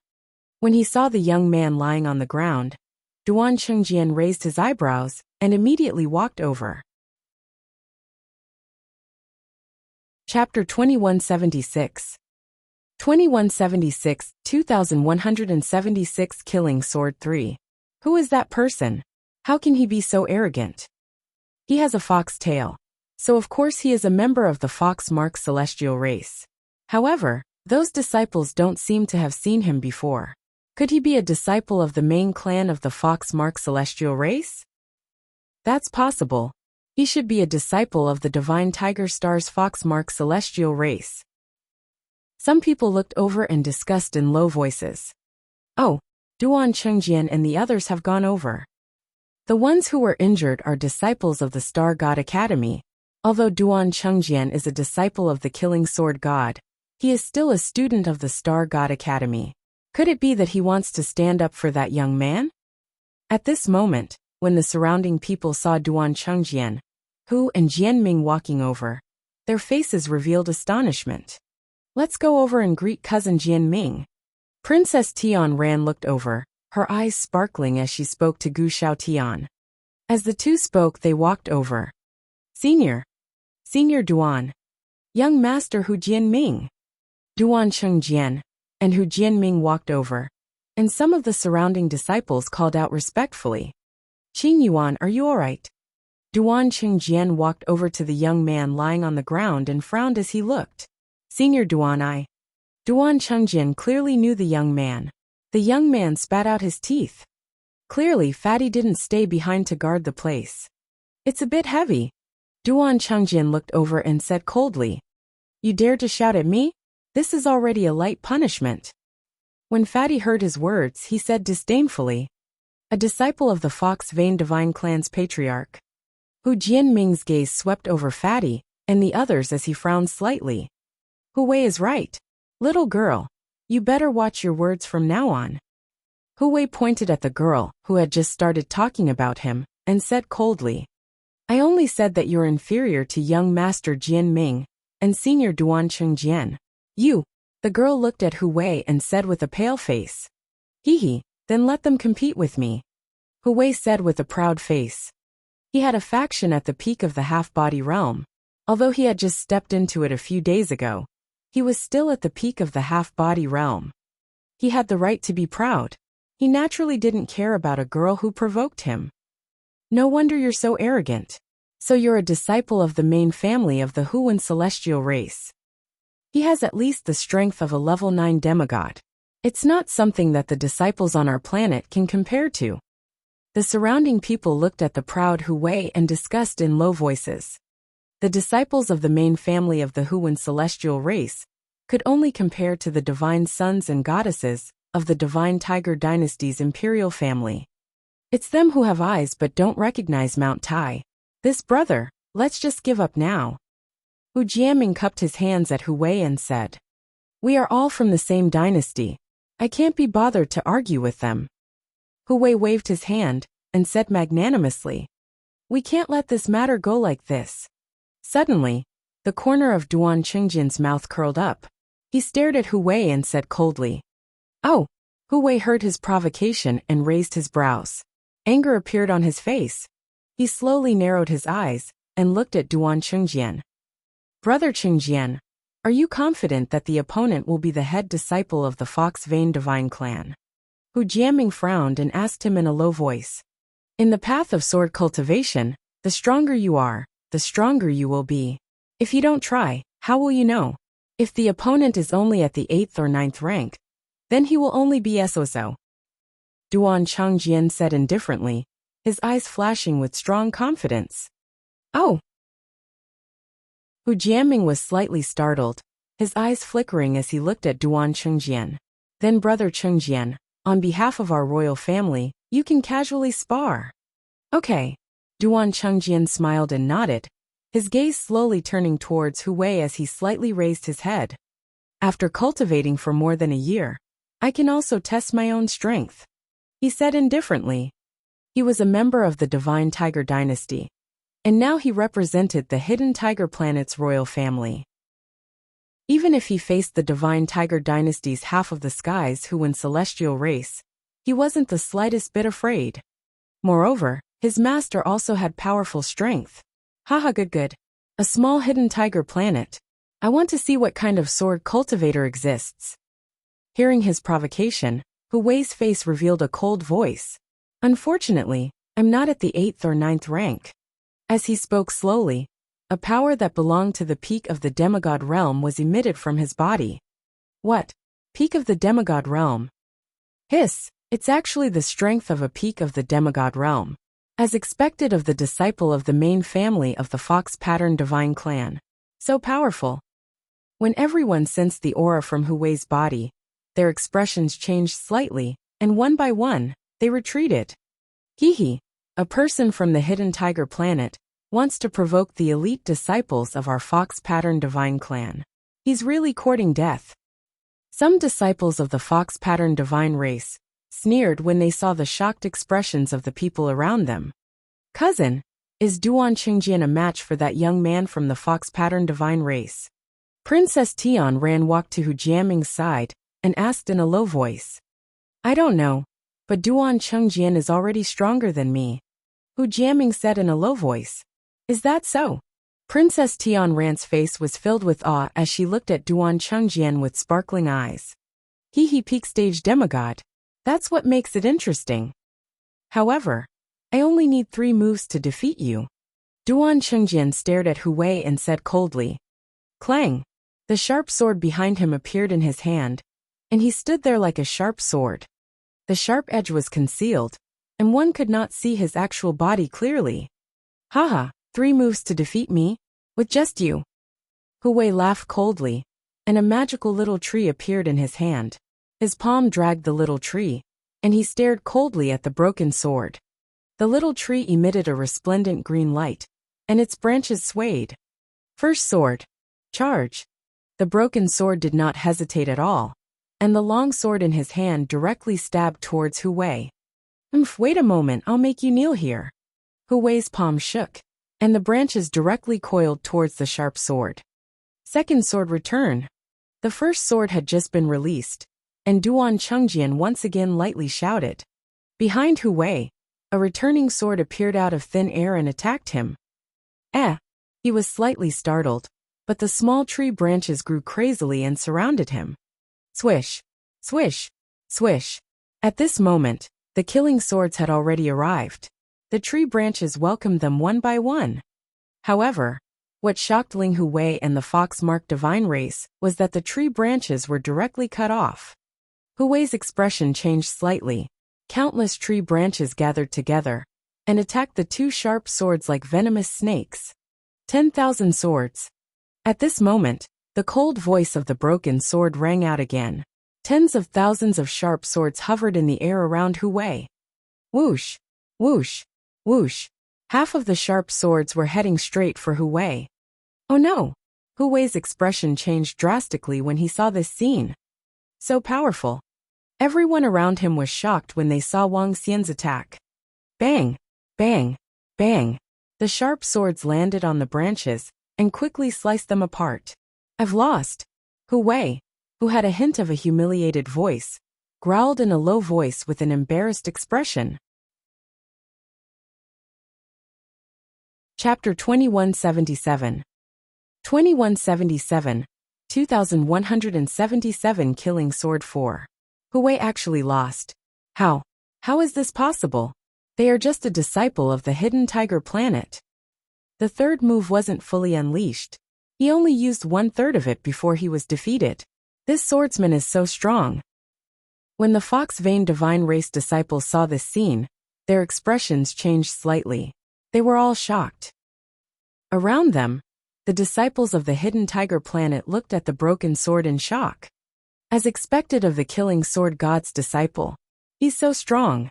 When he saw the young man lying on the ground, Duan Chengjian raised his eyebrows, and immediately walked over. Chapter 2176. 2176, 2176 Killing Sword 3. Who is that person? How can he be so arrogant? He has a fox tail, so of course he is a member of the fox-marked celestial race. However, those disciples don't seem to have seen him before. Could he be a disciple of the main clan of the fox-marked celestial race? That's possible. He should be a disciple of the divine tiger star's fox-marked celestial race. Some people looked over and discussed in low voices. Oh, Duan Chengjian and the others have gone over. The ones who were injured are disciples of the Star God Academy. Although Duan Chengjian is a disciple of the Killing Sword God, he is still a student of the Star God Academy. Could it be that he wants to stand up for that young man? At this moment, when the surrounding people saw Duan Chengjian, Hu and Jianming walking over, their faces revealed astonishment. Let's go over and greet cousin Jianming. Princess Tian Ran looked over, her eyes sparkling as she spoke to Gu Xiaotian. As the two spoke, they walked over. Senior Duan. Young Master Hu Jianming. Duan Chengjian and Hu Jianming walked over, and some of the surrounding disciples called out respectfully. Qing Yuan, are you all right? Duan Chengjian walked over to the young man lying on the ground and frowned as he looked. Senior Duan Duan Chengjian clearly knew the young man. The young man spat out his teeth. Clearly Fatty didn't stay behind to guard the place. It's a bit heavy. Duan Chengjian looked over and said coldly. You dare to shout at me? This is already a light punishment. When Fatty heard his words, he said disdainfully. A disciple of the Fox Vein Divine Clan's patriarch. Hu Jianming's gaze swept over Fatty and the others as he frowned slightly. Hu Wei is right. Little girl, you better watch your words from now on. Hu Wei pointed at the girl who had just started talking about him and said coldly. I only said that you're inferior to young Master Jianming and Senior Duan Chengjian. You. The girl looked at Hu Wei and said with a pale face. Then let them compete with me. Hu Wei said with a proud face. He had a faction at the peak of the half-body realm. Although he had just stepped into it a few days ago, he was still at the peak of the half-body realm. He had the right to be proud. He naturally didn't care about a girl who provoked him. No wonder you're so arrogant. So you're a disciple of the main family of the Huan celestial race. He has at least the strength of a level 9 demigod. It's not something that the disciples on our planet can compare to. The surrounding people looked at the proud Hu Wei and discussed in low voices. The disciples of the main family of the Huan celestial race could only compare to the divine sons and goddesses of the divine Tiger dynasty's imperial family. It's them who have eyes but don't recognize Mount Tai. This brother, let's just give up now. Hu Jiaming cupped his hands at Hu Wei and said, "We are all from the same dynasty. I can't be bothered to argue with them." Hu Wei waved his hand and said magnanimously, "We can't let this matter go like this." Suddenly, the corner of Duan Qingjian's mouth curled up. He stared at Hu Wei and said coldly, "Oh." Hu Wei heard his provocation and raised his brows. Anger appeared on his face. He slowly narrowed his eyes and looked at Duan Qingjian. "Brother Qingjian, are you confident that the opponent will be the head disciple of the Fox Vein Divine Clan?" Hu Jiaming frowned and asked him in a low voice. "In the path of sword cultivation, the stronger you are, the stronger you will be. If you don't try, how will you know? If the opponent is only at the 8th or 9th rank, then he will only be SOSO." Duan Changjian said indifferently, his eyes flashing with strong confidence. "Oh." Hu Jiaming was slightly startled, his eyes flickering as he looked at Duan Chengjian. "Then Brother Chengjian, on behalf of our royal family, you can casually spar." "Okay." Duan Chengjian smiled and nodded, his gaze slowly turning towards Hu Wei as he slightly raised his head. "After cultivating for more than a year, I can also test my own strength," he said indifferently. He was a member of the Divine Tiger Dynasty, and now he represented the Hidden Tiger Planet's royal family. Even if he faced the Divine Tiger Dynasty's half of the skies Huan celestial race, he wasn't the slightest bit afraid. Moreover, his master also had powerful strength. Haha, good. A small hidden tiger planet. I want to see what kind of sword cultivator exists. Hearing his provocation, Hu Wei's face revealed a cold voice. "Unfortunately, I'm not at the 8th or 9th rank." As he spoke slowly, a power that belonged to the peak of the demigod realm was emitted from his body. "What? Peak of the demigod realm?" "Hiss, it's actually the strength of a peak of the demigod realm, as expected of the disciple of the main family of the Fox Pattern Divine Clan. So powerful." When everyone sensed the aura from Hu Wei's body, their expressions changed slightly, and one by one, they retreated. "Hee, a person from the Hidden Tiger Planet wants to provoke the elite disciples of our Fox Pattern Divine Clan. He's really courting death." Some disciples of the Fox Pattern Divine race sneered when they saw the shocked expressions of the people around them. "Cousin, is Duan Qingjian a match for that young man from the Fox Pattern Divine race?" Princess Tian walked to Hu Jiaming's side and asked in a low voice. "I don't know, but Duan Qingjian is already stronger than me," Hu Jiaming said in a low voice. "Is that so?" Princess Tian's face was filled with awe as she looked at Duan Qingjian with sparkling eyes. "He peak stage demigod. That's what makes it interesting. However, I only need 3 moves to defeat you." Duan Qingjian stared at Hu Wei and said coldly. Clang! The sharp sword behind him appeared in his hand, and he stood there like a sharp sword. The sharp edge was concealed, and one could not see his actual body clearly. "Haha, 3 moves to defeat me? With just you?" Hu Wei laughed coldly, and a magical little tree appeared in his hand. His palm dragged the little tree, and he stared coldly at the broken sword. The little tree emitted a resplendent green light, and its branches swayed. First sword. Charge. The broken sword did not hesitate at all, and the long sword in his hand directly stabbed towards Hu Wei. Wait a moment, I'll make you kneel here." Hu Wei's palm shook, and the branches directly coiled towards the sharp sword. Second sword return. The first sword had just been released, and Duan Chengjian once again lightly shouted. Behind Hu Wei, a returning sword appeared out of thin air and attacked him. He was slightly startled, but the small tree branches grew crazily and surrounded him. Swish, swish, swish. At this moment, the killing swords had already arrived. The tree branches welcomed them one by one. However, what shocked Ling Hui and the fox-marked divine race was that the tree branches were directly cut off. Hui's expression changed slightly. Countless tree branches gathered together and attacked the two sharp swords like venomous snakes. 10,000 swords. At this moment, the cold voice of the broken sword rang out again. Tens of thousands of sharp swords hovered in the air around Hui. Whoosh, whoosh, whoosh. Half of the sharp swords were heading straight for Hui. Oh no! Hui's expression changed drastically when he saw this scene. So powerful. Everyone around him was shocked when they saw Wang Xian's attack. Bang! Bang! Bang! The sharp swords landed on the branches and quickly sliced them apart. I've lost. Hui, who had a hint of a humiliated voice, growled in a low voice with an embarrassed expression. Chapter 2177. 2177, 2177 Killing Sword 4. Hui actually lost. How? How is this possible? They are just a disciple of the hidden tiger planet. The third move wasn't fully unleashed. He only used 1/3 of it before he was defeated. This swordsman is so strong. When the Fox Vein Divine Race disciples saw this scene, their expressions changed slightly. They were all shocked. Around them, the disciples of the hidden tiger planet looked at the broken sword in shock. As expected of the killing sword god's disciple, he's so strong.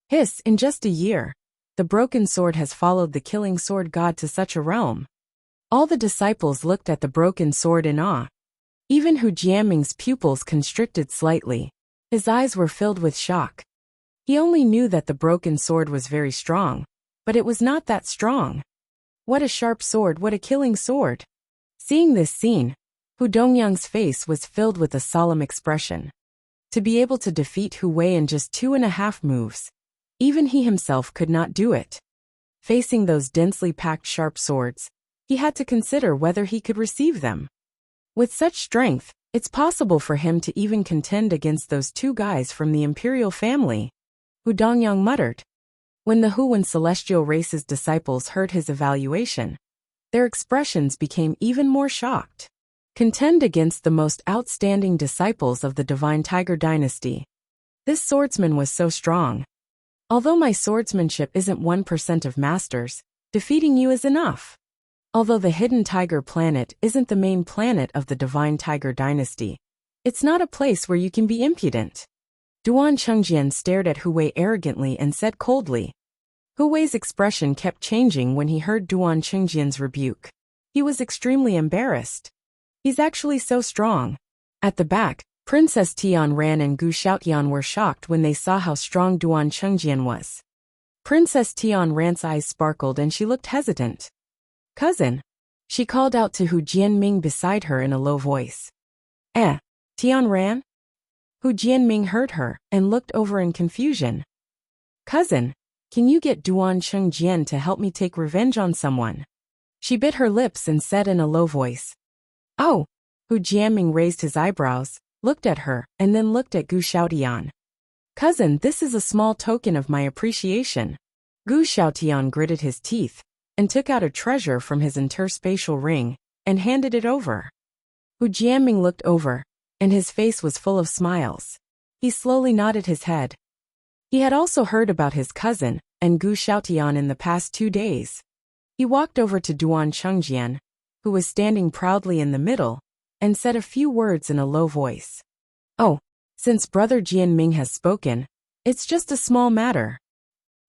Hiss, in just a year, the broken sword has followed the killing sword god to such a realm. All the disciples looked at the broken sword in awe. Even Hu Jianming's pupils constricted slightly. His eyes were filled with shock. He only knew that the broken sword was very strong, but it was not that strong. What a sharp sword, what a killing sword! Seeing this scene, Hu Dongyang's face was filled with a solemn expression. To be able to defeat Hui in just 2.5 moves, even he himself could not do it. Facing those densely packed sharp swords, he had to consider whether he could receive them. With such strength, it's possible for him to even contend against those two guys from the imperial family. Hu Dongyang muttered. When the Huan celestial race's disciples heard his evaluation, their expressions became even more shocked. Contend against the most outstanding disciples of the Divine Tiger Dynasty. This swordsman was so strong. Although my swordsmanship isn't 1% of masters, defeating you is enough. Although the hidden tiger planet isn't the main planet of the Divine Tiger Dynasty, it's not a place where you can be impudent. Duan Chengjian stared at Hui arrogantly and said coldly. Hui's expression kept changing when he heard Duan Chengjian's rebuke. He was extremely embarrassed. He's actually so strong. At the back, Princess Tianran and Gu Xiaotian were shocked when they saw how strong Duan Chengjian was. Princess Tianran's eyes sparkled and she looked hesitant. Cousin, she called out to Hu Jianming beside her in a low voice. Tianran? Hu Jianming heard her and looked over in confusion. Cousin, can you get Duan Chengjian to help me take revenge on someone? She bit her lips and said in a low voice. Oh! Hu Jianming raised his eyebrows, looked at her, and then looked at Gu Xiaotian. Cousin, this is a small token of my appreciation. Gu Xiaotian gritted his teeth and took out a treasure from his interspatial ring and handed it over. Hu Jianming looked over, and his face was full of smiles. He slowly nodded his head. He had also heard about his cousin and Gu Xiaotian in the past 2 days. He walked over to Duan Chengjian, who was standing proudly in the middle, and said a few words in a low voice. Oh, since Brother Jianming has spoken, it's just a small matter.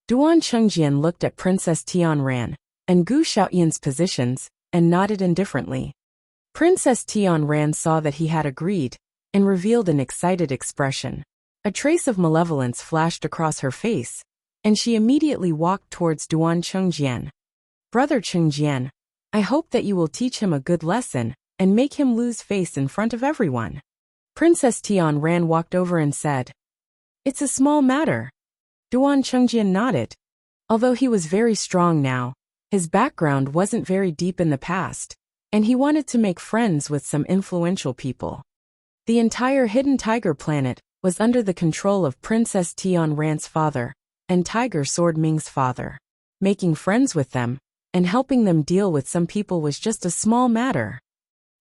Duan Chengjian looked at Princess Tianran and Gu Xiaotian's positions and nodded indifferently. Princess Tianran saw that he had agreed and revealed an excited expression. A trace of malevolence flashed across her face, and she immediately walked towards Duan Chengjian. Brother Chengjian, I hope that you will teach him a good lesson and make him lose face in front of everyone. Princess Tianran walked over and said, It's a small matter. Duan Chengjian nodded. Although he was very strong now, his background wasn't very deep in the past, and he wanted to make friends with some influential people. The entire hidden tiger planet was under the control of Princess Tianran's father and Tiger Sword Ming's father. Making friends with them and helping them deal with some people was just a small matter.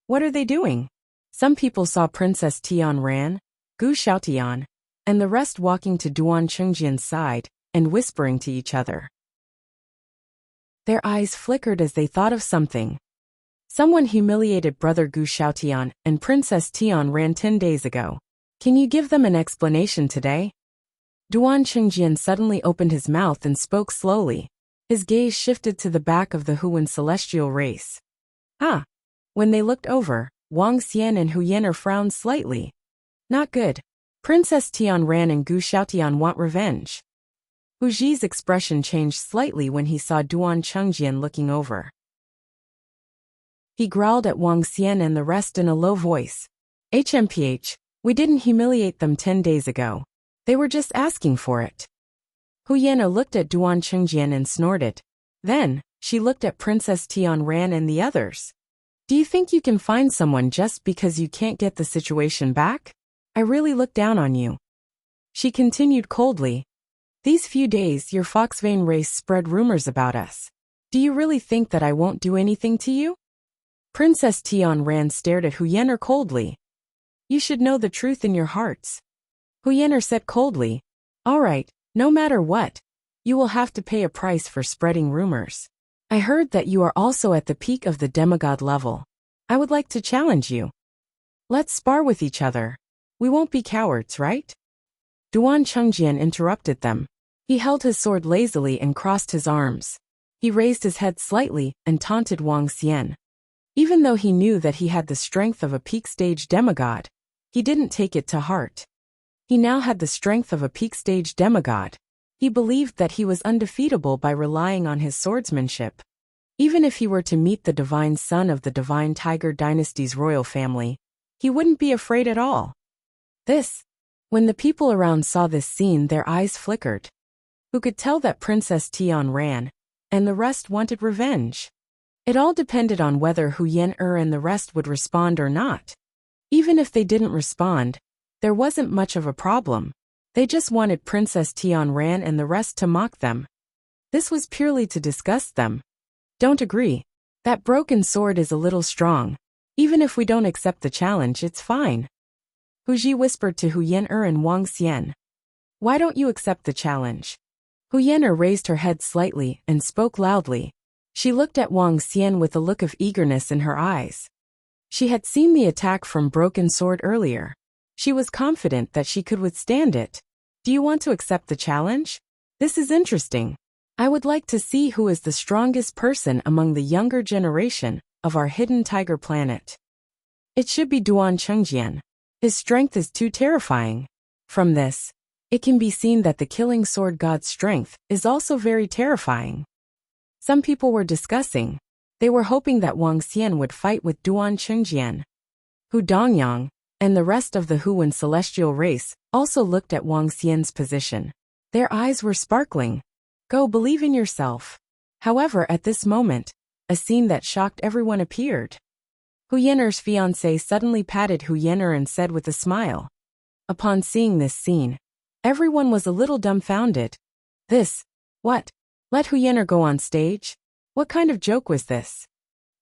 What are they doing? Some people saw Princess Tian Ran, Gu Xiaotian, and the rest walking to Duan Chengjian's side and whispering to each other. Their eyes flickered as they thought of something. Someone humiliated Brother Gu Xiaotian and Princess Tian Ran 10 days ago. Can you give them an explanation today? Duan Chengjian suddenly opened his mouth and spoke slowly. His gaze shifted to the back of the Huan celestial race. When they looked over, Wang Xian and Hu Yan'er frowned slightly. Not good. Princess Tian Ran and Gu Xiaotian want revenge. Hu Ji's expression changed slightly when he saw Duan Chengjian looking over. He growled at Wang Xian and the rest in a low voice. HMPH, we didn't humiliate them 10 days ago. They were just asking for it. Hu Yan'er looked at Duan Chengjian and snorted. Then, she looked at Princess Tian Ran and the others. Do you think you can find someone just because you can't get the situation back? I really look down on you. She continued coldly. These few days your Foxvein race spread rumors about us. Do you really think that I won't do anything to you? Princess Tian Ran stared at Hu Yan'er coldly. You should know the truth in your hearts. Hu Yan'er said coldly. All right, no matter what, you will have to pay a price for spreading rumors. I heard that you are also at the peak of the demigod level. I would like to challenge you. Let's spar with each other. We won't be cowards, right? Duan Chengjian interrupted them. He held his sword lazily and crossed his arms. He raised his head slightly and taunted Wang Xian. Even though he knew that he had the strength of a peak-stage demigod, he didn't take it to heart. He now had the strength of a peak-stage demigod. He believed that he was undefeatable by relying on his swordsmanship. Even if he were to meet the divine son of the divine Tiger Dynasty's royal family, he wouldn't be afraid at all. When the people around saw this scene, their eyes flickered. Who could tell that Princess Tian Ran and the rest wanted revenge? It all depended on whether Hu Yan'er and the rest would respond or not. Even if they didn't respond, there wasn't much of a problem. They just wanted Princess Tian Ran and the rest to mock them. This was purely to disgust them. Don't agree. That broken sword is a little strong. Even if we don't accept the challenge, it's fine. Hu Ji whispered to Hu Yan'er and Wang Xian. Why don't you accept the challenge? Hu Yan'er raised her head slightly and spoke loudly. She looked at Wang Xian with a look of eagerness in her eyes. She had seen the attack from Broken Sword earlier. She was confident that she could withstand it. Do you want to accept the challenge? This is interesting. I would like to see who is the strongest person among the younger generation of our hidden tiger planet. It should be Duan Chengjian. His strength is too terrifying. From this, it can be seen that the killing sword god's strength is also very terrifying. Some people were discussing. They were hoping that Wang Xian would fight with Duan Chengjian. Hu Dongyang and the rest of the Huan celestial race also looked at Wang Xian's position. Their eyes were sparkling. Go, believe in yourself. However, at this moment, a scene that shocked everyone appeared. Hu Yan'er's fiancé suddenly patted Hu Yan'er and said with a smile. Upon seeing this scene, everyone was a little dumbfounded. What? Let Hu Yan'er go on stage? What kind of joke was this?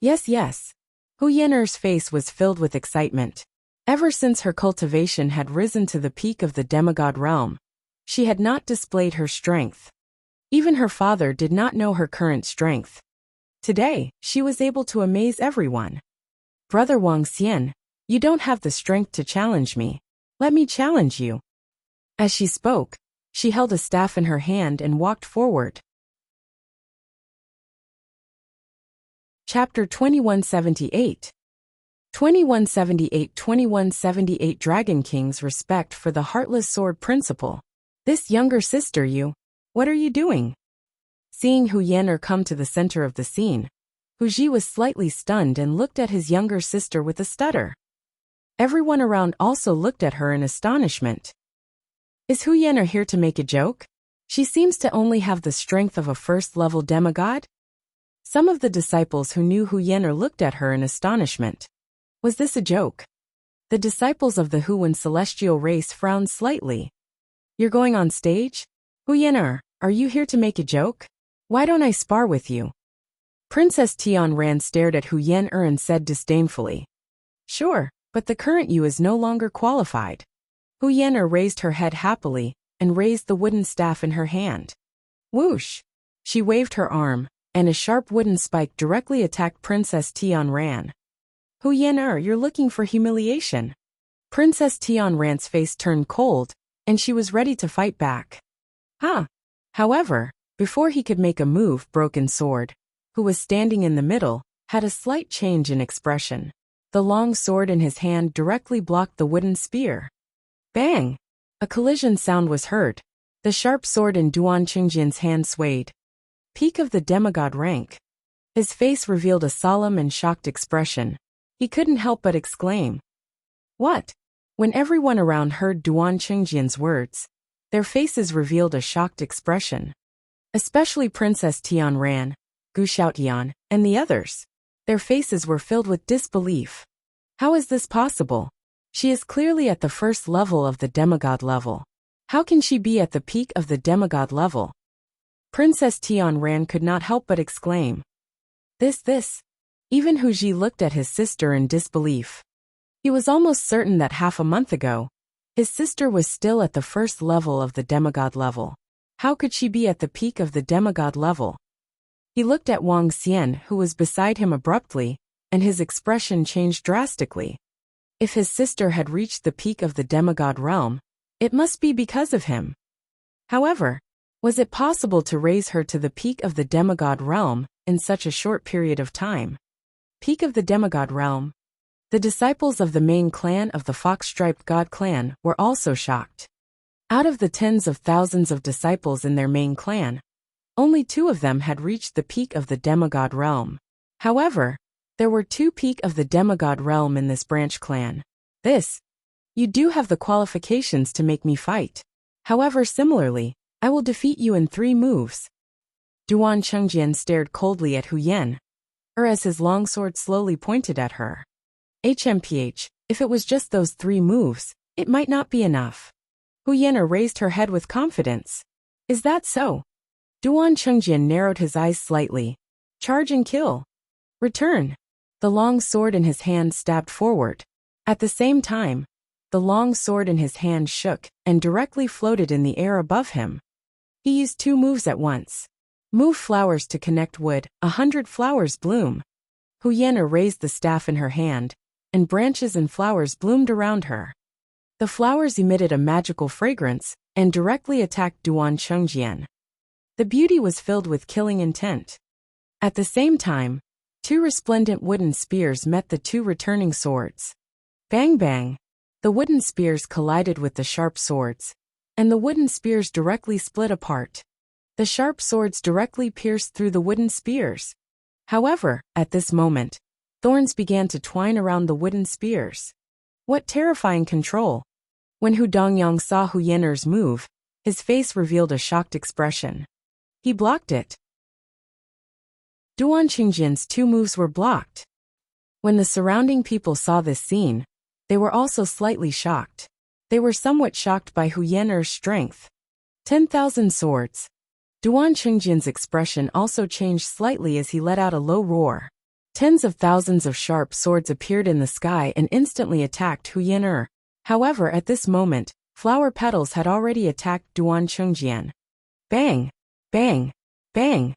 Yes. Hu Yan'er's face was filled with excitement. Ever since her cultivation had risen to the peak of the demigod realm, she had not displayed her strength. Even her father did not know her current strength. Today, she was able to amaze everyone. Brother Wang Xian, you don't have the strength to challenge me. Let me challenge you. As she spoke, she held a staff in her hand and walked forward. Chapter 2178. 2178 Dragon King's respect for the Heartless Sword Principle. This younger sister, what are you doing? Seeing Hu Yan'er come to the center of the scene, Hu Ji was slightly stunned and looked at his younger sister with a stutter. Everyone around also looked at her in astonishment. Is Hu Yan'er here to make a joke? She seems to only have the strength of a first-level demigod. Some of the disciples who knew Hu Yan'er looked at her in astonishment. Was this a joke? The disciples of the Huan celestial race frowned slightly. You're going on stage? Hu Yan'er, are you here to make a joke? Why don't I spar with you? Princess Tianran stared at Hu Yan-er and said disdainfully, "Sure, but the current you is no longer qualified." Hu Yan-er raised her head happily and raised the wooden staff in her hand. Whoosh! She waved her arm, and a sharp wooden spike directly attacked Princess Tianran. "Hu Yan-er, you're looking for humiliation." Princess Tianran's face turned cold, and she was ready to fight back. Huh! However, before he could make a move, Broken Sword, who was standing in the middle, had a slight change in expression. The long sword in his hand directly blocked the wooden spear. Bang! A collision sound was heard. The sharp sword in Duan Qingjian's hand swayed. Peak of the demigod rank. His face revealed a solemn and shocked expression. He couldn't help but exclaim, "What?" When everyone around heard Duan Qingjian's words, their faces revealed a shocked expression. Especially Princess Tianran, Gu Xiaotian, and the others. Their faces were filled with disbelief. How is this possible? She is clearly at the first level of the demigod level. How can she be at the peak of the demigod level? Princess Tianran could not help but exclaim, This. Even Hu Ji looked at his sister in disbelief. He was almost certain that half a month ago, his sister was still at the first level of the demigod level. How could she be at the peak of the demigod level? He looked at Wang Xian, who was beside him abruptly, and his expression changed drastically. If his sister had reached the peak of the demigod realm, it must be because of him. However, was it possible to raise her to the peak of the demigod realm in such a short period of time? Peak of the demigod realm. The disciples of the main clan of the Fox-Striped God clan were also shocked. Out of the tens of thousands of disciples in their main clan, only 2 of them had reached the peak of the demigod realm. However, there were 2 peak of the demigod realm in this branch clan. You do have the qualifications to make me fight. However, similarly, I will defeat you in 3 moves. Duan Chengjian stared coldly at Hu Yan, as his longsword slowly pointed at her. HMPH, if it was just those 3 moves, it might not be enough. Hu Yan raised her head with confidence. Is that so? Duan Chengjian narrowed his eyes slightly. Charge and kill. Return. The long sword in his hand stabbed forward. At the same time, the long sword in his hand shook and directly floated in the air above him. He used 2 moves at once. Move flowers to connect wood, 100 flowers bloom. Hu Yan raised the staff in her hand, and branches and flowers bloomed around her. The flowers emitted a magical fragrance and directly attacked Duan Chengjian. The beauty was filled with killing intent. At the same time, 2 resplendent wooden spears met the 2 returning swords. Bang bang! The wooden spears collided with the sharp swords, and the wooden spears directly split apart. The sharp swords directly pierced through the wooden spears. However, at this moment, thorns began to twine around the wooden spears. What terrifying control! When Hu Dongyang saw Hu Yan's move, his face revealed a shocked expression. He blocked it. Duan Qingjian's 2 moves were blocked. When the surrounding people saw this scene, they were also slightly shocked. They were somewhat shocked by Hu Yan's strength. 10,000 swords. Duan Qingjian's expression also changed slightly as he let out a low roar. Tens of thousands of sharp swords appeared in the sky and instantly attacked Hu Yan. However, at this moment, flower petals had already attacked Duan Chengjian. Bang! Bang! Bang!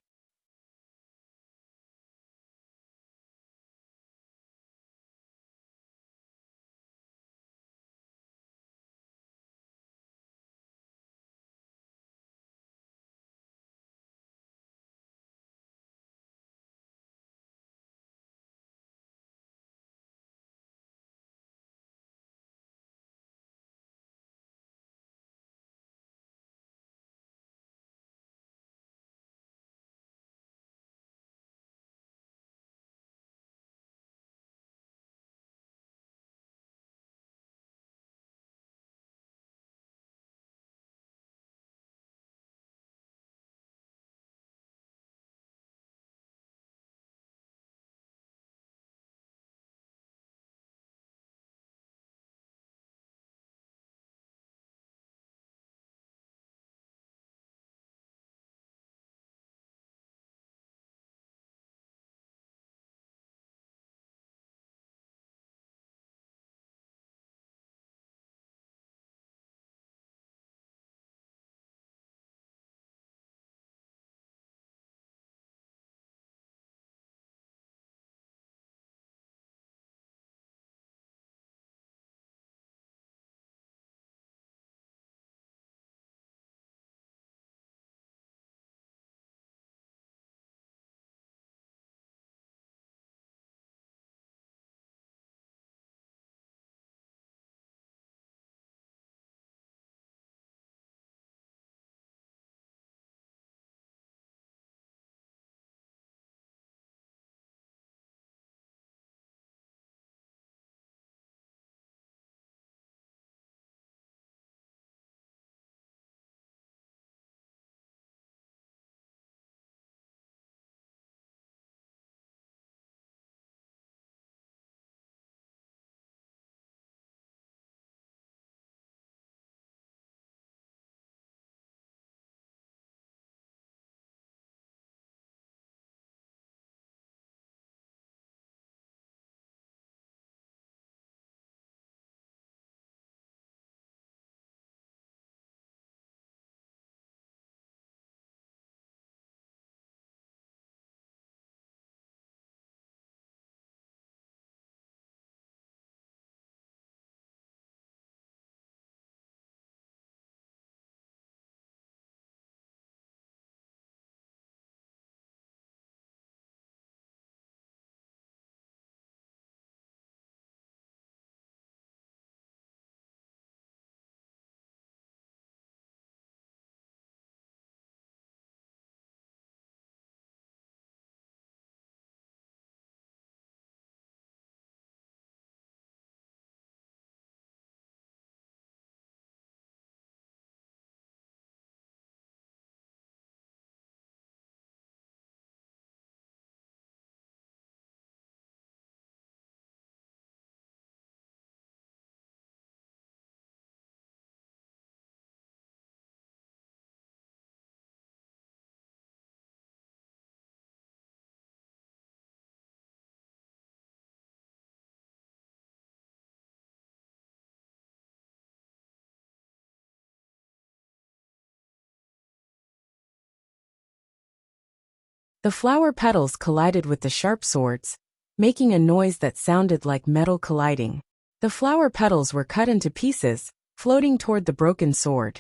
The flower petals collided with the sharp swords, making a noise that sounded like metal colliding. The flower petals were cut into pieces, floating toward the broken sword.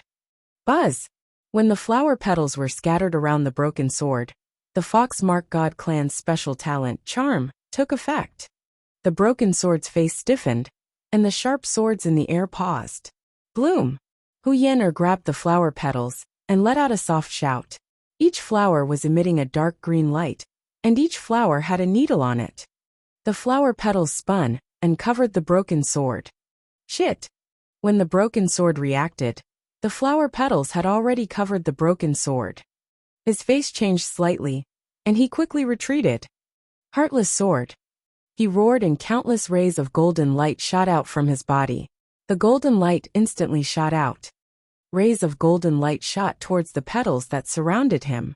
Buzz! When the flower petals were scattered around the broken sword, the Fox Mark God clan's special talent, Charm, took effect. The broken sword's face stiffened, and the sharp swords in the air paused. Bloom! Hu Yan'er grabbed the flower petals and let out a soft shout. Each flower was emitting a dark green light, and each flower had a needle on it. The flower petals spun and covered the broken sword. Shit! When the broken sword reacted, the flower petals had already covered the broken sword. His face changed slightly, and he quickly retreated. Heartless sword! He roared, and countless rays of golden light shot out from his body. The golden light instantly shot out. Rays of golden light shot towards the petals that surrounded him.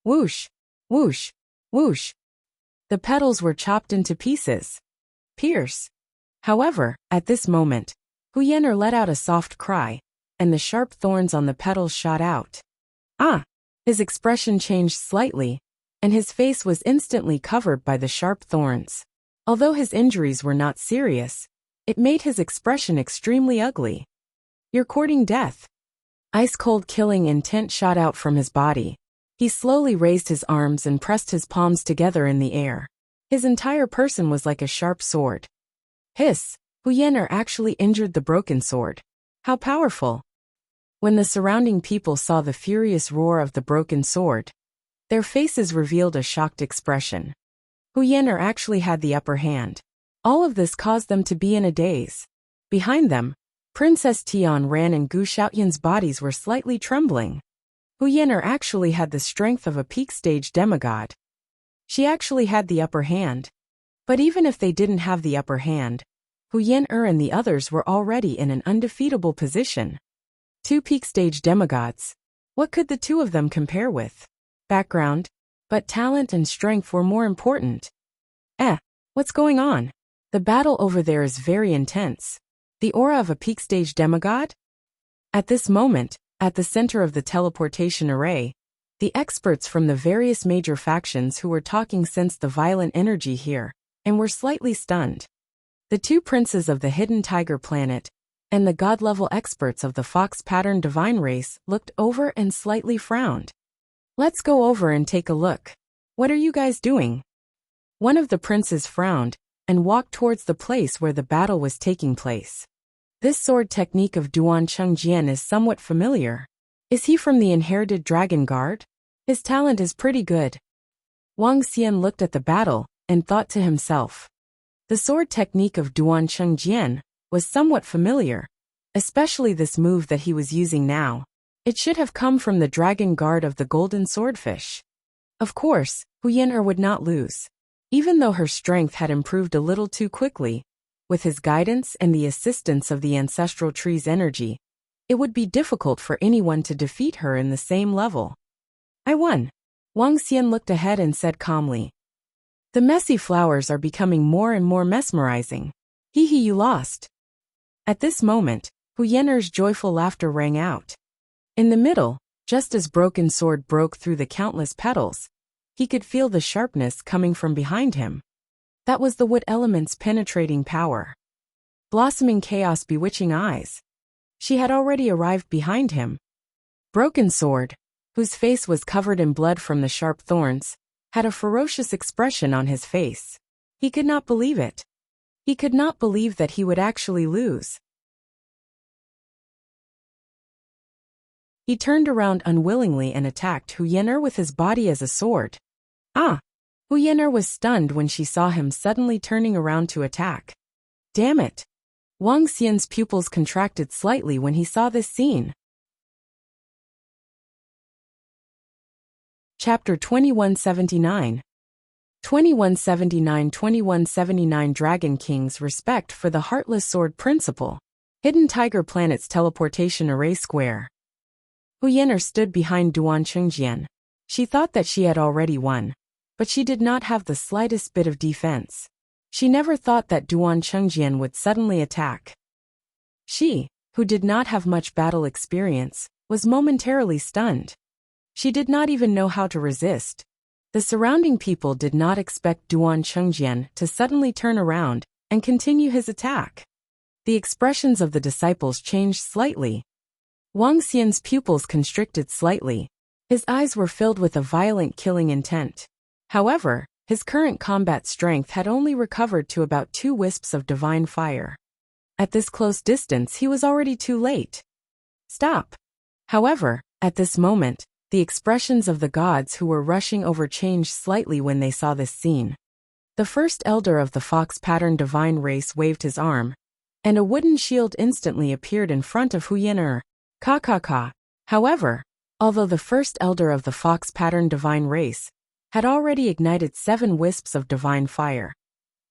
Whoosh! Whoosh! Whoosh! The petals were chopped into pieces. Pierce! However, at this moment, Hu Yan'er let out a soft cry, and the sharp thorns on the petals shot out. Ah! His expression changed slightly, and his face was instantly covered by the sharp thorns. Although his injuries were not serious, it made his expression extremely ugly. You're courting death. Ice-cold killing intent shot out from his body. He slowly raised his arms and pressed his palms together in the air. His entire person was like a sharp sword. Hiss! Hu Yan'er actually injured the broken sword. How powerful! When the surrounding people saw the furious roar of the broken sword, their faces revealed a shocked expression. Hu Yan'er actually had the upper hand. All of this caused them to be in a daze. Behind them, Princess Tian ran, and Gu Xiaoyan's bodies were slightly trembling. Hu Yan'er actually had the strength of a peak-stage demigod. She actually had the upper hand. But even if they didn't have the upper hand, Hu Yan'er and the others were already in an undefeatable position. Two peak-stage demigods. What could the two of them compare with? Background. But talent and strength were more important. What's going on? The battle over there is very intense. The aura of a peak-stage demigod? At this moment, at the center of the teleportation array, the experts from the various major factions who were talking sensed the violent energy here, and were slightly stunned. The two princes of the Hidden Tiger planet, and the god-level experts of the Fox Pattern Divine race looked over and slightly frowned. Let's go over and take a look. What are you guys doing? One of the princes frowned and walked towards the place where the battle was taking place. This sword technique of Duan Chengjian is somewhat familiar. Is he from the inherited Dragon Guard? His talent is pretty good. Wang Xian looked at the battle and thought to himself. The sword technique of Duan Chengjian was somewhat familiar, especially this move that he was using now. It should have come from the Dragon Guard of the Golden Swordfish. Of course, Hu Yan'er would not lose. Even though her strength had improved a little too quickly, with his guidance and the assistance of the ancestral tree's energy, it would be difficult for anyone to defeat her in the same level. I won. Wang Xian looked ahead and said calmly. The messy flowers are becoming more and more mesmerizing. Hee hee, you lost. At this moment, Hu Yan'er's joyful laughter rang out. In the middle, just as Broken Sword broke through the countless petals, he could feel the sharpness coming from behind him. That was the wood element's penetrating power. Blossoming chaos, bewitching eyes. She had already arrived behind him. Broken Sword, whose face was covered in blood from the sharp thorns, had a ferocious expression on his face. He could not believe it. He could not believe that he would actually lose. He turned around unwillingly and attacked Hu Yan'er with his body as a sword. Ah! Hu Yan'er was stunned when she saw him suddenly turning around to attack. Damn it! Wang Xian's pupils contracted slightly when he saw this scene. Chapter 2179. 2179 Dragon King's respect for the Heartless Sword Principle. Hidden Tiger Planet's teleportation array square. Hu Yan'er stood behind Duan Chengjian. She thought that she had already won, but she did not have the slightest bit of defense. She never thought that Duan Chengjian would suddenly attack. She, who did not have much battle experience, was momentarily stunned. She did not even know how to resist. The surrounding people did not expect Duan Chengjian to suddenly turn around and continue his attack. The expressions of the disciples changed slightly. Wang Xian's pupils constricted slightly. His eyes were filled with a violent killing intent. However, his current combat strength had only recovered to about 2 wisps of divine fire. At this close distance he was already too late. Stop! However, at this moment, the expressions of the gods who were rushing over changed slightly when they saw this scene. The first elder of the fox-patterned divine race waved his arm, and a wooden shield instantly appeared in front of Hu Yan'er. Ka. However, although the first elder of the fox-patterned divine race had already ignited 7 wisps of divine fire,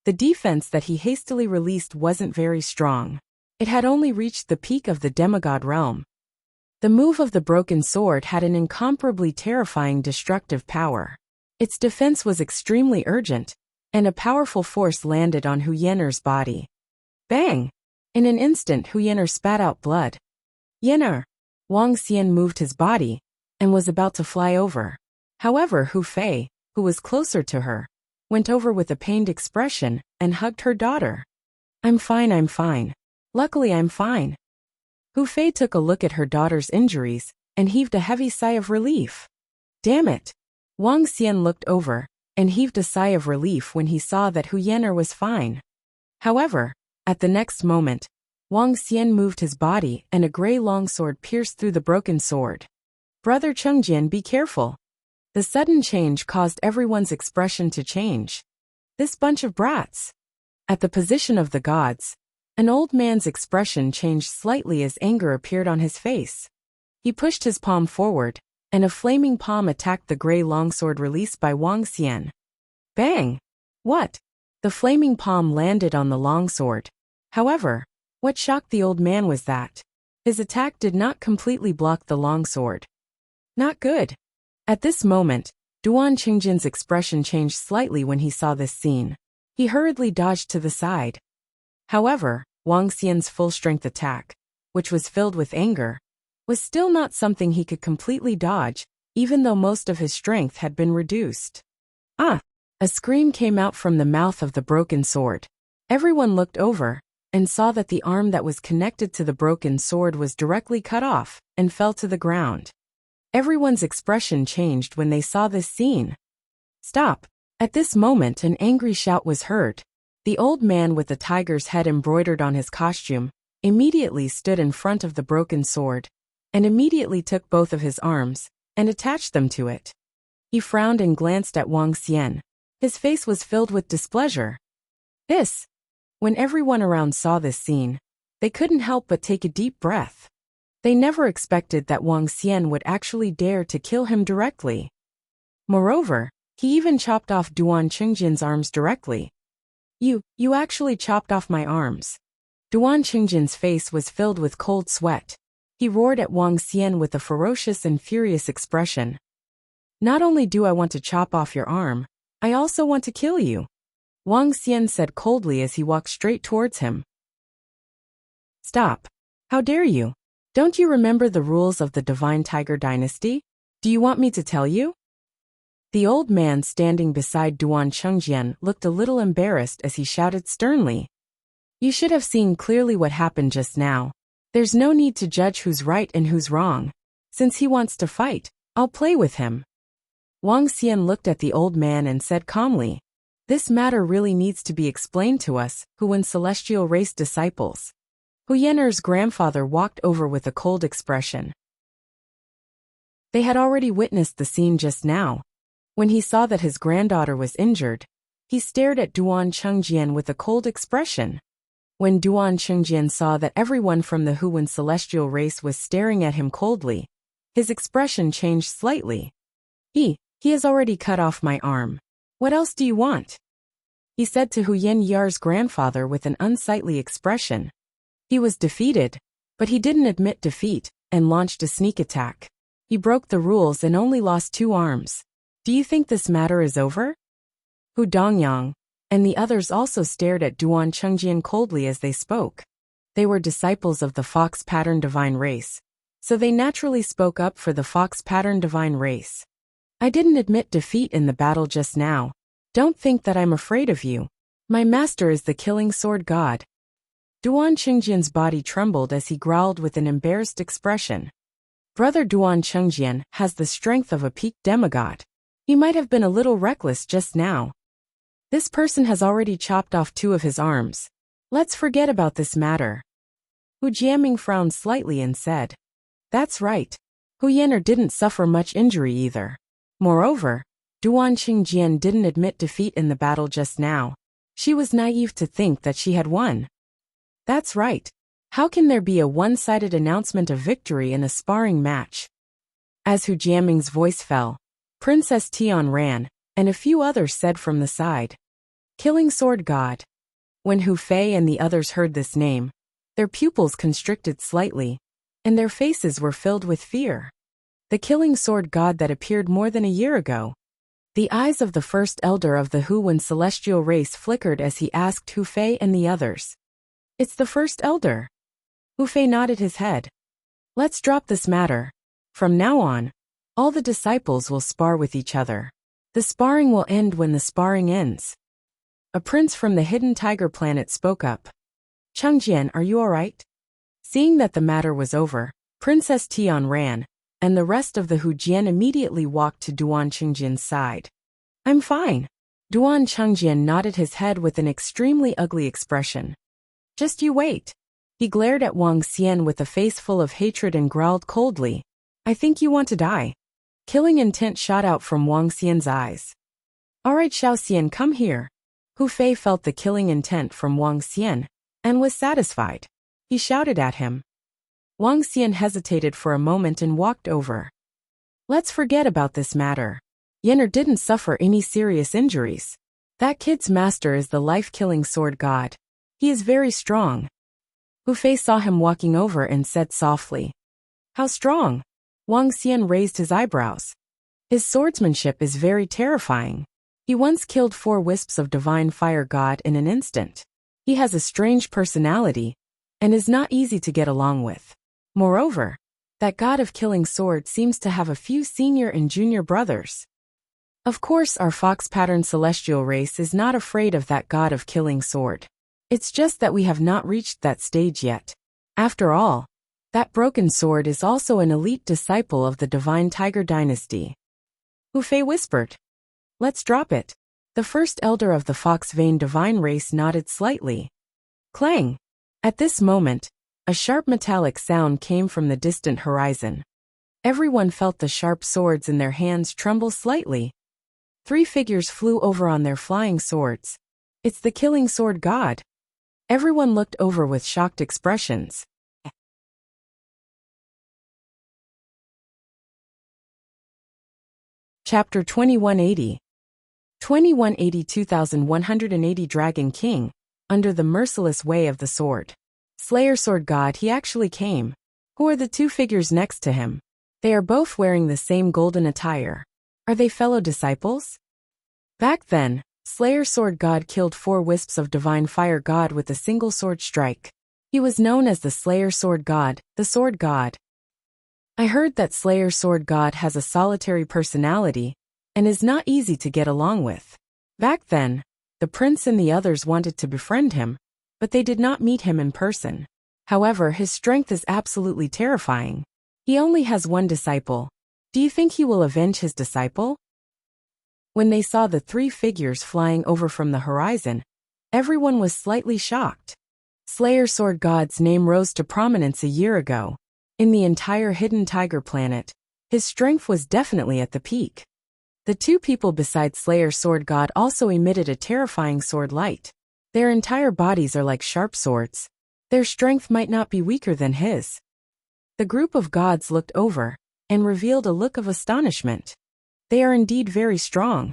the defense that he hastily released wasn't very strong. It had only reached the peak of the demigod realm. The move of the broken sword had an incomparably terrifying destructive power. Its defense was extremely urgent, and a powerful force landed on Hu Yan'er's body. Bang! In an instant Hu Yan'er spat out blood. Yan'er! Wang Xian moved his body, and was about to fly over. However, Hu Fei, who was closer to her, went over with a pained expression and hugged her daughter. I'm fine. Luckily I'm fine. Hu Fei took a look at her daughter's injuries and heaved a heavy sigh of relief. Damn it! Wang Xian looked over and heaved a sigh of relief when he saw that Hu Yan'er was fine. However, at the next moment, Wang Xian moved his body and a gray longsword pierced through the broken sword. Brother Chengjian, be careful. The sudden change caused everyone's expression to change. This bunch of brats. At the position of the gods, an old man's expression changed slightly as anger appeared on his face. He pushed his palm forward, and a flaming palm attacked the gray longsword released by Wang Xian. Bang! What? The flaming palm landed on the longsword. However, what shocked the old man was that his attack did not completely block the longsword. Not good. At this moment, Duan Chengjian's expression changed slightly when he saw this scene. He hurriedly dodged to the side. However, Wang Xian's full-strength attack, which was filled with anger, was still not something he could completely dodge, even though most of his strength had been reduced. Ah! A scream came out from the mouth of the broken sword. Everyone looked over and saw that the arm that was connected to the broken sword was directly cut off and fell to the ground. Everyone's expression changed when they saw this scene. Stop! At this moment an angry shout was heard. The old man with the tiger's head embroidered on his costume immediately stood in front of the broken sword and immediately took both of his arms and attached them to it. He frowned and glanced at Wang Xian. His face was filled with displeasure. When everyone around saw this scene, they couldn't help but take a deep breath. They never expected that Wang Xian would actually dare to kill him directly. Moreover, he even chopped off Duan Chengjian's arms directly. You actually chopped off my arms. Duan Chengjian's face was filled with cold sweat. He roared at Wang Xian with a ferocious and furious expression. Not only do I want to chop off your arm, I also want to kill you, Wang Xian said coldly as he walked straight towards him. Stop. How dare you? Don't you remember the rules of the Divine Tiger Dynasty? Do you want me to tell you? The old man standing beside Duan Chengjian looked a little embarrassed as he shouted sternly. You should have seen clearly what happened just now. There's no need to judge who's right and who's wrong. Since he wants to fight, I'll play with him. Wang Xian looked at the old man and said calmly, this matter really needs to be explained to us, Huan celestial race disciples. Hu Yan'er's grandfather walked over with a cold expression. They had already witnessed the scene just now. When he saw that his granddaughter was injured, he stared at Duan Chengjian with a cold expression. When Duan Chengjian saw that everyone from the Huan celestial race was staring at him coldly, his expression changed slightly. He has already cut off my arm. What else do you want? He said to Hu Yan'er's grandfather with an unsightly expression. He was defeated, but he didn't admit defeat and launched a sneak attack. He broke the rules and only lost 2 arms. Do you think this matter is over? Hu Dongyang and the others also stared at Duan Chengjian coldly as they spoke. They were disciples of the Fox Pattern Divine Race, so they naturally spoke up for the Fox Pattern Divine Race. I didn't admit defeat in the battle just now. Don't think that I'm afraid of you. My master is the killing sword god. Duan Chengjian's body trembled as he growled with an embarrassed expression. Brother Duan Chengjian has the strength of a peak demigod. He might have been a little reckless just now. This person has already chopped off 2 of his arms. Let's forget about this matter. Hu Jiaming frowned slightly and said, That's right. Hu Yan'er didn't suffer much injury either. Moreover, Duan Chengjian didn't admit defeat in the battle just now. She was naive to think that she had won. That's right. How can there be a one-sided announcement of victory in a sparring match? As Hu Jiaming's voice fell, Princess Tian ran, and a few others said from the side, Killing sword god. When Hu Fei and the others heard this name, their pupils constricted slightly, and their faces were filled with fear. The killing sword god that appeared more than a year ago. The eyes of the first elder of the Huan celestial race flickered as he asked Hu Fei and the others. It's the first elder. Hu Fei nodded his head. Let's drop this matter. From now on, all the disciples will spar with each other. The sparring will end when the sparring ends. A prince from the hidden tiger planet spoke up. Chengjian, are you alright? Seeing that the matter was over, Princess Tian ran, and the rest of the Hujian immediately walked to Duan Chengjian's side. I'm fine. Duan Chengjian nodded his head with an extremely ugly expression. Just you wait. He glared at Wang Xian with a face full of hatred and growled coldly. I think you want to die. Killing intent shot out from Wang Xian's eyes. Alright Xiao Xian, come here. Hu Fei felt the killing intent from Wang Xian, and was satisfied. He shouted at him. Wang Xian hesitated for a moment and walked over. Let's forget about this matter. Yan'er didn't suffer any serious injuries. That kid's master is the life-killing sword god. He is very strong. Hu Fei saw him walking over and said softly. How strong? Wang Xian raised his eyebrows. His swordsmanship is very terrifying. He once killed 4 wisps of divine fire god in an instant. He has a strange personality, and is not easy to get along with. Moreover, that god of killing sword seems to have a few senior and junior brothers. Of course our fox-patterned celestial race is not afraid of that god of killing sword. It's just that we have not reached that stage yet. After all, that broken sword is also an elite disciple of the divine tiger dynasty. Hu Fei whispered. Let's drop it. The first elder of the fox-vein divine race nodded slightly. Clang! At this moment, a sharp metallic sound came from the distant horizon. Everyone felt the sharp swords in their hands tremble slightly. 3 figures flew over on their flying swords. It's the killing sword god. Everyone looked over with shocked expressions. Chapter 2180. 2180 2180 Dragon King, under the merciless way of the sword. Slayer sword god, he actually came. Who are the 2 figures next to him? They are both wearing the same golden attire. Are they fellow disciples? Back then, Slayer sword god killed 4 wisps of divine fire god with a single sword strike. He was known as the Slayer sword god, the sword god. I heard that Slayer sword god has a solitary personality, and is not easy to get along with. Back then, the prince and the others wanted to befriend him, but they did not meet him in person. However, his strength is absolutely terrifying. He only has 1 disciple. Do you think he will avenge his disciple? When they saw the 3 figures flying over from the horizon, everyone was slightly shocked. Slayer sword god's name rose to prominence a year ago. In the entire hidden tiger planet, his strength was definitely at the peak. The 2 people beside Slayer sword god also emitted a terrifying sword light. Their entire bodies are like sharp swords. Their strength might not be weaker than his. The group of gods looked over, and revealed a look of astonishment. They are indeed very strong.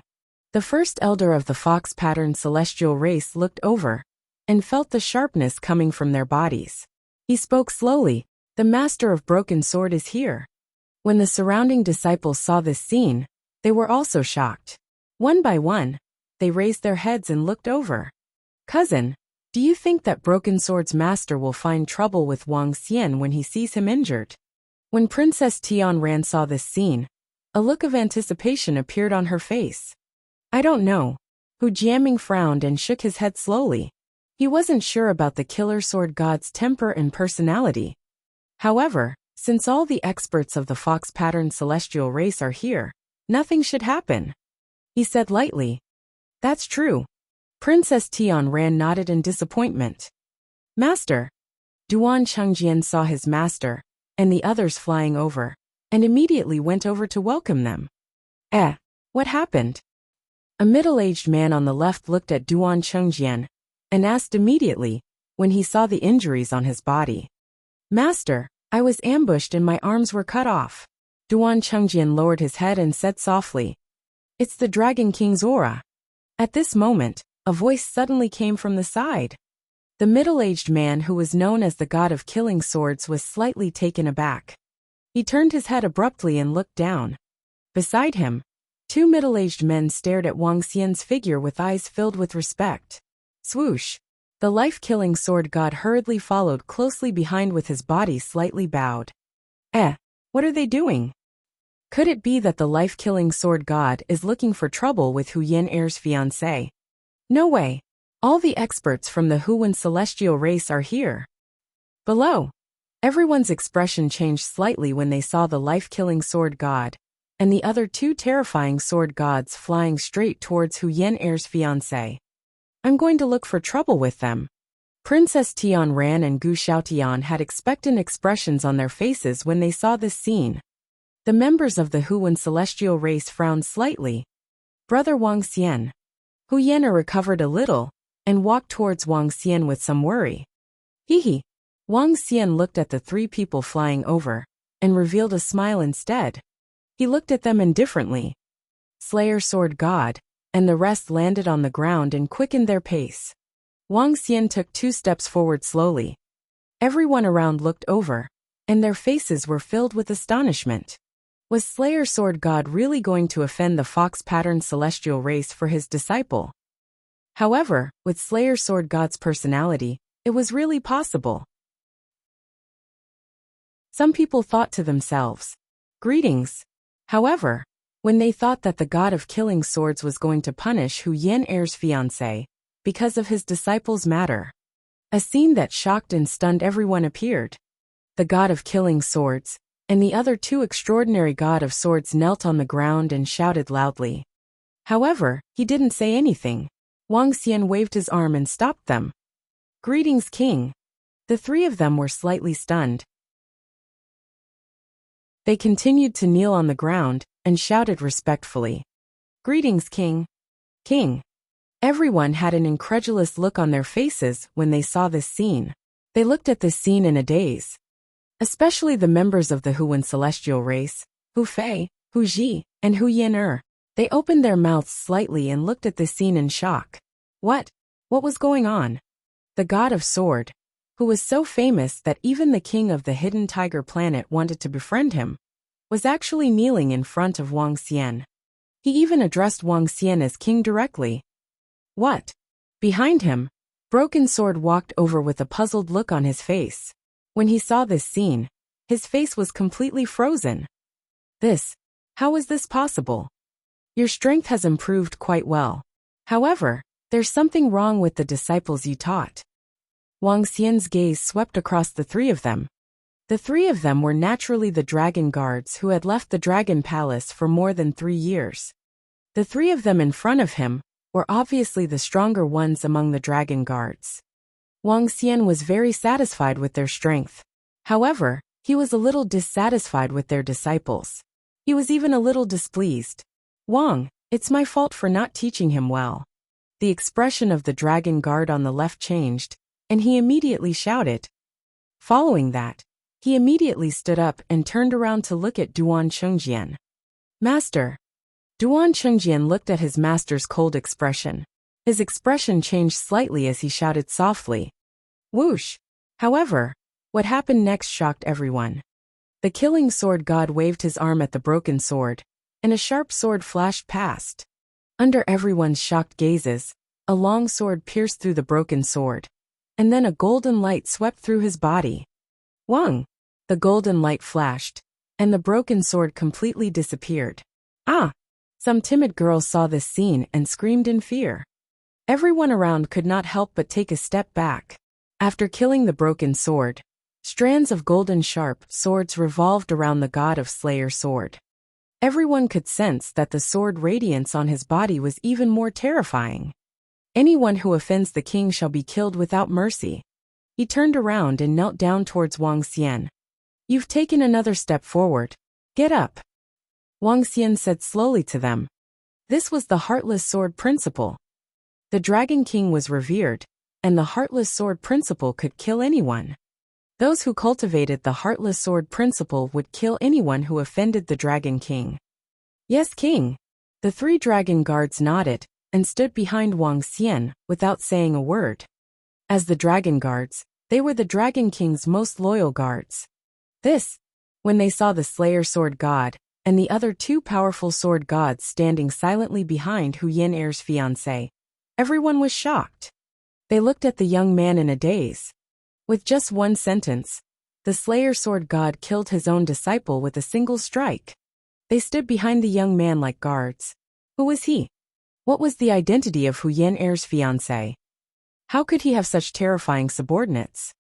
The first elder of the fox-patterned celestial race looked over, and felt the sharpness coming from their bodies. He spoke slowly. The master of broken sword is here. When the surrounding disciples saw this scene, they were also shocked. One by one, they raised their heads and looked over. Cousin, do you think that broken sword's master will find trouble with Wang Xian when he sees him injured? When Princess Tian Ran saw this scene, A look of anticipation appeared on her face. I don't know. Hu Jiaming frowned and shook his head slowly. He wasn't sure about the killer sword god's temper and personality. However, since all the experts of the fox-patterned celestial race are here, nothing should happen. He said lightly. That's true. Princess Tianran nodded in disappointment. Master. Duan Chengjian saw his master, and the others flying over, and immediately went over to welcome them. What happened? A middle-aged man on the left looked at Duan Chengjian, and asked immediately, when he saw the injuries on his body. Master, I was ambushed and my arms were cut off. Duan Chengjian lowered his head and said softly. It's the Dragon King's aura. At this moment, a voice suddenly came from the side. The middle-aged man who was known as the god of killing swords was slightly taken aback. He turned his head abruptly and looked down. Beside him, two middle-aged men stared at Wang Xian's figure with eyes filled with respect. Swoosh! The life-killing sword god hurriedly followed closely behind with his body slightly bowed. What are they doing? Could it be that the life-killing sword god is looking for trouble with Hu Yan'er's fiancé? No way. All the experts from the Huan celestial race are here. Below, everyone's expression changed slightly when they saw the life-killing sword god, and the other two terrifying sword gods flying straight towards Hu Yan'er's fiancé. I'm going to look for trouble with them. Princess Tianran and Gu Xiaotian had expectant expressions on their faces when they saw this scene. The members of the Huan celestial race frowned slightly. Brother Wang Xian. Hu Yan'er recovered a little, and walked towards Wang Xian with some worry. Hee. Wang Xian looked at the three people flying over, and revealed a smile instead. He looked at them indifferently. Slayer Sword God, and the rest landed on the ground and quickened their pace. Wang Xian took 2 steps forward slowly. Everyone around looked over, and their faces were filled with astonishment. Was Slayer Sword God really going to offend the fox-patterned celestial race for his disciple? However, with Slayer Sword God's personality, it was really possible. Some people thought to themselves, greetings. However, when they thought that the god of killing swords was going to punish Hu Yan'er's fiancé because of his disciple's matter, a scene that shocked and stunned everyone appeared. The god of killing swords and the other 2 extraordinary god of swords knelt on the ground and shouted loudly. However, he didn't say anything. Wang Xian waved his arm and stopped them. Greetings, King. The 3 of them were slightly stunned. They continued to kneel on the ground and shouted respectfully. Greetings, King. King. Everyone had an incredulous look on their faces when they saw this scene. They looked at this scene in a daze. Especially the members of the Huan celestial race, Hu Fei, Hu Ji, and Hu Yan'er. They opened their mouths slightly and looked at the scene in shock. What was going on? The god of sword, who was so famous that even the king of the hidden tiger planet wanted to befriend him, was actually kneeling in front of Wang Xian. He even addressed Wang Xian as king directly. What? Behind him, Broken Sword walked over with a puzzled look on his face. When he saw this scene, his face was completely frozen. How is this possible? Your strength has improved quite well. However, there's something wrong with the disciples you taught. Wang Xian's gaze swept across the 3 of them. The 3 of them were naturally the dragon guards who had left the dragon palace for more than 3 years. The 3 of them in front of him were obviously the stronger ones among the dragon guards. Wang Xian was very satisfied with their strength. However, he was a little dissatisfied with their disciples. He was even a little displeased. Wang, it's my fault for not teaching him well. The expression of the dragon guard on the left changed, and he immediately shouted. Following that, he immediately stood up and turned around to look at Duan Chengjian. Master. Duan Chengjian looked at his master's cold expression. His expression changed slightly as he shouted softly. Whoosh! However, what happened next shocked everyone. The killing sword god waved his arm at the broken sword, and a sharp sword flashed past. Under everyone's shocked gazes, a long sword pierced through the broken sword, and then a golden light swept through his body. Wang! The golden light flashed, and the broken sword completely disappeared. Ah! Some timid girls saw this scene and screamed in fear. Everyone around could not help but take a step back. After killing the broken sword, strands of golden sharp swords revolved around the god of Slayer sword. Everyone could sense that the sword radiance on his body was even more terrifying. Anyone who offends the king shall be killed without mercy. He turned around and knelt down towards Wang Xian. You've taken another step forward. Get up. Wang Xian said slowly to them. This was the heartless sword principle. The Dragon King was revered, and the heartless sword principle could kill anyone. Those who cultivated the heartless sword principle would kill anyone who offended the Dragon King. Yes, King. The 3 dragon guards nodded and stood behind Wang Xian without saying a word. As the dragon guards, they were the Dragon King's most loyal guards. When they saw the Slayer sword god and the other 2 powerful sword gods standing silently behind Hu Yan'er's fiancé, everyone was shocked. They looked at the young man in a daze. With just one sentence, the Slayer sword god killed his own disciple with a single strike. They stood behind the young man like guards. Who was he? What was the identity of Hu Yan'er's fiancé? How could he have such terrifying subordinates?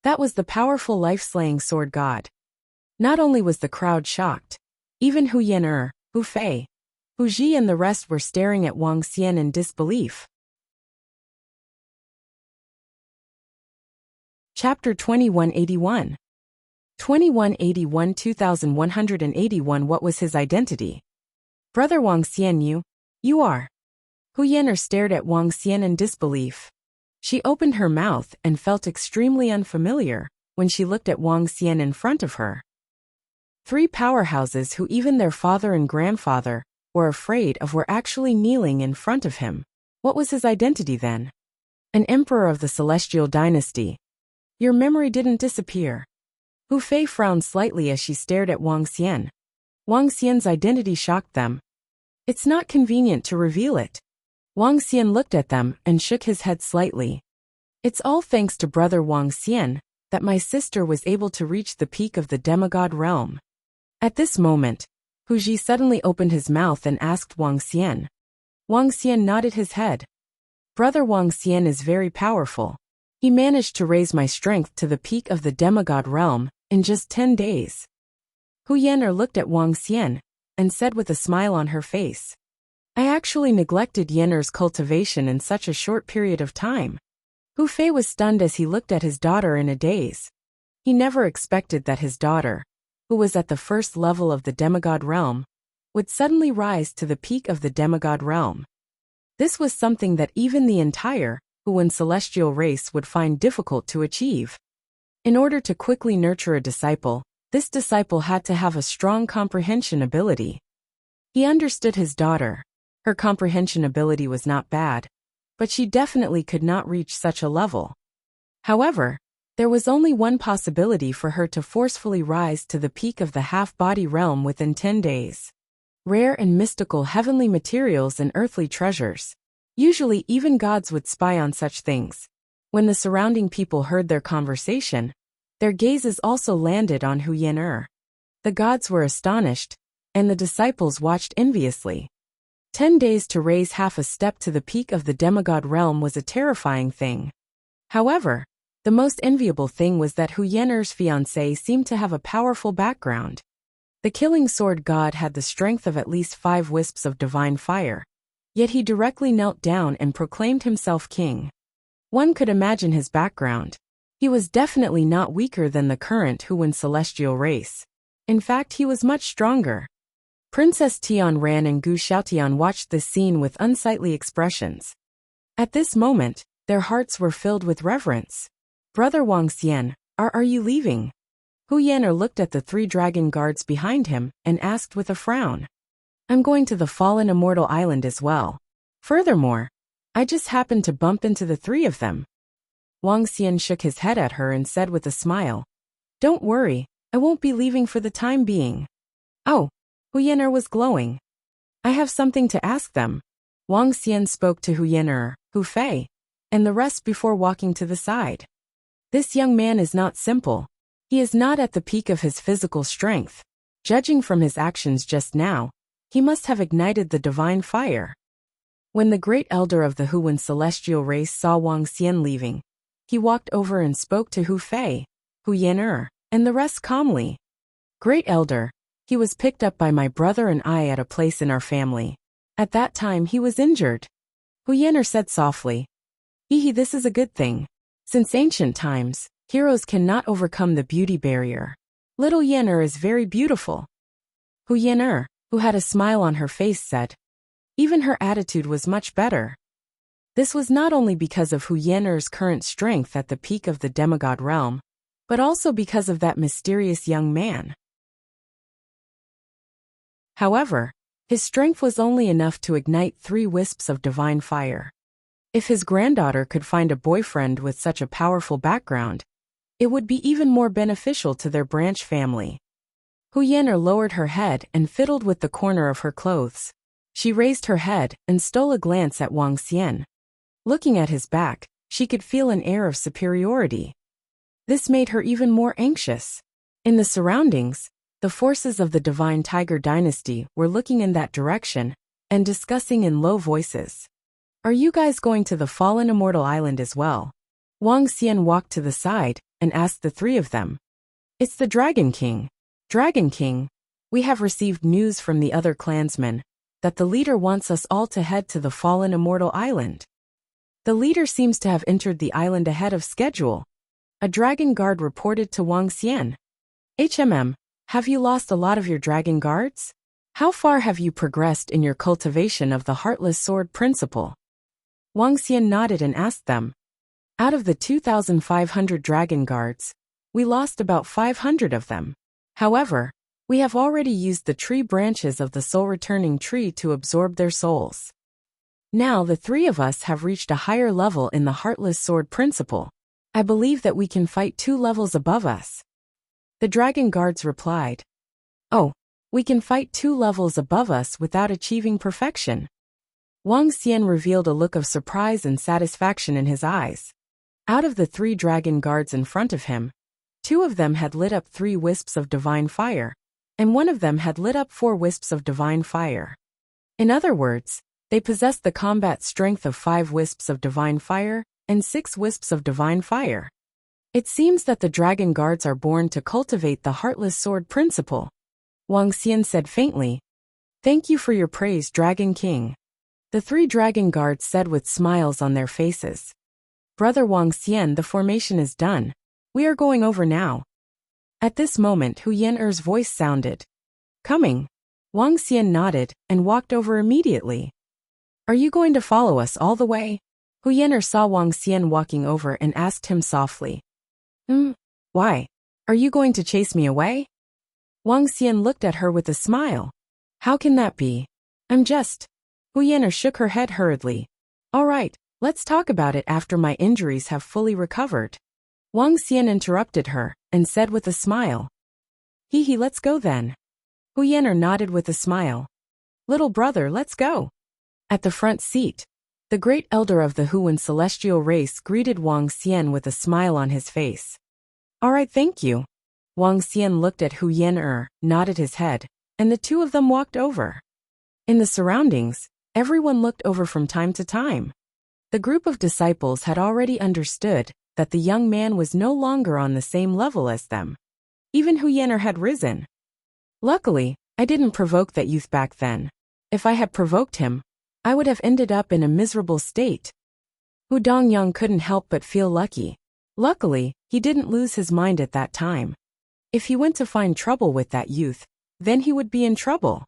That was the powerful life-slaying sword god. Not only was the crowd shocked, even Hu Yan'er, Hu Fei, Hu Ji and the rest were staring at Wang Xian in disbelief. Chapter 2181. 2181 2181 What was his identity? Brother Wang Xian, you are. Hu Yan'er stared at Wang Xian in disbelief. She opened her mouth and felt extremely unfamiliar when she looked at Wang Xian in front of her. 3 powerhouses who even their father and grandfather were afraid of were actually kneeling in front of him. What was his identity then? An emperor of the Celestial Dynasty. Your memory didn't disappear. Hu Fei frowned slightly as she stared at Wang Xian. Wang Xian's identity shocked them. It's not convenient to reveal it. Wang Xian looked at them and shook his head slightly. It's all thanks to brother Wang Xian that my sister was able to reach the peak of the demigod realm. At this moment, Hu Ji suddenly opened his mouth and asked Wang Xian. Wang Xian nodded his head. Brother Wang Xian is very powerful. He managed to raise my strength to the peak of the demigod realm in just 10 days. Hu Yan'er looked at Wang Xian and said with a smile on her face. I actually neglected Yan'er's cultivation in such a short period of time. Hu Fei was stunned as he looked at his daughter in a daze. He never expected that his daughter, who was at the first level of the demigod realm, would suddenly rise to the peak of the demigod realm. This was something that even the entire Huan celestial race would find difficult to achieve. In order to quickly nurture a disciple, this disciple had to have a strong comprehension ability. He understood his daughter. Her comprehension ability was not bad, but she definitely could not reach such a level. However, there was only one possibility for her to forcefully rise to the peak of the half-body realm within 10 days. Rare and mystical heavenly materials and earthly treasures. Usually even gods would spy on such things. When the surrounding people heard their conversation, their gazes also landed on Hu Yan'er. The gods were astonished, and the disciples watched enviously. 10 days to raise half a step to the peak of the demigod realm was a terrifying thing. However, the most enviable thing was that Hu Yan'er's fiancé seemed to have a powerful background. The killing sword god had the strength of at least 5 wisps of divine fire. Yet he directly knelt down and proclaimed himself king. One could imagine his background. He was definitely not weaker than the current Huan celestial race. In fact, he was much stronger. Princess Tian Ran and Gu Xiaotian watched this scene with unsightly expressions. At this moment, their hearts were filled with reverence. Brother Wang Xian, are you leaving? Hu Yan'er looked at the 3 dragon guards behind him and asked with a frown. I'm going to the fallen immortal island as well. Furthermore, I just happened to bump into the 3 of them. Wang Xian shook his head at her and said with a smile. Don't worry, I won't be leaving for the time being. Oh, Hu Yan'er was glowing. I have something to ask them. Wang Xian spoke to Hu Yan'er, Hu Fei, and the rest before walking to the side. This young man is not simple. He is not at the peak of his physical strength. Judging from his actions just now, he must have ignited the divine fire. When the great elder of the Huan celestial race saw Wang Xian leaving, he walked over and spoke to Hu Fei, Hu Yan'er, and the rest calmly. Great elder, he was picked up by my brother and I at a place in our family. At that time he was injured. Hu Yan'er said softly. This is a good thing. Since ancient times, heroes cannot overcome the beauty barrier. Little Yan'er is very beautiful. Hu Yan'er, who had a smile on her face, said. Even her attitude was much better. This was not only because of Hu Yan'er's current strength at the peak of the demigod realm, but also because of that mysterious young man. However, his strength was only enough to ignite 3 wisps of divine fire. If his granddaughter could find a boyfriend with such a powerful background, it would be even more beneficial to their branch family. Hu Yan'er lowered her head and fiddled with the corner of her clothes. She raised her head and stole a glance at Wang Xian. Looking at his back, she could feel an air of superiority. This made her even more anxious. In the surroundings, the forces of the Divine Tiger Dynasty were looking in that direction and discussing in low voices. Are you guys going to the Fallen Immortal Island as well? Wang Xian walked to the side and asked the 3 of them. It's the Dragon King. Dragon King, we have received news from the other clansmen that the leader wants us all to head to the Fallen Immortal Island. The leader seems to have entered the island ahead of schedule. A dragon guard reported to Wang Xian. Have you lost a lot of your dragon guards? How far have you progressed in your cultivation of the Heartless Sword principle? Wang Xian nodded and asked them. Out of the 2,500 dragon guards, we lost about 500 of them. However, we have already used the tree branches of the soul-returning tree to absorb their souls. Now the 3 of us have reached a higher level in the Heartless Sword principle. I believe that we can fight 2 levels above us. The dragon guards replied. Oh, we can fight 2 levels above us without achieving perfection. Wang Xian revealed a look of surprise and satisfaction in his eyes. Out of the 3 dragon guards in front of him, 2 of them had lit up 3 wisps of divine fire, and 1 of them had lit up 4 wisps of divine fire. In other words, they possessed the combat strength of 5 wisps of divine fire and 6 wisps of divine fire. It seems that the dragon guards are born to cultivate the Heartless Sword principle. Wang Xian said faintly. Thank you for your praise, Dragon King. The 3 dragon guards said with smiles on their faces. Brother Wang Xian, the formation is done. We are going over now. At this moment Hu Yan'er's voice sounded. Coming. Wang Xian nodded and walked over immediately. Are you going to follow us all the way? Hu Yan'er saw Wang Xian walking over and asked him softly. Why? Are you going to chase me away? Wang Xian looked at her with a smile. How can that be? I'm just. Hu Yan'er shook her head hurriedly. All right, let's talk about it after my injuries have fully recovered. Wang Xian interrupted her and said with a smile. Let's go then. Hu Yan'er nodded with a smile. Little brother, let's go. At the front seat, the great elder of the Huan celestial race greeted Wang Xian with a smile on his face. All right, thank you. Wang Xian looked at Hu Yan'er, nodded his head, and the 2 of them walked over. In the surroundings, everyone looked over from time to time. The group of disciples had already understood that the young man was no longer on the same level as them. Even Hu Yan'er had risen. Luckily, I didn't provoke that youth back then. If I had provoked him, I would have ended up in a miserable state. Hu Dongyang couldn't help but feel lucky. Luckily, he didn't lose his mind at that time. If he went to find trouble with that youth, then he would be in trouble.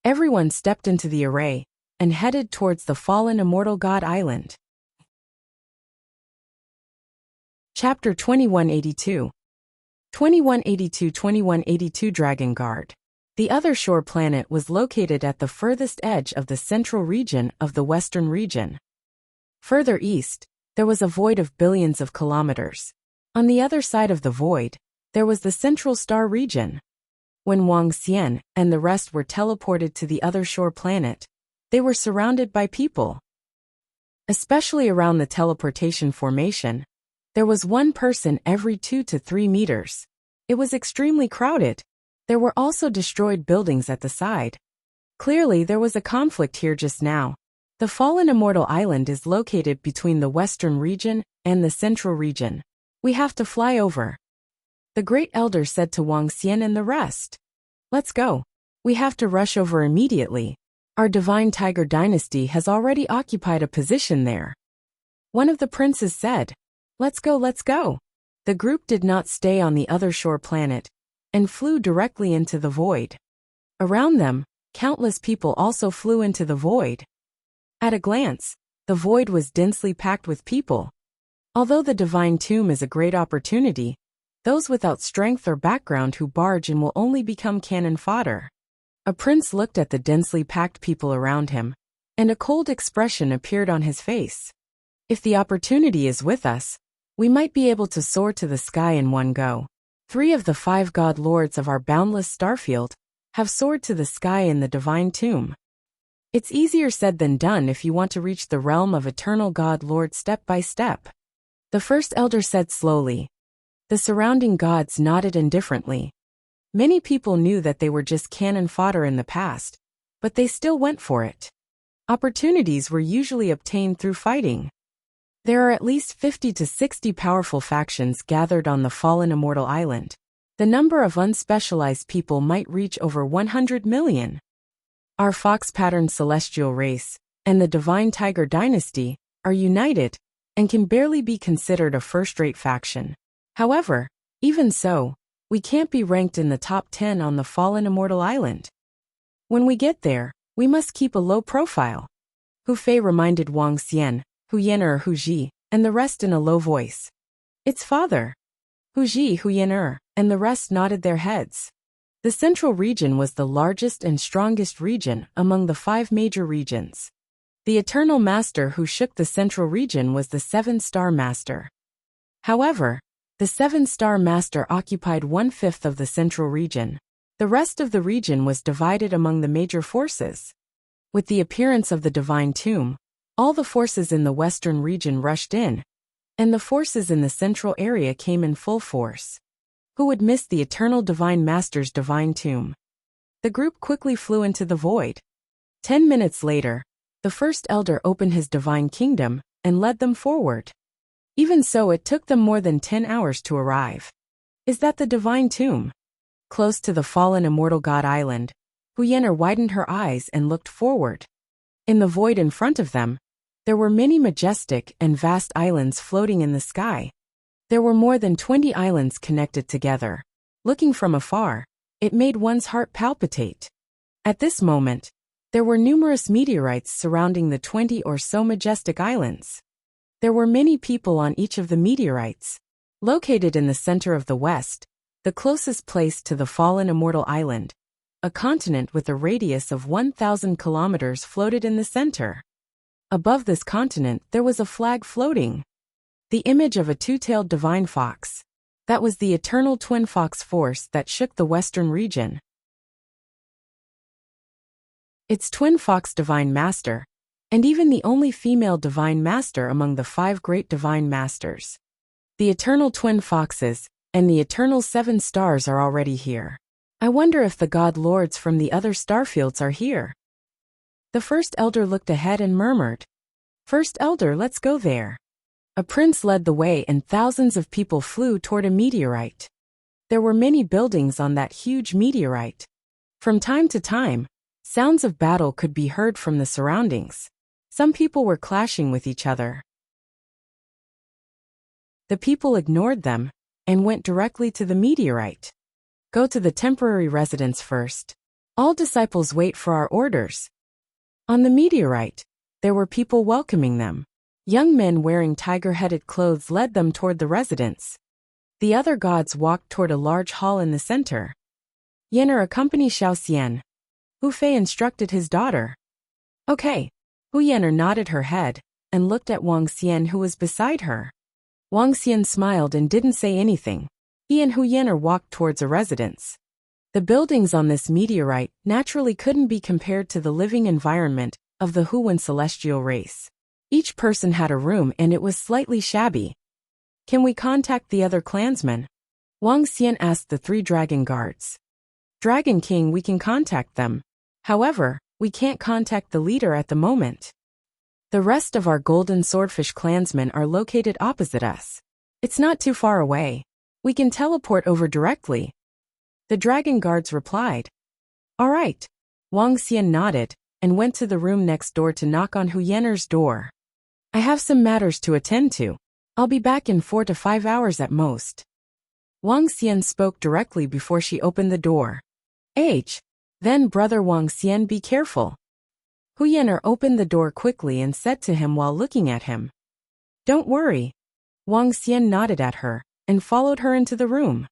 Everyone stepped into the array and headed towards the fallen immortal god island. Chapter 2182. 2182 Dragon Guard. The other shore planet was located at the furthest edge of the central region of the western region. Further east, there was a void of billions of kilometers. On the other side of the void, there was the central star region. When Wang Xian and the rest were teleported to the other shore planet, they were surrounded by people. Especially around the teleportation formation, there was 1 person every 2 to 3 meters. It was extremely crowded. There were also destroyed buildings at the side. Clearly, there was a conflict here just now. The fallen immortal island is located between the western region and the central region. We have to fly over. The great elder said to Wang Xian and the rest. Let's go. We have to rush over immediately. Our divine tiger dynasty has already occupied a position there. One of the princes said. Let's go, let's go. The group did not stay on the other shore planet and flew directly into the void. Around them, countless people also flew into the void. At a glance, the void was densely packed with people. Although the divine tomb is a great opportunity, those without strength or background who barge in will only become cannon fodder. A prince looked at the densely packed people around him, and a cold expression appeared on his face. If the opportunity is with us, we might be able to soar to the sky in one go. 3 of the 5 god lords of our boundless starfield have soared to the sky in the divine tomb. It's easier said than done if you want to reach the realm of eternal god lord step by step. The first elder said slowly. The surrounding gods nodded indifferently. Many people knew that they were just cannon fodder in the past, but they still went for it. Opportunities were usually obtained through fighting. There are at least 50 to 60 powerful factions gathered on the fallen immortal island. The number of unspecialized people might reach over 100 million. Our fox-patterned celestial race and the divine tiger dynasty are united and can barely be considered a first-rate faction. However, even so, we can't be ranked in the top 10 on the fallen immortal island. When we get there, we must keep a low profile. Hu Fei reminded Wang Xian, Hu Yan'er, Hu Ji, and the rest in a low voice. It's father. Hu Ji, Hu Yan'er, and the rest nodded their heads. The central region was the largest and strongest region among the 5 major regions. The Eternal Master who shook the central region was the 7-star Master. However, the 7-star Master occupied 1/5 of the central region. The rest of the region was divided among the major forces. With the appearance of the divine tomb, all the forces in the western region rushed in, and the forces in the central area came in full force. Who would miss the eternal divine master's divine tomb? The group quickly flew into the void. 10 minutes later, the first elder opened his divine kingdom and led them forward. Even so, it took them more than 10 hours to arrive. Is that the divine tomb? Close to the fallen immortal god island, Hu Yan'er widened her eyes and looked forward. In the void in front of them, there were many majestic and vast islands floating in the sky. There were more than 20 islands connected together. Looking from afar, it made one's heart palpitate. At this moment, there were numerous meteorites surrounding the 20 or so majestic islands. There were many people on each of the meteorites. Located in the center of the west, the closest place to the fallen immortal island, a continent with a radius of 1,000 kilometers floated in the center. Above this continent there was a flag floating. The image of a 2-tailed divine fox. That was the eternal twin fox force that shook the western region. Its twin fox divine master, and even the only female divine master among the 5 great divine masters. The eternal twin foxes and the eternal 7 stars are already here. I wonder if the god lords from the other starfields are here. The first elder looked ahead and murmured, "First elder, let's go there." A prince led the way and thousands of people flew toward a meteorite. There were many buildings on that huge meteorite. From time to time, sounds of battle could be heard from the surroundings. Some people were clashing with each other. The people ignored them and went directly to the meteorite. Go to the temporary residence first. All disciples wait for our orders. On the meteorite, there were people welcoming them. Young men wearing tiger-headed clothes led them toward the residence. The other gods walked toward a large hall in the center. Yan'er accompanied Xiao Xian. Hu Fei instructed his daughter. Okay. Hu Yan'er nodded her head and looked at Wang Xian who was beside her. Wang Xian smiled and didn't say anything. He and Hu Yan'er walked towards a residence. The buildings on this meteorite naturally couldn't be compared to the living environment of the Huan celestial race. Each person had a room and it was slightly shabby. Can we contact the other clansmen? Wang Xian asked the 3 dragon guards. Dragon King, we can contact them. However, we can't contact the leader at the moment. The rest of our golden swordfish clansmen are located opposite us. It's not too far away. We can teleport over directly. The dragon guards replied. All right. Wang Xian nodded and went to the room next door to knock on Hu Yan'er's door. I have some matters to attend to. I'll be back in 4 to 5 hours at most. Wang Xian spoke directly before she opened the door. Then brother Wang Xian, be careful. Hu Yan'er opened the door quickly and said to him while looking at him. Don't worry. Wang Xian nodded at her and followed her into the room.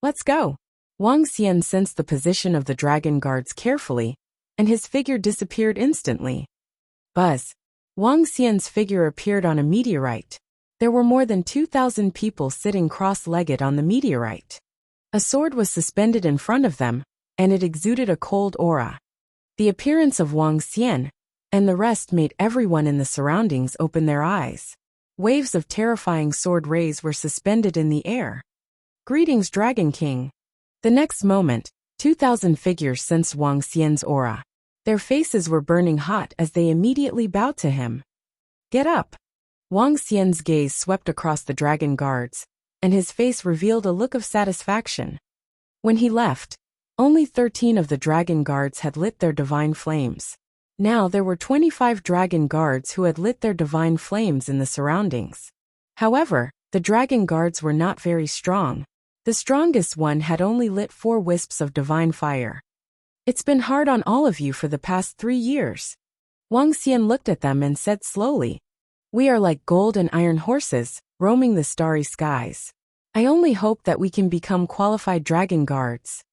Let's go. Wang Xian sensed the position of the dragon guards carefully, and his figure disappeared instantly. Buzz. Wang Xian's figure appeared on a meteorite. There were more than 2,000 people sitting cross-legged on the meteorite. A sword was suspended in front of them, and it exuded a cold aura. The appearance of Wang Xian and the rest made everyone in the surroundings open their eyes. Waves of terrifying sword rays were suspended in the air. Greetings, Dragon King. The next moment, 2,000 figures sensed Wang Xian's aura. Their faces were burning hot as they immediately bowed to him. Get up. Wang Xian's gaze swept across the dragon guards, and his face revealed a look of satisfaction. When he left, only 13 of the dragon guards had lit their divine flames. Now there were 25 dragon guards who had lit their divine flames in the surroundings. However, the dragon guards were not very strong. The strongest one had only lit 4 wisps of divine fire. It's been hard on all of you for the past 3 years. Wang Xian looked at them and said slowly, We are like gold and iron horses, roaming the starry skies. I only hope that we can become qualified dragon guards.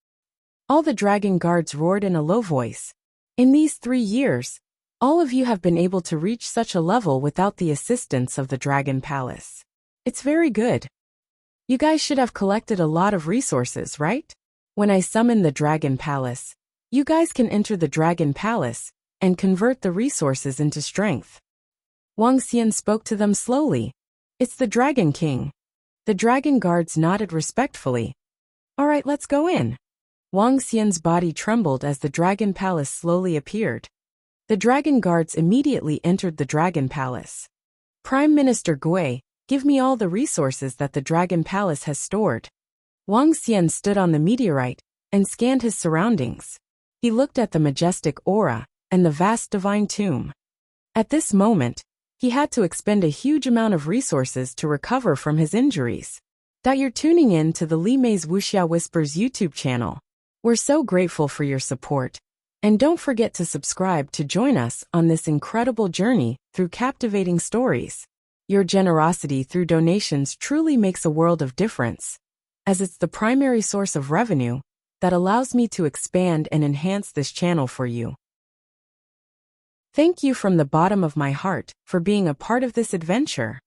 All the dragon guards roared in a low voice. In these 3 years, all of you have been able to reach such a level without the assistance of the Dragon Palace. It's very good. You guys should have collected a lot of resources, right? When I summon the Dragon Palace, you guys can enter the Dragon Palace and convert the resources into strength. Wang Xian spoke to them slowly. It's the Dragon King. The dragon guards nodded respectfully. All right, let's go in. Wang Xian's body trembled as the Dragon Palace slowly appeared. The dragon guards immediately entered the Dragon Palace. Prime Minister Gui, give me all the resources that the Dragon Palace has stored. Wang Xian stood on the meteorite and scanned his surroundings. He looked at the majestic aura and the vast divine tomb. At this moment, he had to expend a huge amount of resources to recover from his injuries. You're tuning in to the Li Mei's Wuxia Whispers YouTube channel. We're so grateful for your support. And don't forget to subscribe to join us on this incredible journey through captivating stories. Your generosity through donations truly makes a world of difference, as it's the primary source of revenue that allows me to expand and enhance this channel for you. Thank you from the bottom of my heart for being a part of this adventure.